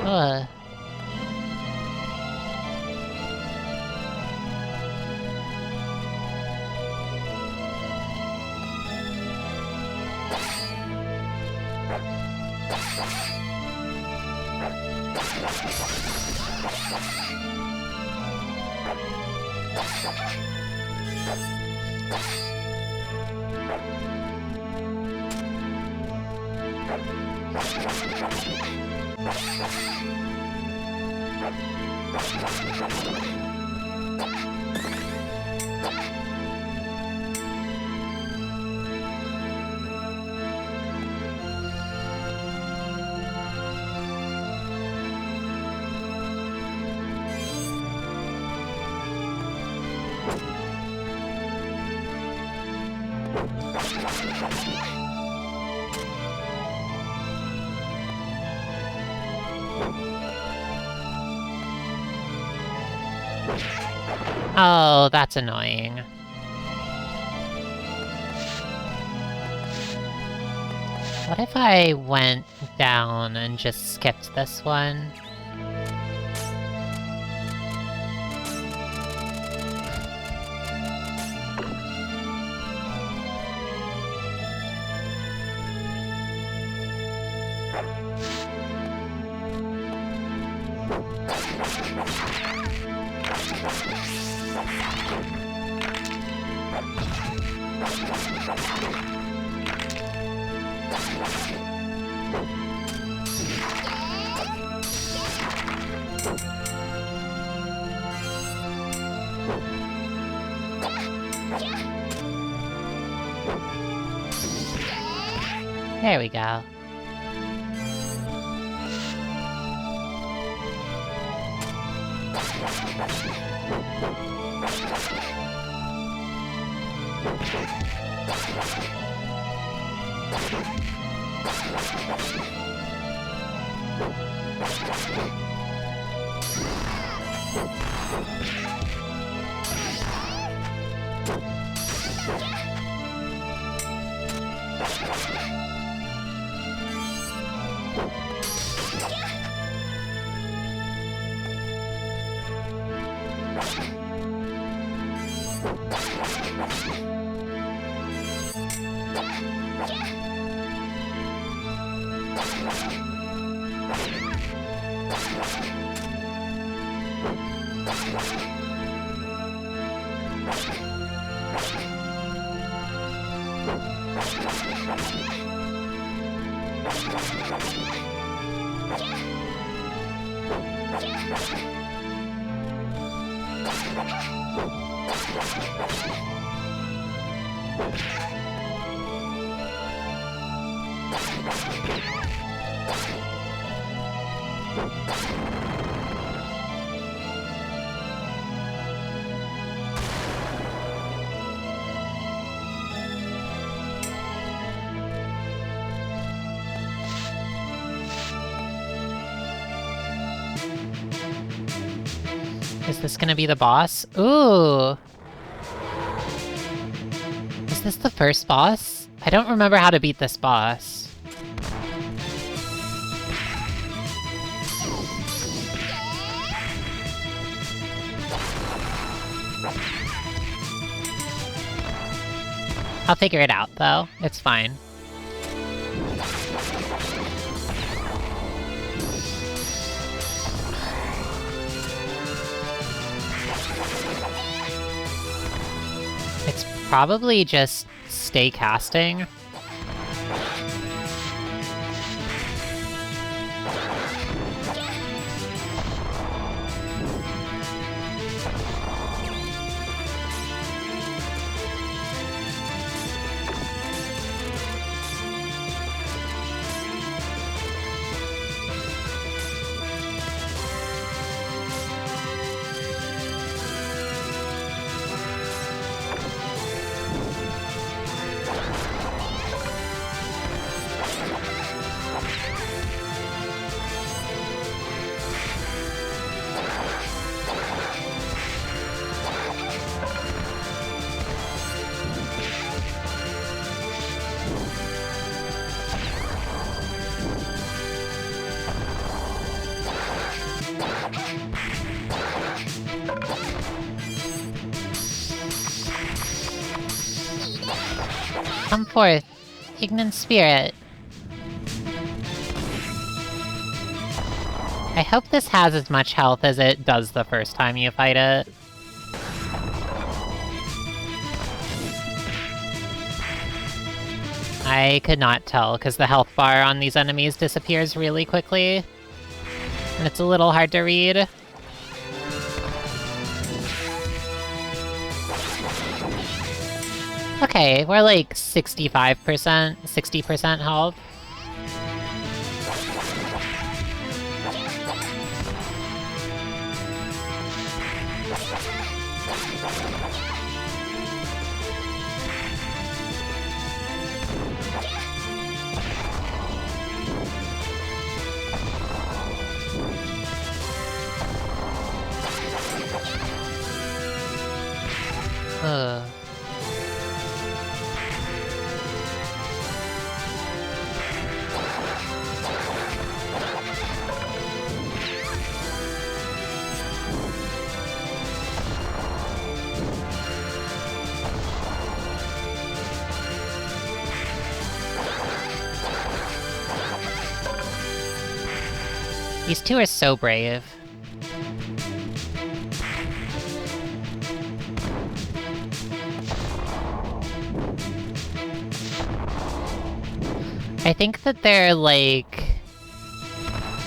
Ugh. Oh, that's annoying. What if I went down and just skipped this one? There we go. Is this gonna be the boss? Ooh! Is this the first boss? I don't remember how to beat this boss. I'll figure it out, though. It's fine. It's probably just stay casting. Come forth, ignorant spirit. I hope this has as much health as it does the first time you fight it. I could not tell, because the health bar on these enemies disappears really quickly. And it's a little hard to read. Okay, we're like 65%, 60% health. Ugh. These two are so brave. I think that they're, like,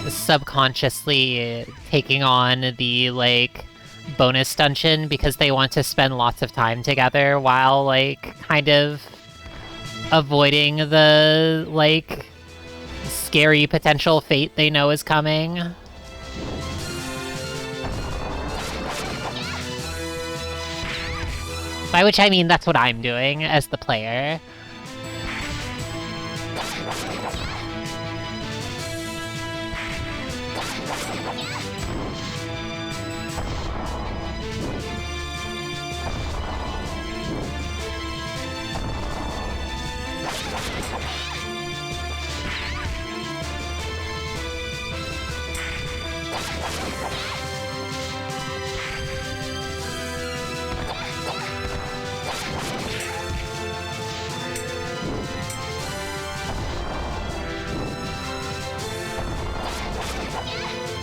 subconsciously taking on the, like, bonus dungeon because they want to spend lots of time together while, like, kind of avoiding the, like, scary potential fate they know is coming. By which I mean that's what I'm doing as the player.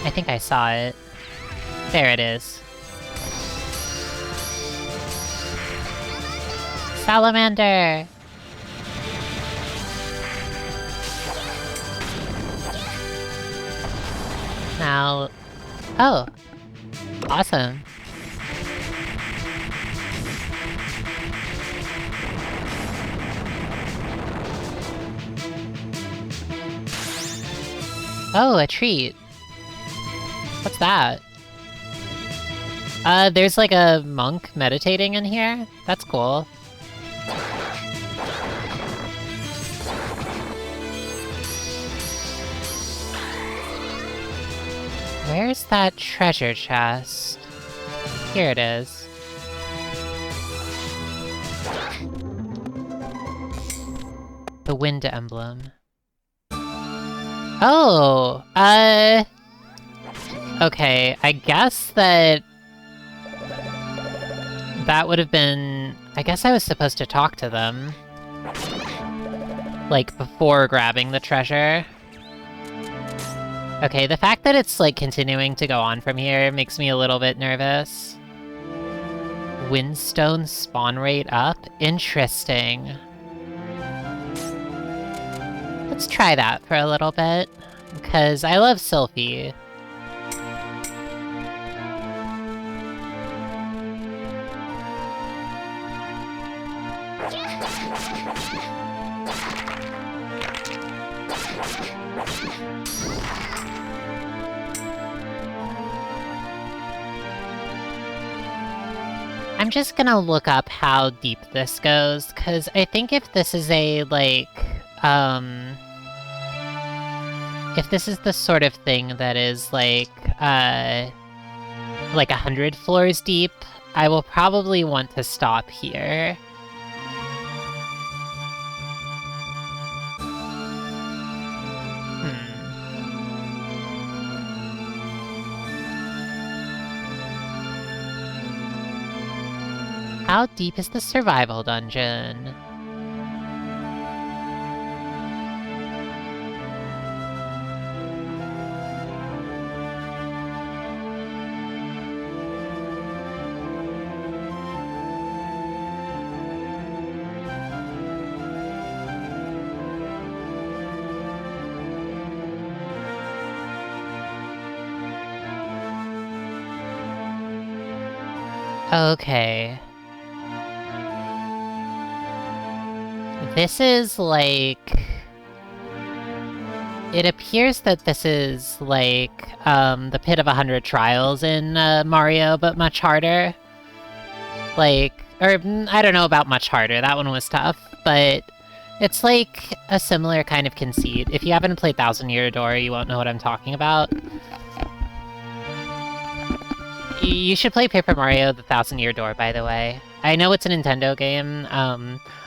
I think I saw it. There it is. Salamander! out. Oh, awesome. Oh, a treat. What's that? There's like a monk meditating in here? That's cool. Where's that treasure chest? Here it is. The wind emblem. Oh, okay, I guess that would have been... I guess I was supposed to talk to them. Like, before grabbing the treasure. Okay, the fact that it's, like, continuing to go on from here makes me a little bit nervous. Windstone spawn rate up? Interesting. Let's try that for a little bit, because I love Sylphie. I'm just gonna look up how deep this goes, because I think if this is a, like, if this is the sort of thing that is, like 100 floors deep, I will probably want to stop here. How deep is the survival dungeon? Okay. This is, like... It appears that this is, like, the Pit of 100 Trials in Mario, but much harder. Like, or, I don't know about much harder, that one was tough, but it's, like, a similar kind of conceit. If you haven't played Thousand Year Door, you won't know what I'm talking about. You should play Paper Mario The Thousand Year Door, by the way. I know it's a Nintendo game,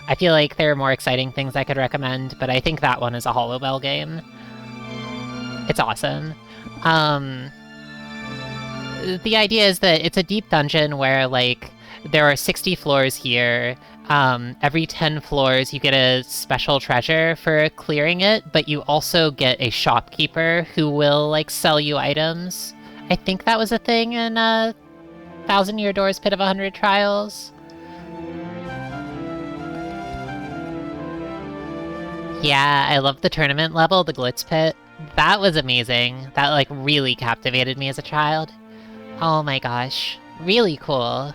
I feel like there are more exciting things I could recommend, but I think that one is a Hollowbel game. It's awesome. The idea is that it's a deep dungeon where, like, there are 60 floors here. Every 10 floors you get a special treasure for clearing it, but you also get a shopkeeper who will, like, sell you items. I think that was a thing in Thousand Year Door's Pit of 100 Trials. Yeah, I love the tournament level, the Glitz Pit. That was amazing. That, like, really captivated me as a child. Oh my gosh. Really cool.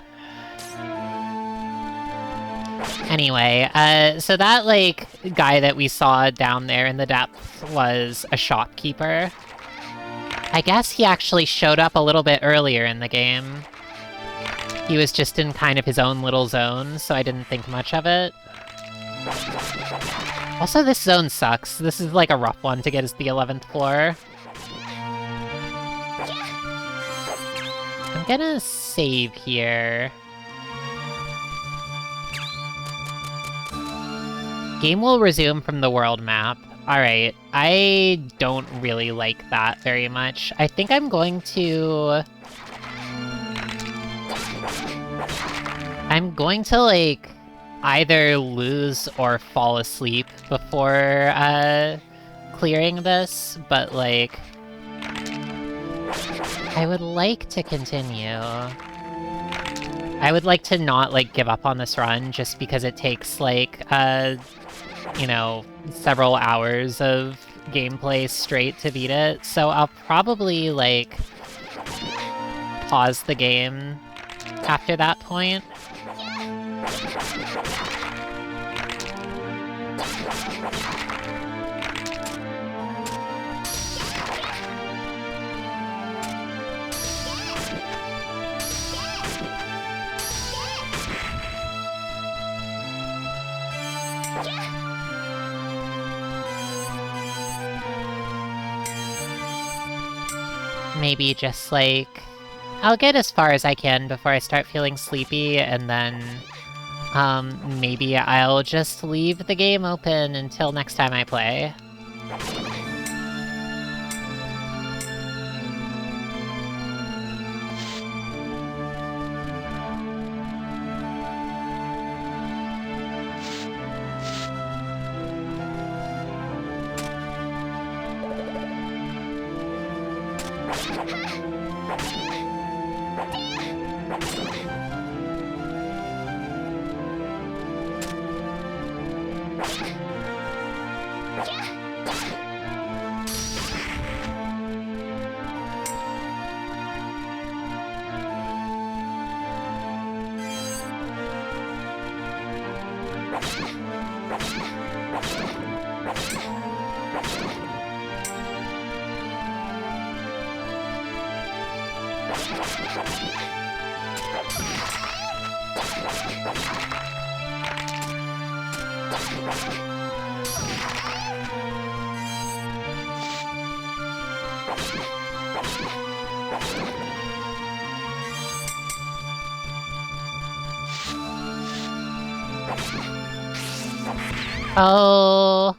Anyway, so that, like, guy that we saw down there in the depths was a shopkeeper. I guess he actually showed up a little bit earlier in the game. He was just in kind of his own little zone, so I didn't think much of it. Also, this zone sucks. This is, like, a rough one to get us the 11th floor. I'm gonna save here. Game will resume from the world map. Alright, I don't really like that very much. I think I'm going to... like, either lose or fall asleep before, clearing this, but, like... I would like to continue. I would like to not, like, give up on this run, just because it takes, like, you know, several hours of gameplay straight to beat it, so I'll probably, like, pause the game after that point. Maybe just, like, I'll get as far as I can before I start feeling sleepy, and then, maybe I'll just leave the game open until next time I play. Oh...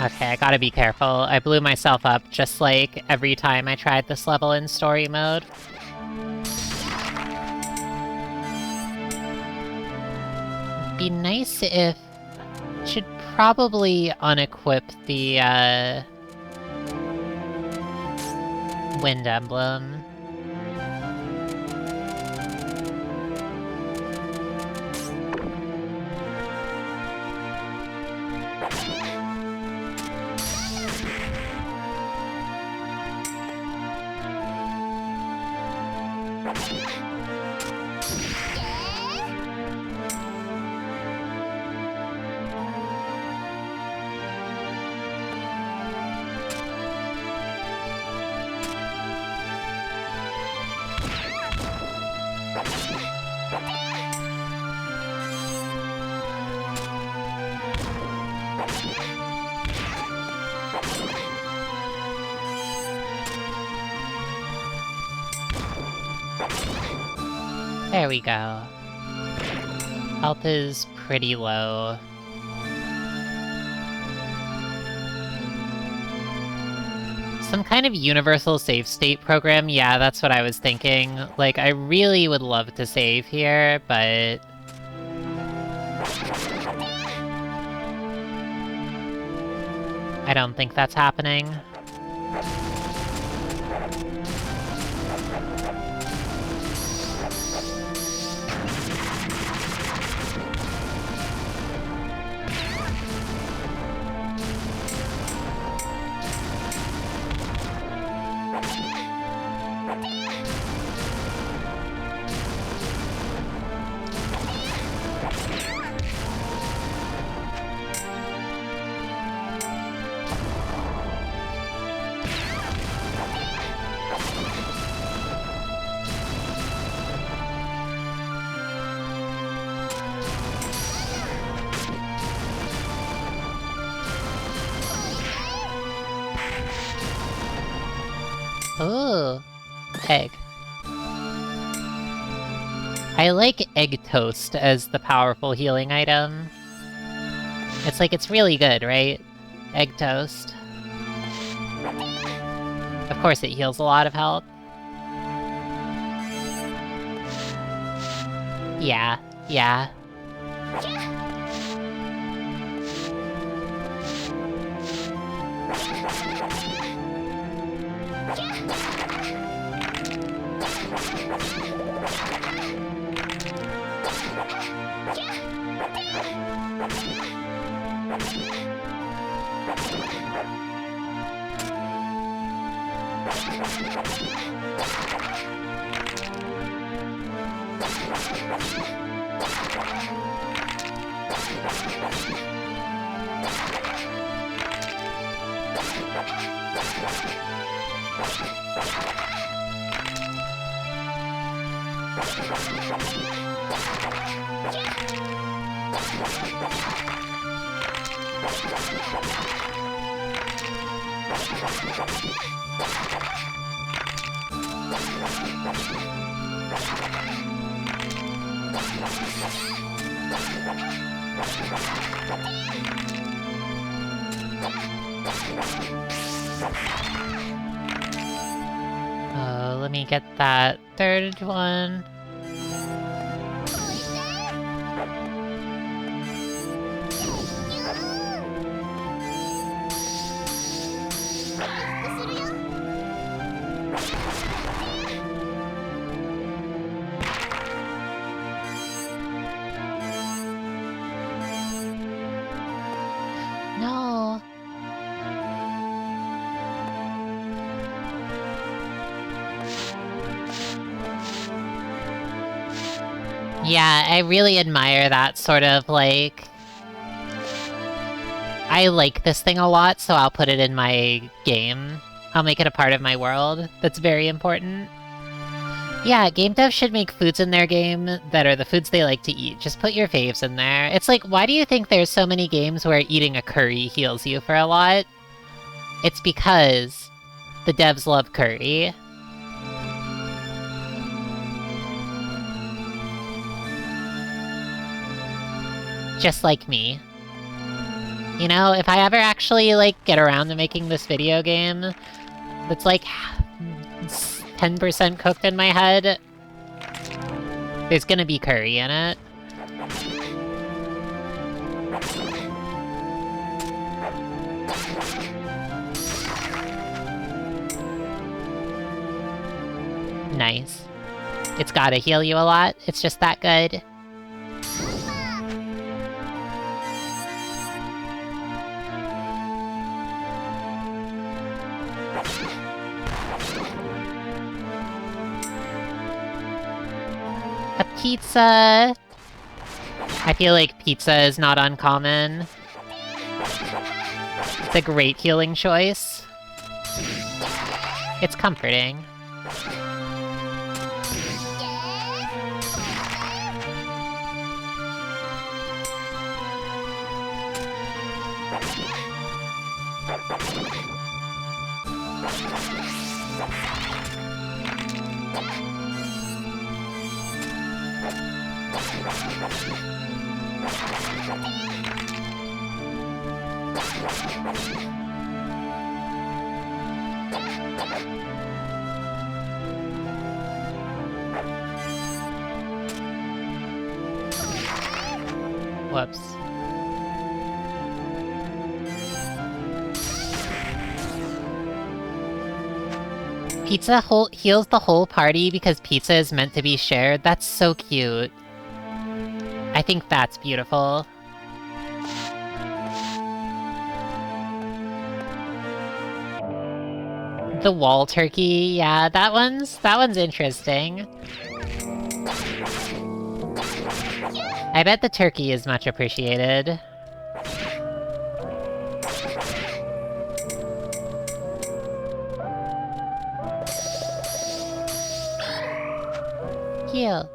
Okay, I gotta be careful. I blew myself up just like every time I tried this level in story mode. Be nice if... Should probably unequip the, Wind Emblem. There we go. Health is pretty low. Some kind of universal save state program? Yeah, that's what I was thinking. Like, I really would love to save here, but... I don't think that's happening. Ooh, egg. I like egg toast as the powerful healing item. It's like, it's really good, right? Egg toast. Of course it heals a lot of health. Yeah, yeah. Oh, let me get that third one. No. Yeah, I really admire that sort of, like... I like this thing a lot, so I'll put it in my game. I'll make it a part of my world. That's very important. Yeah, game devs should make foods in their game that are the foods they like to eat. Just put your faves in there. It's like, why do you think there's so many games where eating a curry heals you for a lot? It's because the devs love curry. Just like me. You know, if I ever actually, like, get around to making this video game that's, like, 10% cooked in my head, there's gonna be curry in it. Nice. It's gotta heal you a lot. It's just that good. A pizza! I feel like pizza is not uncommon. It's a great healing choice. It's comforting. Whoops. Pizza heals the whole party because pizza is meant to be shared. That's so cute. I think that's beautiful. The wall turkey, yeah, that one's interesting. I bet the turkey is much appreciated. Heal.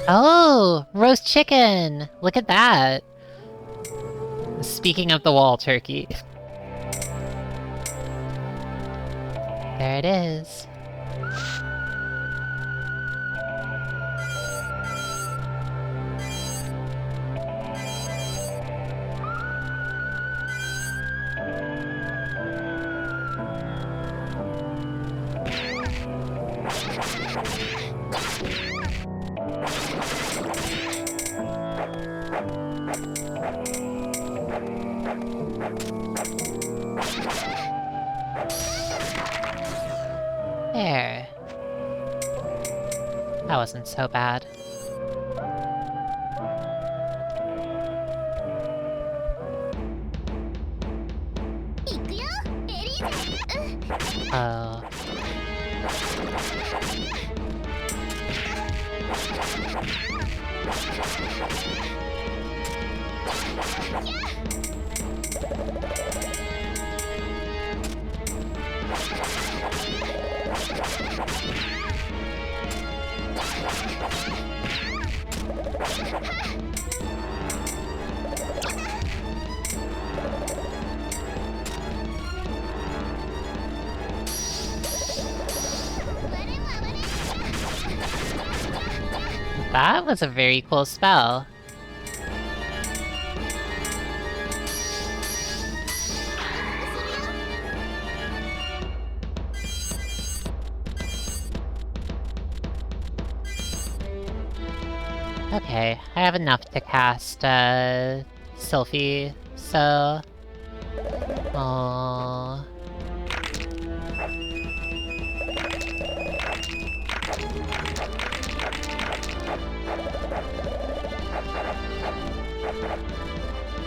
Oh, roast chicken! Look at that! Speaking of the wall turkey. There it is. There. That wasn't so bad. Oh. That was a very cool spell. Okay, I have enough to cast, Sylphie, so... Oh.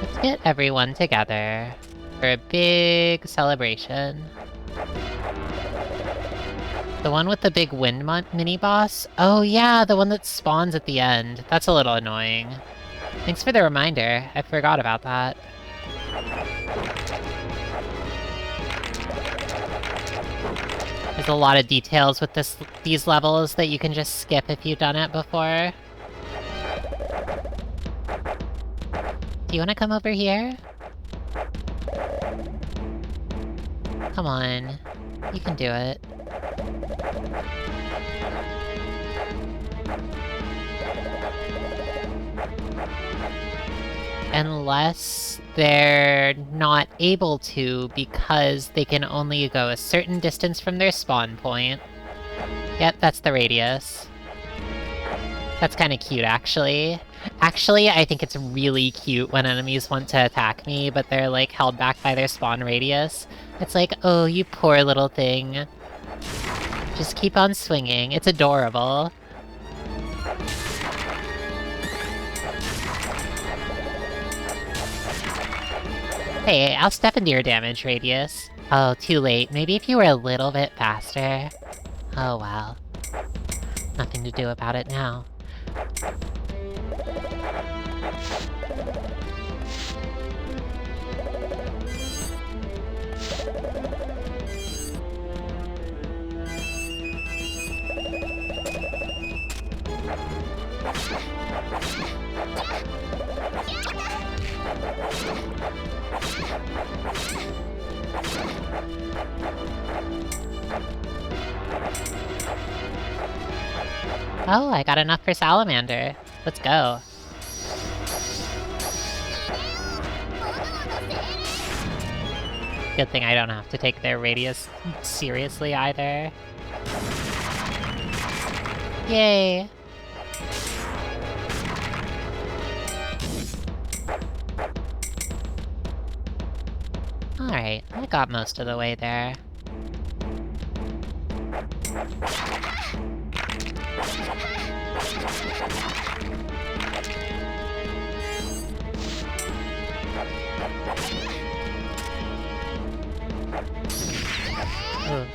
Let's get everyone together for a big celebration. The one with the big wind mini-boss? Oh yeah, the one that spawns at the end. That's a little annoying. Thanks for the reminder. I forgot about that. There's a lot of details with these levels that you can just skip if you've done it before. Do you want to come over here? Come on. You can do it. Unless they're not able to because they can only go a certain distance from their spawn point. Yep, that's the radius. That's kind of cute, actually. Actually, I think it's really cute when enemies want to attack me, but they're, like, held back by their spawn radius. It's like, oh, you poor little thing. Just keep on swinging. It's adorable. Hey, I'll step into your damage radius. Oh, too late. Maybe if you were a little bit faster. Oh well. Nothing to do about it now. Oh, I got enough for Salamander. Let's go. Good thing I don't have to take their radius seriously either. Yay! Alright, I got most of the way there. Ooh.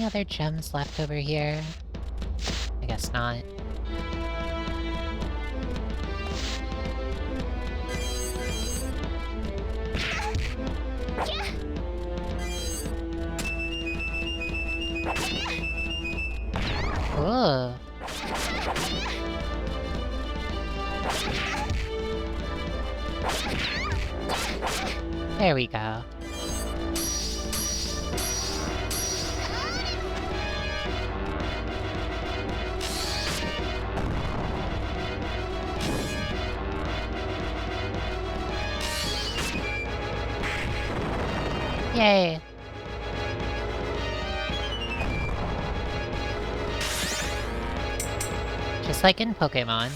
any other gems left over here? I guess not. Ooh. There we go. Yay! Just like in Pokemon.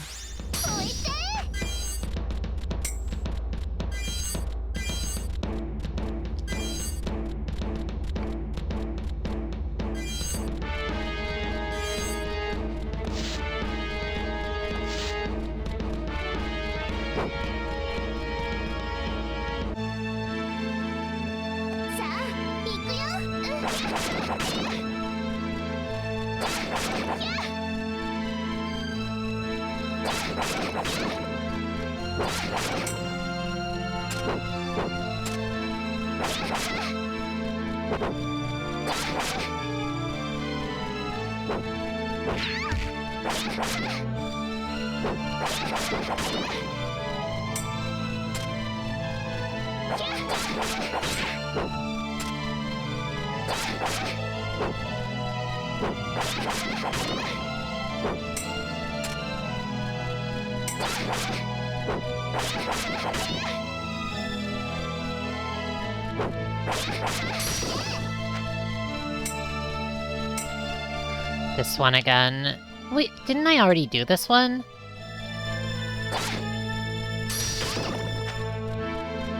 This one again. Wait, didn't I already do this one?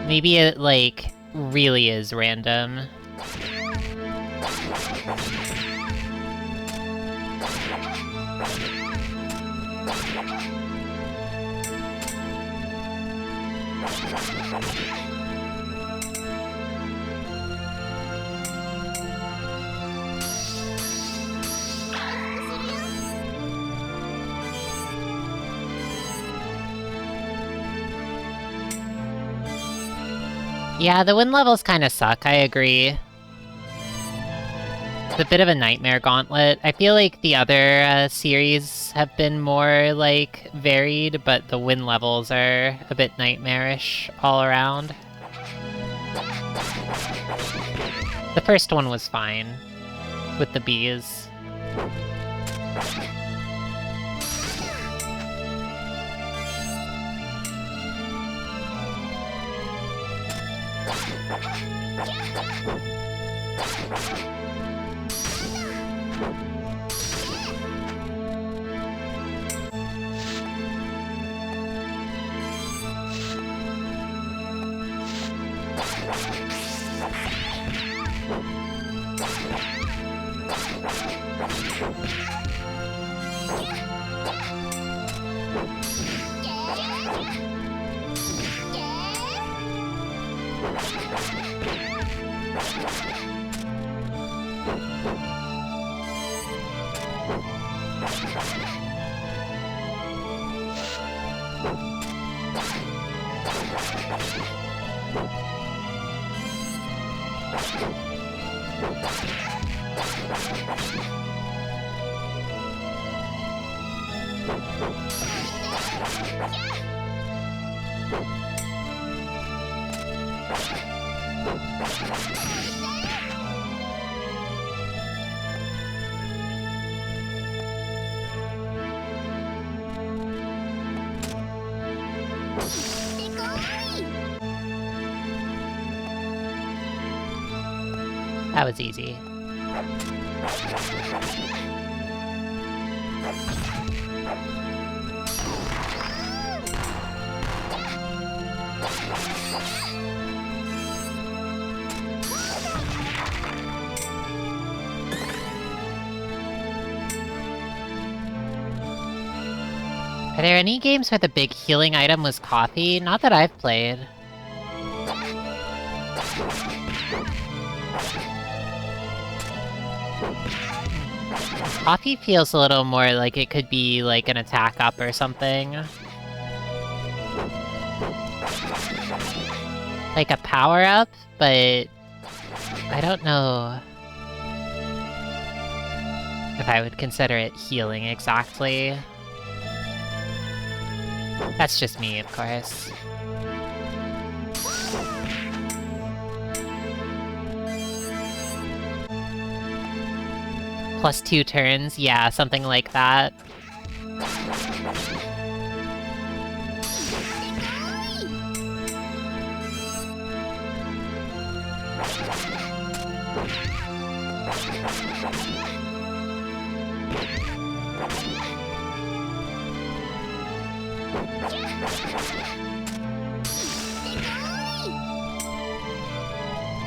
Maybe it, like, really is random. Yeah, the win levels kinda suck, I agree. It's a bit of a nightmare gauntlet. I feel like the other series have been more, like, varied, but the win levels are a bit nightmarish all around. The first one was fine, with the bees. That was easy. Are there any games where the big healing item was coffee? Not that I've played. Coffee feels a little more like it could be like an attack up or something. Like a power up, but I don't know if I would consider it healing exactly. That's just me, of course. Plus 2 turns, yeah, something like that.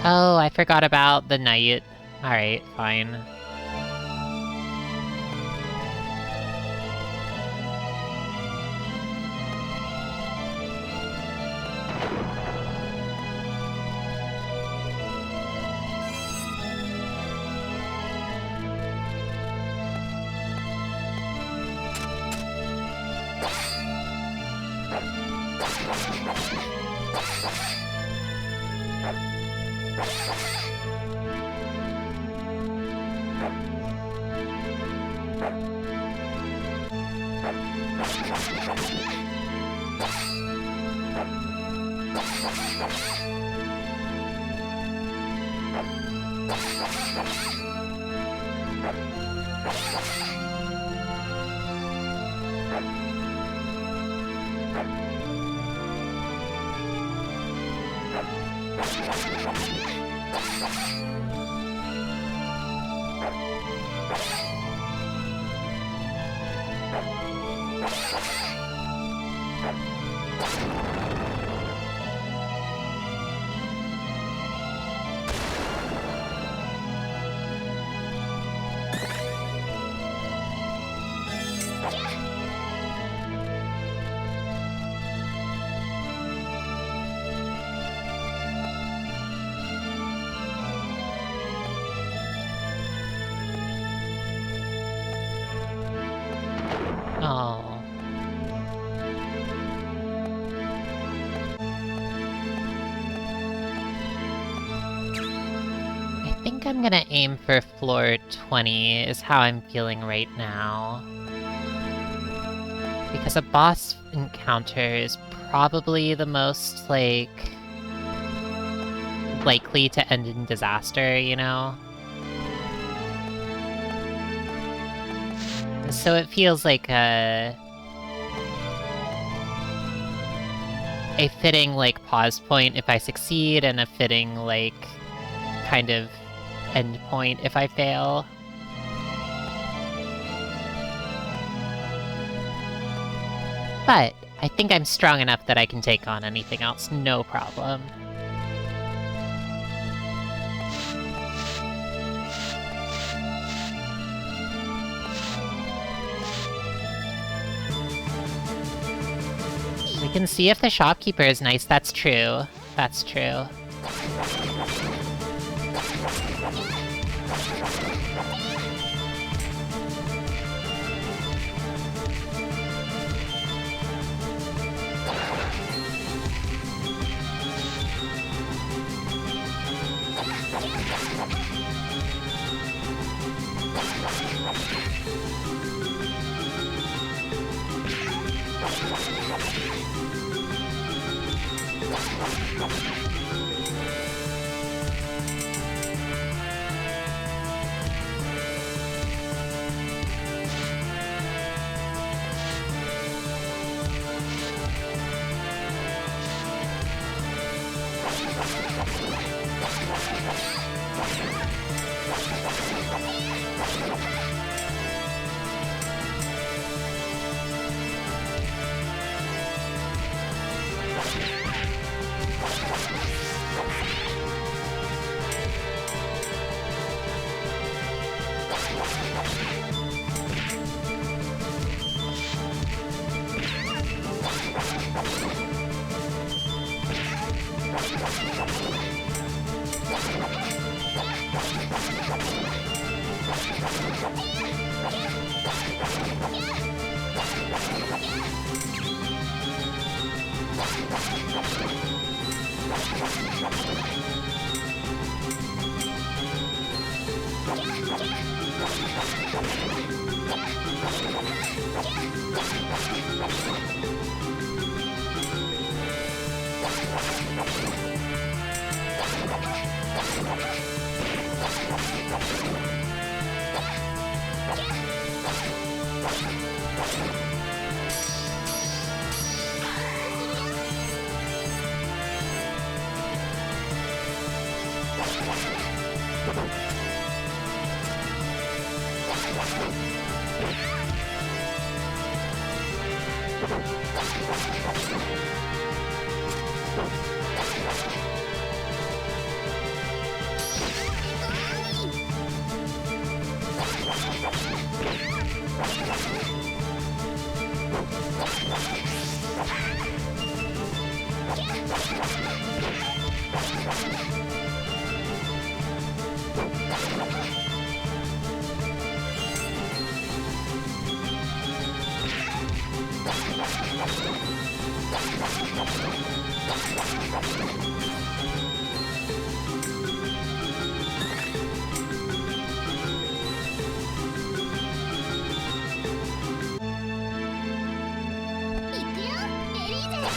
Oh, I forgot about the knight. Alright, fine. Oh. I think I'm gonna aim for floor 20 is how I'm feeling right now. Because a boss encounter is probably the most, like, likely to end in disaster, you know? So it feels like a fitting, like, pause point if I succeed, and a fitting, like, kind of end point if I fail. But I think I'm strong enough that I can take on anything else, no problem. We can see if the shopkeeper is nice, that's true. That's true.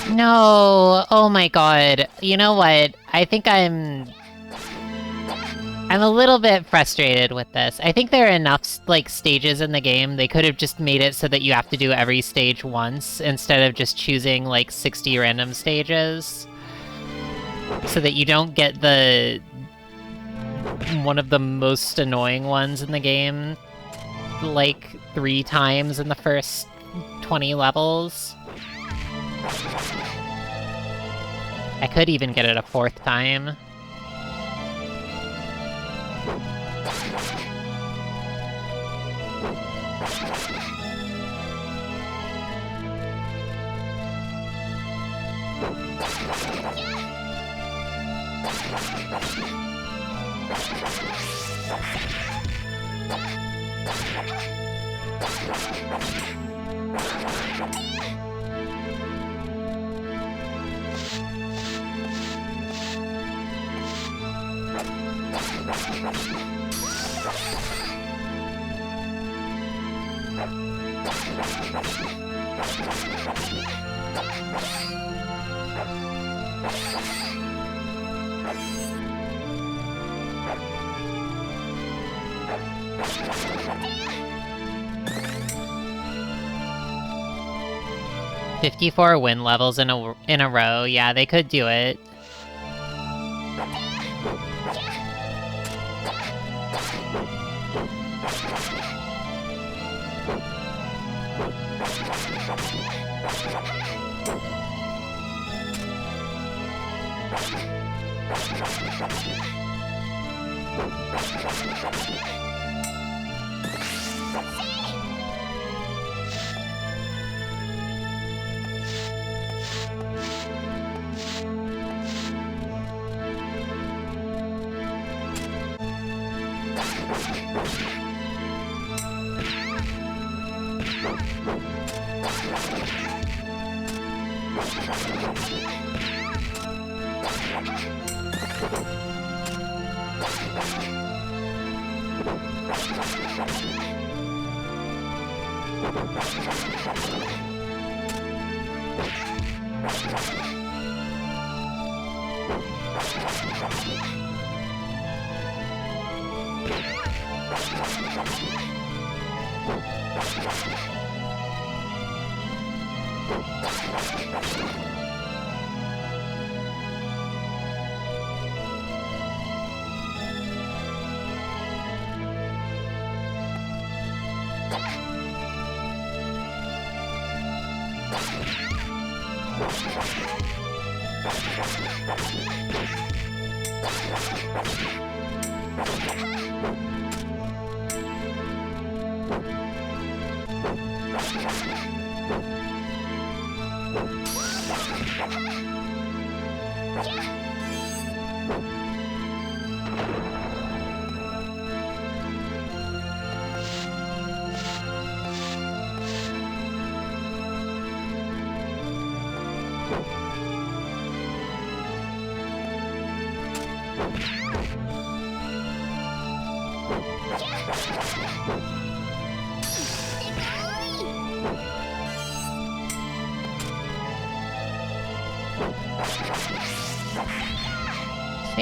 No! Oh my god. You know what? I think I'm a little bit frustrated with this. I think there are enough, like, stages in the game. They could have just made it so that you have to do every stage once, instead of just choosing, like, 60 random stages. So that you don't get the... one of the most annoying ones in the game, like, 3 times in the first 20 levels. I could even get it a 4th time. "54 win levels in a row." Yeah, they could do it.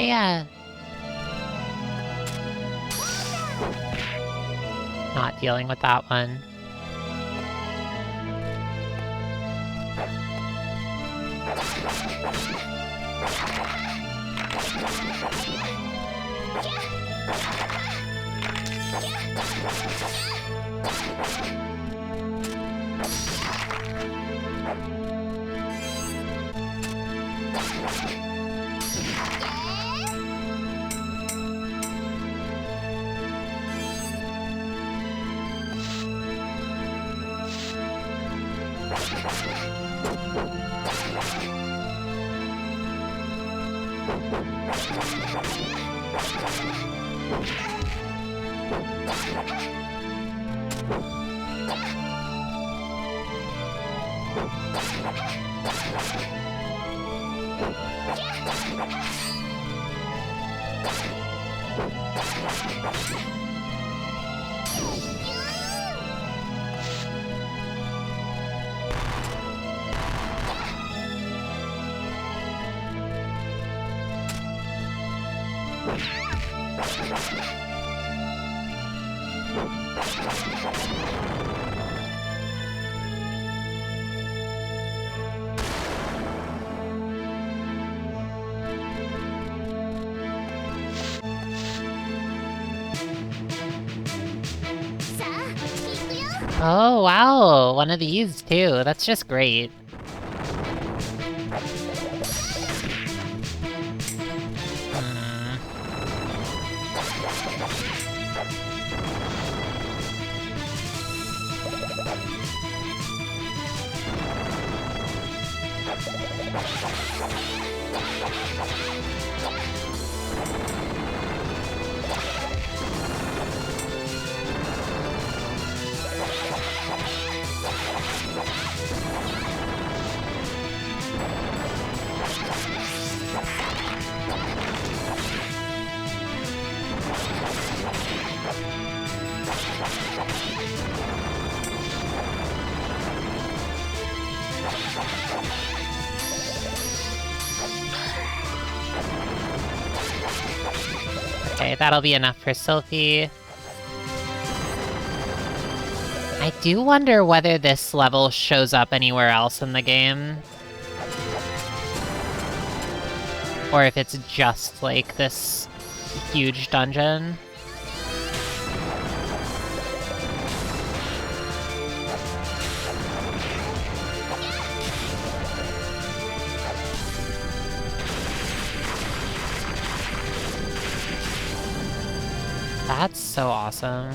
Yeah. Not dealing with that one. Oh, wow! One of these, too. That's just great. Okay, that'll be enough for Sophie. I do wonder whether this level shows up anywhere else in the game. Or if it's just, like, this huge dungeon. That's so awesome.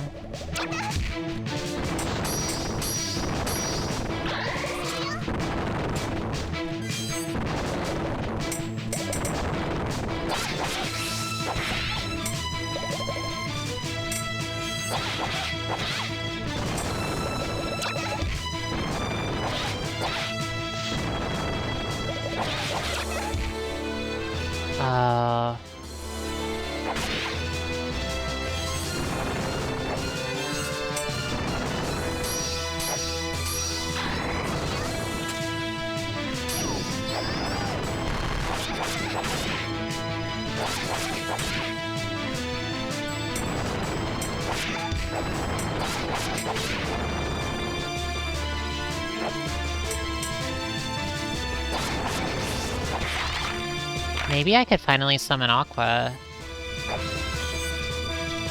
Maybe I could finally summon Aqua.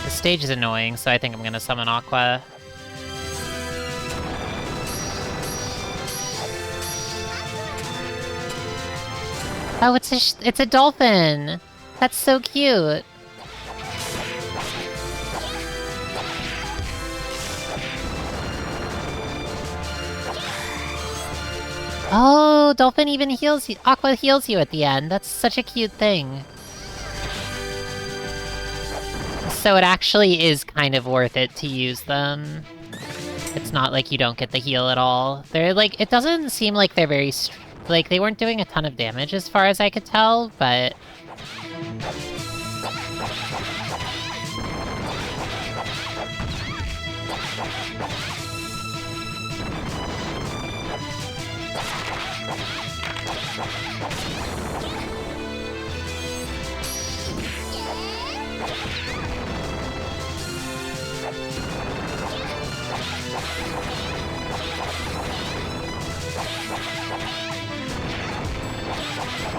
The stage is annoying, so I think I'm gonna summon Aqua. Oh, it's a dolphin! That's so cute! Oh, dolphin even heals you. Aqua heals you at the end. That's such a cute thing. So it actually is kind of worth it to use them. It's not like you don't get the heal at all. They're like, it doesn't seem like they're very, like, they weren't doing a ton of damage as far as I could tell, but...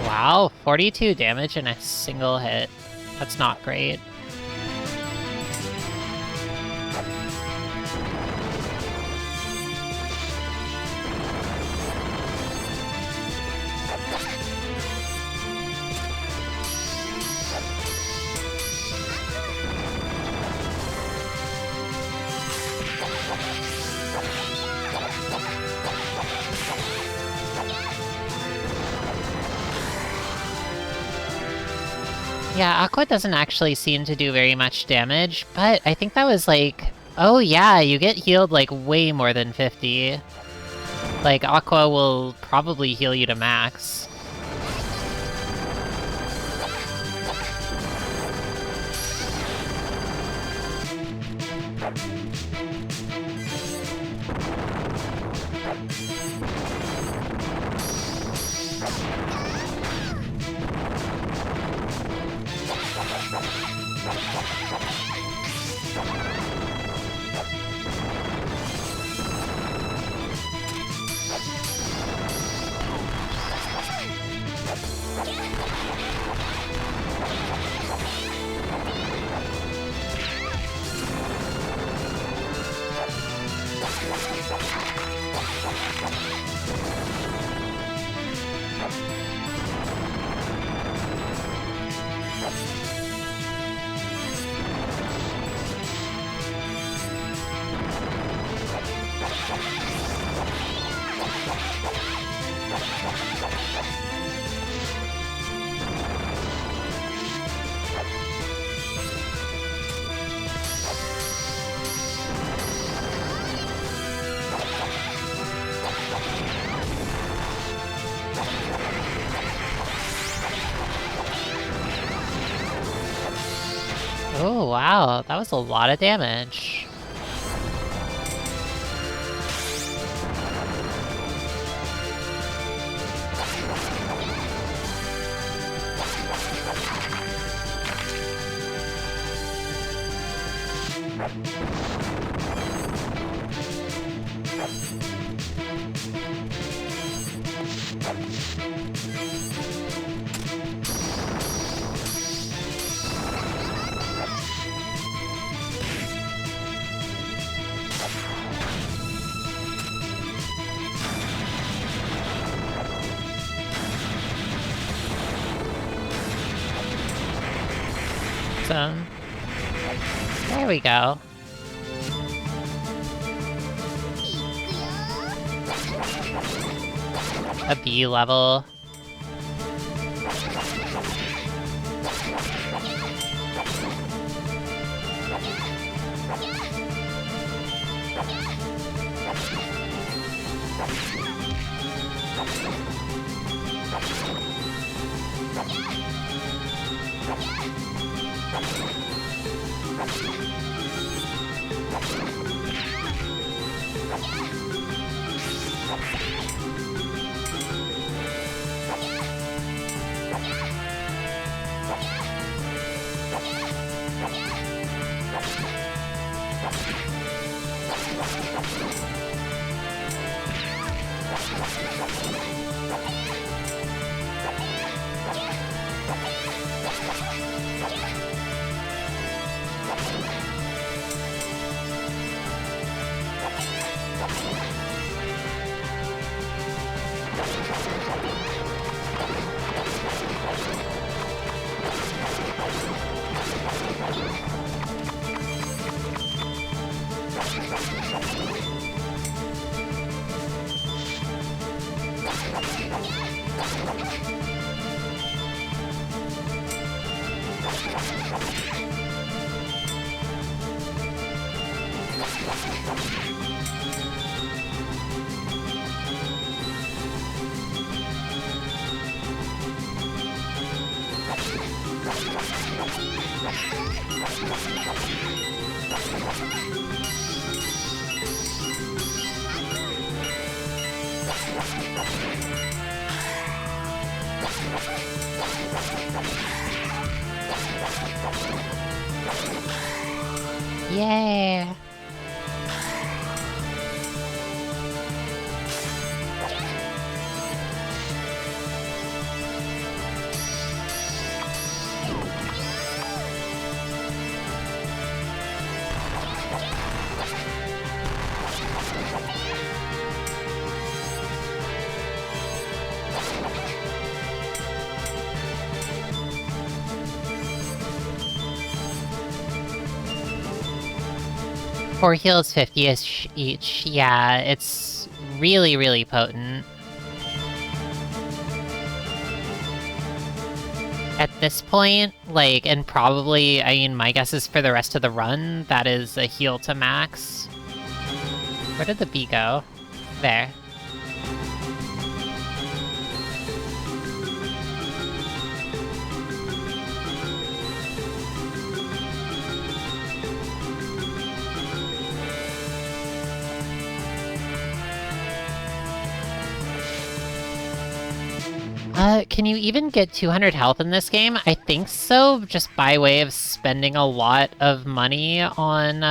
Wow, 42 damage in a single hit. That's not great. Yeah, Aqua doesn't actually seem to do very much damage, but I think that was like... Oh yeah, you get healed like way more than 50. Like, Aqua will probably heal you to max. Oh wow, that was a lot of damage. Awesome. There we go. A B level. Yay! Four heals 50-ish each. Yeah, it's really, really potent. At this point, like, and probably, I mean, my guess is for the rest of the run, that is a heal to max. Where did the bee go? There. Can you even get 200 health in this game? I think so, just by way of spending a lot of money on,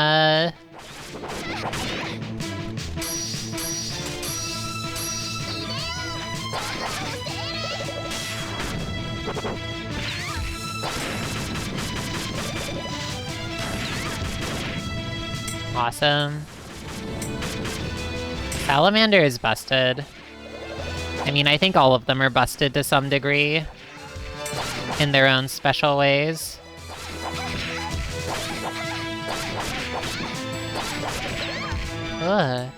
Awesome. Salamander is busted. I mean, I think all of them are busted to some degree, in their own special ways. Ugh.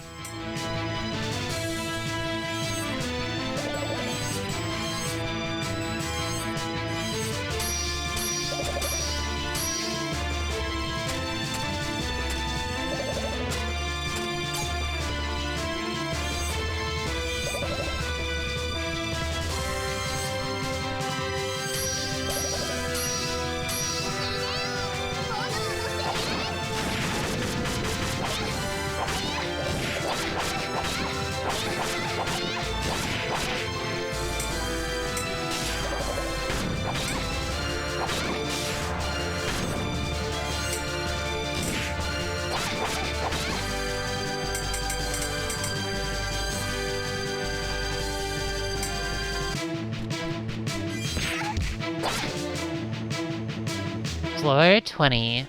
Floor 20.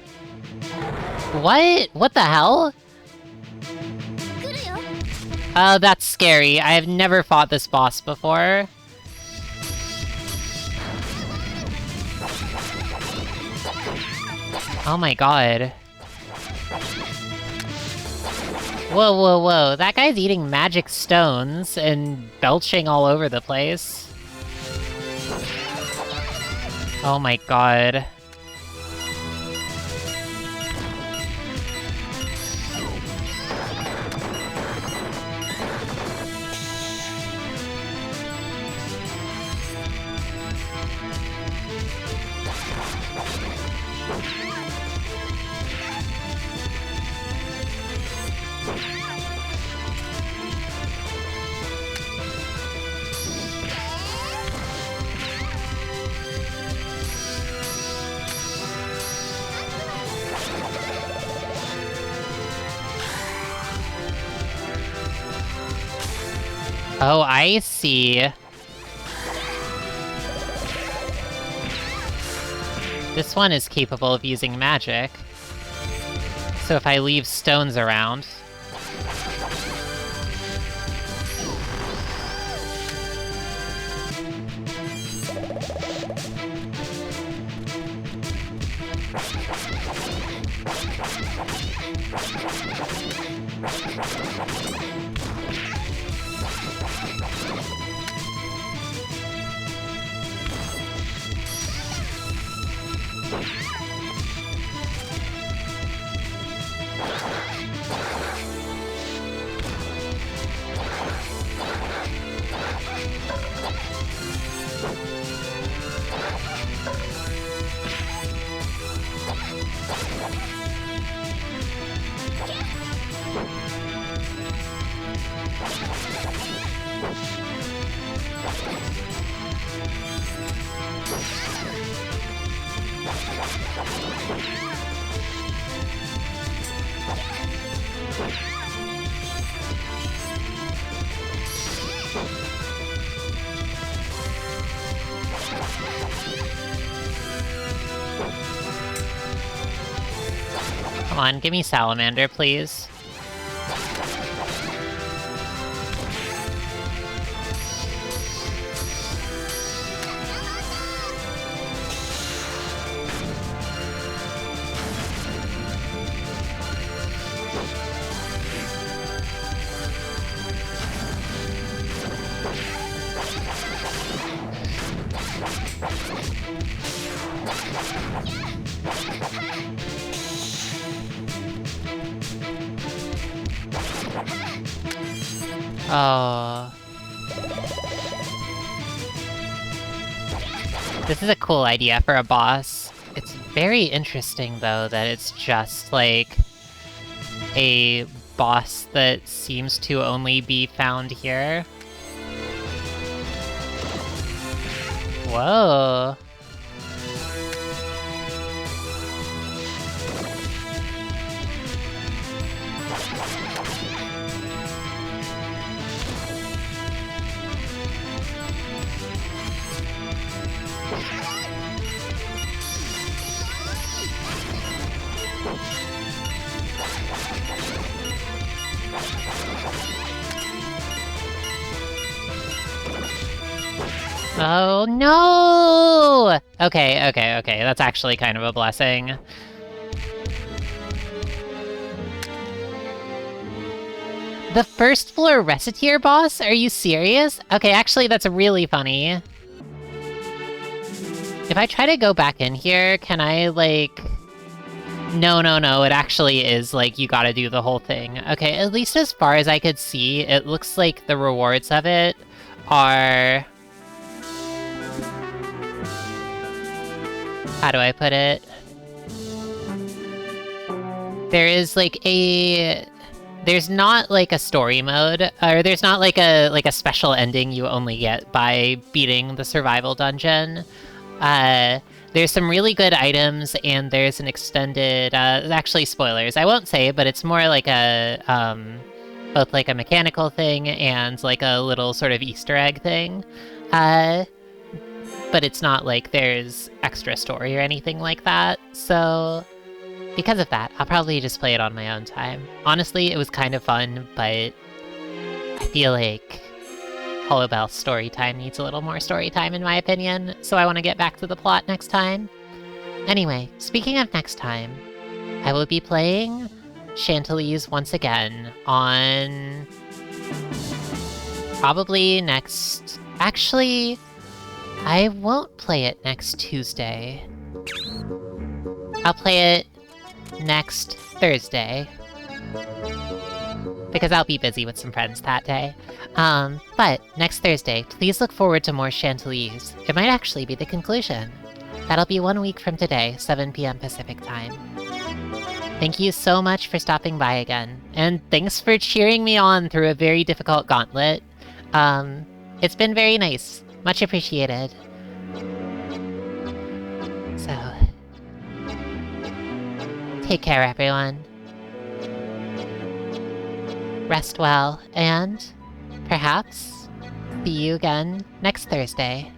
What? What the hell? Oh, that's scary. I have never fought this boss before. Oh my god. Whoa, whoa, whoa. That guy's eating magic stones and belching all over the place. Oh my god. Oh, I see. This one is capable of using magic. So if I leave stones around... on, give me Salamander, please. Oh. This is a cool idea for a boss. It's very interesting, though, that it's just, like, a boss that seems to only be found here. Whoa. Oh, no! Okay, that's actually kind of a blessing. The first floor reciteer boss? Are you serious? Okay, actually, that's really funny. If I try to go back in here, can I, like... No, it actually is, like, you gotta do the whole thing. Okay, at least as far as I could see, it looks like the rewards of it are... How do I put it? There is, like, a... There's not, like, a story mode, or there's not, like, a special ending you only get by beating the survival dungeon. There's some really good items, and there's an extended, actually spoilers, I won't say, but it's more like a, both like a mechanical thing and like a little sort of Easter egg thing. But it's not like there's extra story or anything like that, so because of that, I'll probably just play it on my own time. Honestly, it was kind of fun, but I feel like Hollowbel Storytime needs a little more story time in my opinion, so I want to get back to the plot next time. Anyway, speaking of next time, I will be playing Chantelise once again on... probably next... Actually, I won't play it next Tuesday. I'll play it next Thursday. Because I'll be busy with some friends that day. But next Thursday, please look forward to more Chantelise. It might actually be the conclusion. That'll be 1 week from today, 7 p.m. Pacific time. Thank you so much for stopping by again, and thanks for cheering me on through a very difficult gauntlet. It's been very nice. Much appreciated. So... take care, everyone. Rest well, and perhaps see you again next Thursday.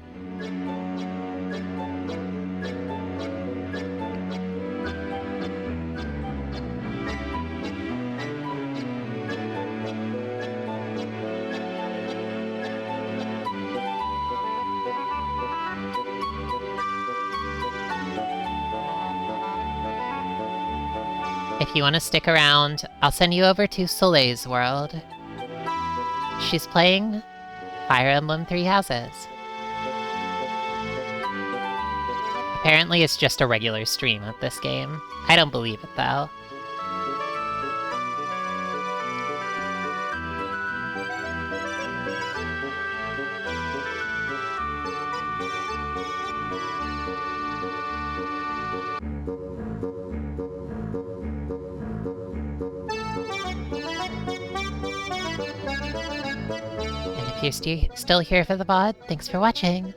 If you want to stick around, I'll send you over to Soleil's world. She's playing Fire Emblem Three Houses. Apparently it's just a regular stream of this game. I don't believe it, though. If you're still here for the VOD, thanks for watching.